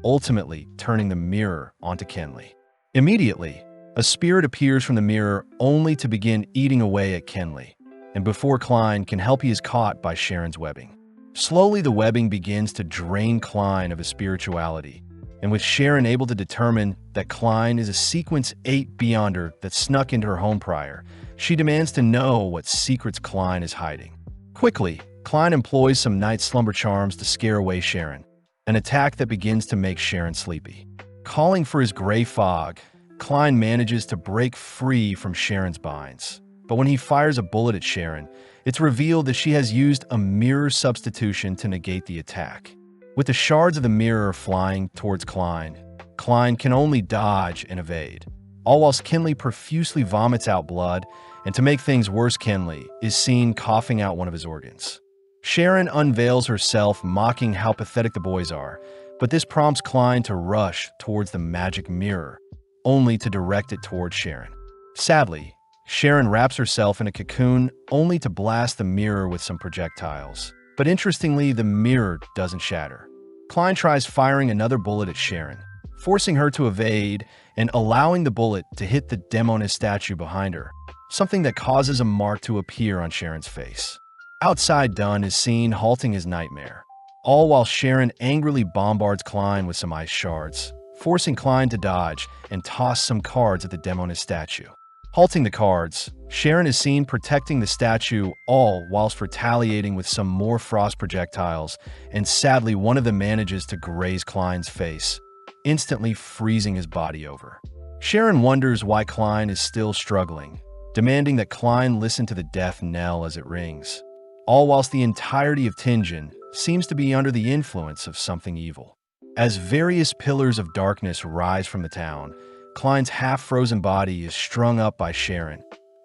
ultimately turning the mirror onto Kinley. Immediately, a spirit appears from the mirror only to begin eating away at Kenley, and before Klein can help, he is caught by Sharon's webbing. Slowly, the webbing begins to drain Klein of his spirituality, and with Sharon able to determine that Klein is a Sequence 8 Beyonder that snuck into her home prior, she demands to know what secrets Klein is hiding. Quickly, Klein employs some night slumber charms to scare away Sharon, an attack that begins to make Sharon sleepy. Calling for his gray fog, Klein manages to break free from Sharon's binds. But when he fires a bullet at Sharon, it's revealed that she has used a mirror substitution to negate the attack. With the shards of the mirror flying towards Klein, Klein can only dodge and evade, all whilst Kenley profusely vomits out blood, and to make things worse, Kenley is seen coughing out one of his organs. Sharon unveils herself, mocking how pathetic the boys are, but this prompts Klein to rush towards the magic mirror, only to direct it towards Sharon. Sadly, Sharon wraps herself in a cocoon only to blast the mirror with some projectiles. But interestingly, the mirror doesn't shatter. Klein tries firing another bullet at Sharon, forcing her to evade and allowing the bullet to hit the demoness statue behind her, something that causes a mark to appear on Sharon's face. Outside, Dunn is seen halting his nightmare, all while Sharon angrily bombards Klein with some ice shards, forcing Klein to dodge and toss some cards at the demoness statue. Halting the cards, Sharon is seen protecting the statue, all whilst retaliating with some more frost projectiles, and sadly one of them manages to graze Klein's face, instantly freezing his body over. Sharon wonders why Klein is still struggling, demanding that Klein listen to the death knell as it rings, all whilst the entirety of Tianjin seems to be under the influence of something evil. As various pillars of darkness rise from the town, Klein's half-frozen body is strung up by Sharon,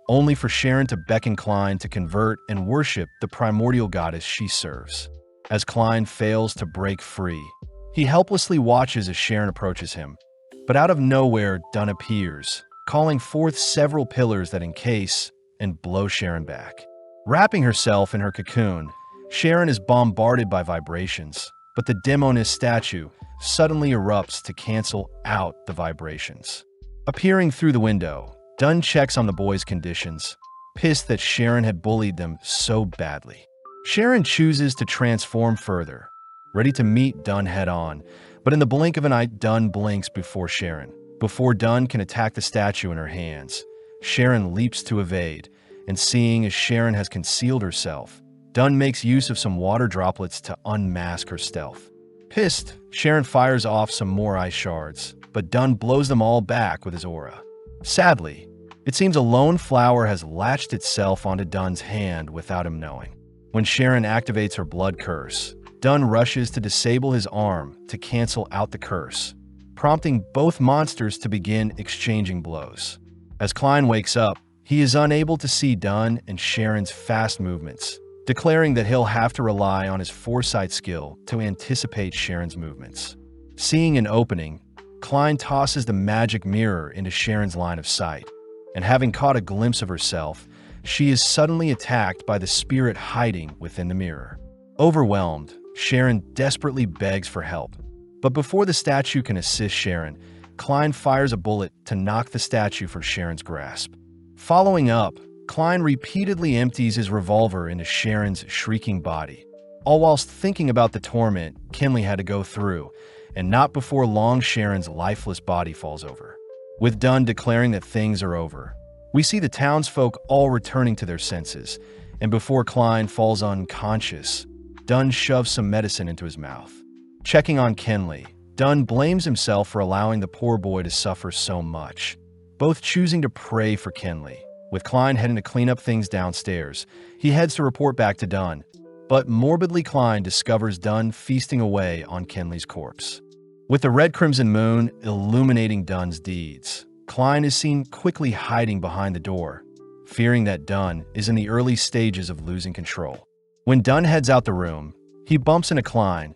only for Sharon to beckon Klein to convert and worship the primordial goddess she serves. As Klein fails to break free, he helplessly watches as Sharon approaches him, but out of nowhere, Dunn appears, calling forth several pillars that encase and blow Sharon back. Wrapping herself in her cocoon, Sharon is bombarded by vibrations, but the demoness statue suddenly erupts to cancel out the vibrations. Appearing through the window, Dunn checks on the boys' conditions, pissed that Sharon had bullied them so badly. Sharon chooses to transform further, ready to meet Dunn head-on, but in the blink of an eye, Dunn blinks before Sharon. Before Dunn can attack the statue in her hands, Sharon leaps to evade, and seeing as Sharon has concealed herself, Dunn makes use of some water droplets to unmask her stealth. Pissed, Sharon fires off some more ice shards, but Dunn blows them all back with his aura. Sadly, it seems a lone flower has latched itself onto Dunn's hand without him knowing. When Sharon activates her blood curse, Dunn rushes to disable his arm to cancel out the curse, prompting both monsters to begin exchanging blows. As Klein wakes up, he is unable to see Dunn and Sharon's fast movements, declaring that he'll have to rely on his foresight skill to anticipate Sharon's movements. Seeing an opening, Klein tosses the magic mirror into Sharon's line of sight, and having caught a glimpse of herself, she is suddenly attacked by the spirit hiding within the mirror. Overwhelmed, Sharon desperately begs for help, but before the statue can assist Sharon, Klein fires a bullet to knock the statue from Sharon's grasp. Following up, Klein repeatedly empties his revolver into Sharon's shrieking body, all whilst thinking about the torment Kenley had to go through, and not before long Sharon's lifeless body falls over. With Dunn declaring that things are over, we see the townsfolk all returning to their senses, and before Klein falls unconscious, Dunn shoves some medicine into his mouth. Checking on Kenley, Dunn blames himself for allowing the poor boy to suffer so much, both choosing to pray for Kenley. With Klein heading to clean up things downstairs, he heads to report back to Dunn, but morbidly Klein discovers Dunn feasting away on Kenley's corpse. With the red crimson moon illuminating Dunn's deeds, Klein is seen quickly hiding behind the door, fearing that Dunn is in the early stages of losing control. When Dunn heads out the room, he bumps into Klein,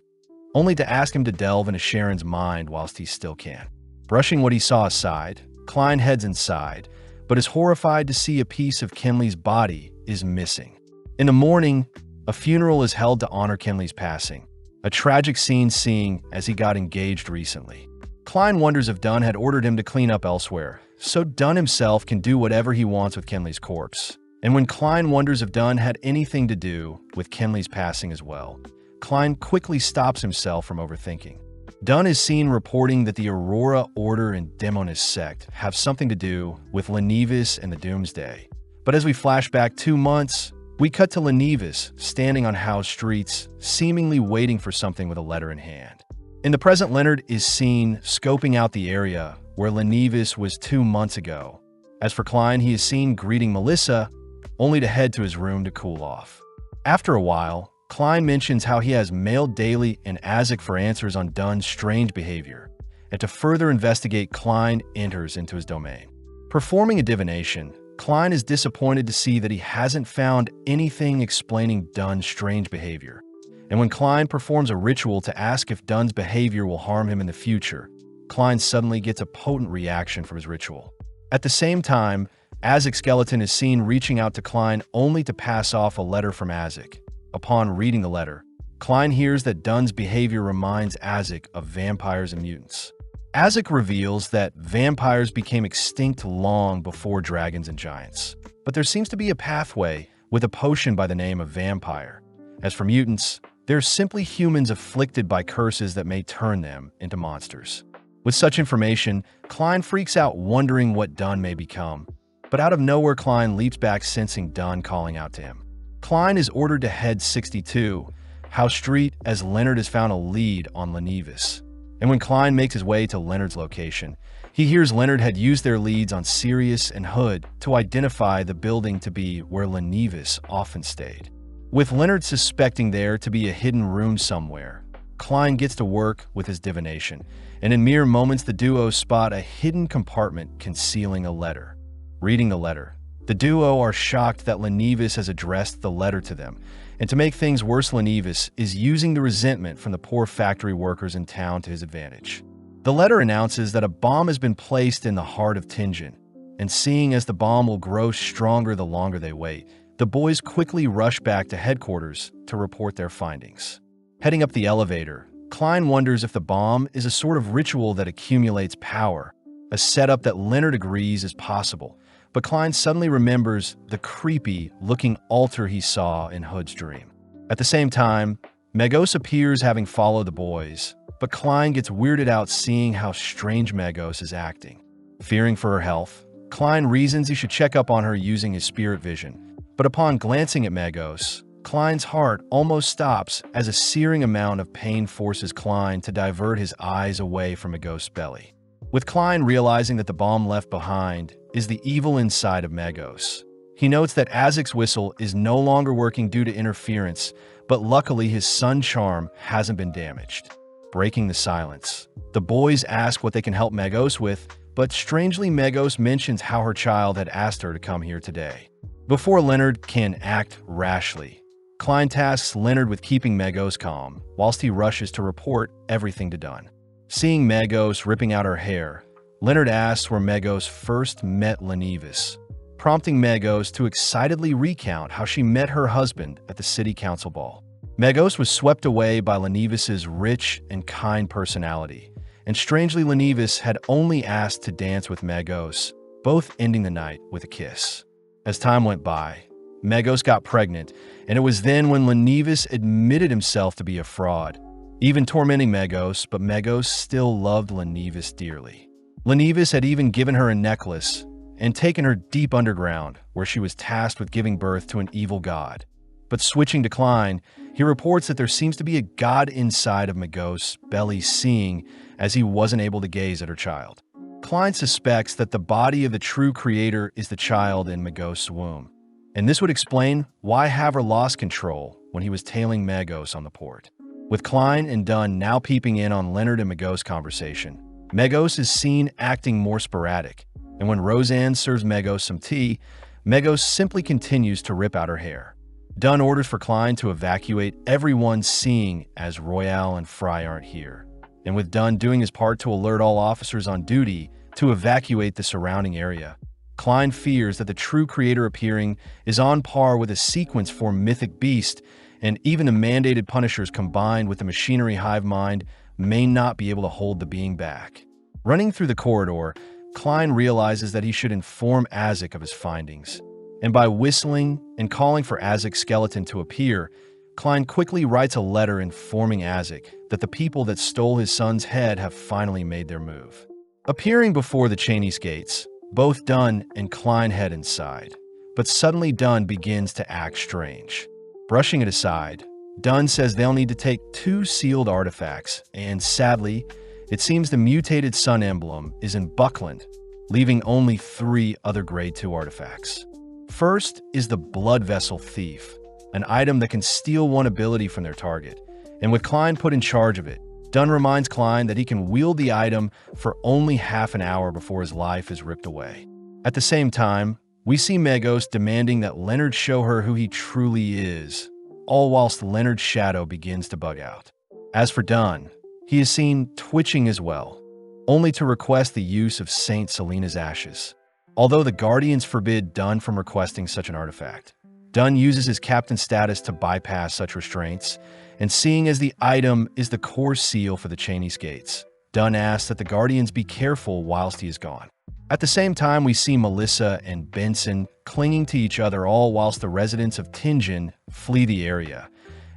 only to ask him to delve into Sharon's mind whilst he still can. Brushing what he saw aside, Klein heads inside, but is horrified to see a piece of Kenley's body is missing. In the morning, a funeral is held to honor Kenley's passing, a tragic scene seeing as he got engaged recently. Klein wonders if Dunn had ordered him to clean up elsewhere, so Dunn himself can do whatever he wants with Kenley's corpse. And when Klein wonders if Dunn had anything to do with Kenley's passing as well, Klein quickly stops himself from overthinking. Dunn is seen reporting that the Aurora Order and Demonist sect have something to do with Lenivus and the Doomsday. But as we flash back 2 months, we cut to Lenivus standing on Howe's streets, seemingly waiting for something with a letter in hand. In the present, Leonard is seen scoping out the area where Lenivus was 2 months ago. As for Klein, he is seen greeting Melissa, only to head to his room to cool off. After a while, Klein mentions how he has mailed Daly and Azek for answers on Dunn's strange behavior, and to further investigate, Klein enters into his domain. Performing a divination, Klein is disappointed to see that he hasn't found anything explaining Dunn's strange behavior. And when Klein performs a ritual to ask if Dunn's behavior will harm him in the future, Klein suddenly gets a potent reaction from his ritual. At the same time, Azek's skeleton is seen reaching out to Klein only to pass off a letter from Azek. Upon reading the letter, Klein hears that Dunn's behavior reminds Azek of vampires and mutants. Azek reveals that vampires became extinct long before dragons and giants, but there seems to be a pathway with a potion by the name of vampire. As for mutants, they're simply humans afflicted by curses that may turn them into monsters. With such information, Klein freaks out wondering what Dunn may become, but out of nowhere Klein leaps back sensing Dunn calling out to him. Klein is ordered to head 62, Howe Street, as Leonard has found a lead on Lenivus. And when Klein makes his way to Leonard's location, he hears Leonard had used their leads on Sirius and Hood to identify the building to be where Lenivus often stayed. With Leonard suspecting there to be a hidden room somewhere, Klein gets to work with his divination, and in mere moments the duo spot a hidden compartment concealing a letter. Reading the letter, the duo are shocked that Lenivus has addressed the letter to them, and to make things worse, Lenivus is using the resentment from the poor factory workers in town to his advantage. The letter announces that a bomb has been placed in the heart of Tenjin, and seeing as the bomb will grow stronger the longer they wait, the boys quickly rush back to headquarters to report their findings. Heading up the elevator, Klein wonders if the bomb is a sort of ritual that accumulates power, a setup that Leonard agrees is possible, but Klein suddenly remembers the creepy-looking altar he saw in Hood's dream. At the same time, Megos appears having followed the boys, but Klein gets weirded out seeing how strange Megos is acting. Fearing for her health, Klein reasons he should check up on her using his spirit vision, but upon glancing at Megos, Klein's heart almost stops as a searing amount of pain forces Klein to divert his eyes away from Megos' belly. With Klein realizing that the bomb left behind is the evil inside of Megos, he notes that Azek's whistle is no longer working due to interference, but luckily his sun charm hasn't been damaged. Breaking the silence, the boys ask what they can help Megos with, but strangely Megos mentions how her child had asked her to come here today. Before Leonard can act rashly, Klein tasks Leonard with keeping Megos calm, whilst he rushes to report everything to Dunn. Seeing Megos ripping out her hair, Leonard asks where Megos first met Lenivus, prompting Megos to excitedly recount how she met her husband at the city council ball. Megos was swept away by Lenivus's rich and kind personality, and strangely Lenivus had only asked to dance with Megos, both ending the night with a kiss. As time went by, Megos got pregnant, and it was then when Lenivus admitted himself to be a fraud, even tormenting Megos, but Megos still loved Lenivus dearly. Lenivus had even given her a necklace and taken her deep underground, where she was tasked with giving birth to an evil god. But switching to Klein, he reports that there seems to be a god inside of Megos' belly seeing as he wasn't able to gaze at her child. Klein suspects that the body of the true creator is the child in Megos' womb, and this would explain why Haver lost control when he was tailing Megos on the port. With Klein and Dunn now peeping in on Leonard and Megos' conversation, Megos is seen acting more sporadic, and when Roseanne serves Megos some tea, Megos simply continues to rip out her hair. Dunn orders for Klein to evacuate everyone, seeing as Royale and Fry aren't here, and with Dunn doing his part to alert all officers on duty to evacuate the surrounding area, Klein fears that the true creator appearing is on par with a sequence for mythic beast, and even the mandated punishers combined with the machinery hive mind may not be able to hold the being back. Running through the corridor, Klein realizes that he should inform Azek of his findings. And by whistling and calling for Azek's skeleton to appear, Klein quickly writes a letter informing Azek that the people that stole his son's head have finally made their move. Appearing before the Chinese gates, both Dunn and Klein head inside. But suddenly Dunn begins to act strange. Brushing it aside, Dunn says they'll need to take 2 sealed artifacts, and sadly, it seems the mutated sun emblem is in Buckland, leaving only 3 other Grade 2 artifacts. First is the Blood Vessel Thief, an item that can steal one ability from their target, and with Klein put in charge of it, Dunn reminds Klein that he can wield the item for only half an hour before his life is ripped away. At the same time, we see Megos demanding that Leonard show her who he truly is, all whilst Leonard's shadow begins to bug out. As for Dunn, he is seen twitching as well, only to request the use of Saint Selena's ashes. Although the Guardians forbid Dunn from requesting such an artifact, Dunn uses his captain status to bypass such restraints, and seeing as the item is the core seal for the Chinese gates, Dunn asks that the Guardians be careful whilst he is gone. At the same time, we see Melissa and Benson clinging to each other, all whilst the residents of Tianjin flee the area.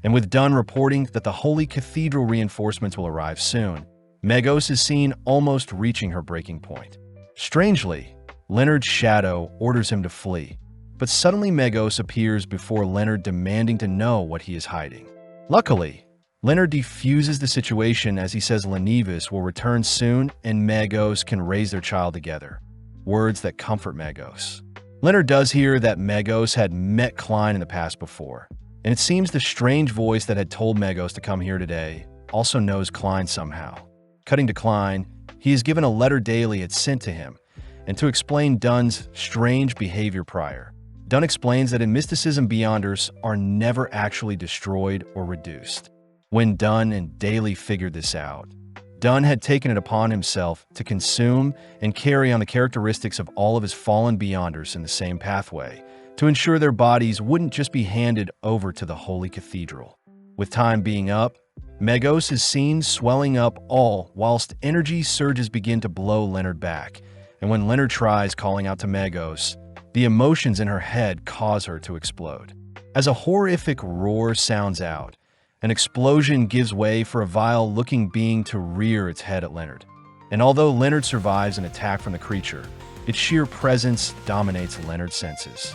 And with Dunn reporting that the Holy Cathedral reinforcements will arrive soon, Megos is seen almost reaching her breaking point. Strangely, Leonard's shadow orders him to flee, but suddenly Megos appears before Leonard, demanding to know what he is hiding. Luckily, Leonard defuses the situation as he says Lenivis will return soon and Megos can raise their child together. Words that comfort Megos. Leonard does hear that Megos had met Klein in the past before, and it seems the strange voice that had told Megos to come here today also knows Klein somehow. Cutting to Klein, he is given a letter Daly had sent to him, and to explain Dunn's strange behavior prior. Dunn explains that in mysticism, Beyonders are never actually destroyed or reduced. When Dunn and Daly figured this out, Dunn had taken it upon himself to consume and carry on the characteristics of all of his fallen Beyonders in the same pathway, to ensure their bodies wouldn't just be handed over to the Holy Cathedral. With time being up, Megos is seen swelling up all whilst energy surges begin to blow Leonard back, and when Leonard tries calling out to Megos, the emotions in her head cause her to explode. As a horrific roar sounds out, an explosion gives way for a vile-looking being to rear its head at Leonard. And although Leonard survives an attack from the creature, its sheer presence dominates Leonard's senses.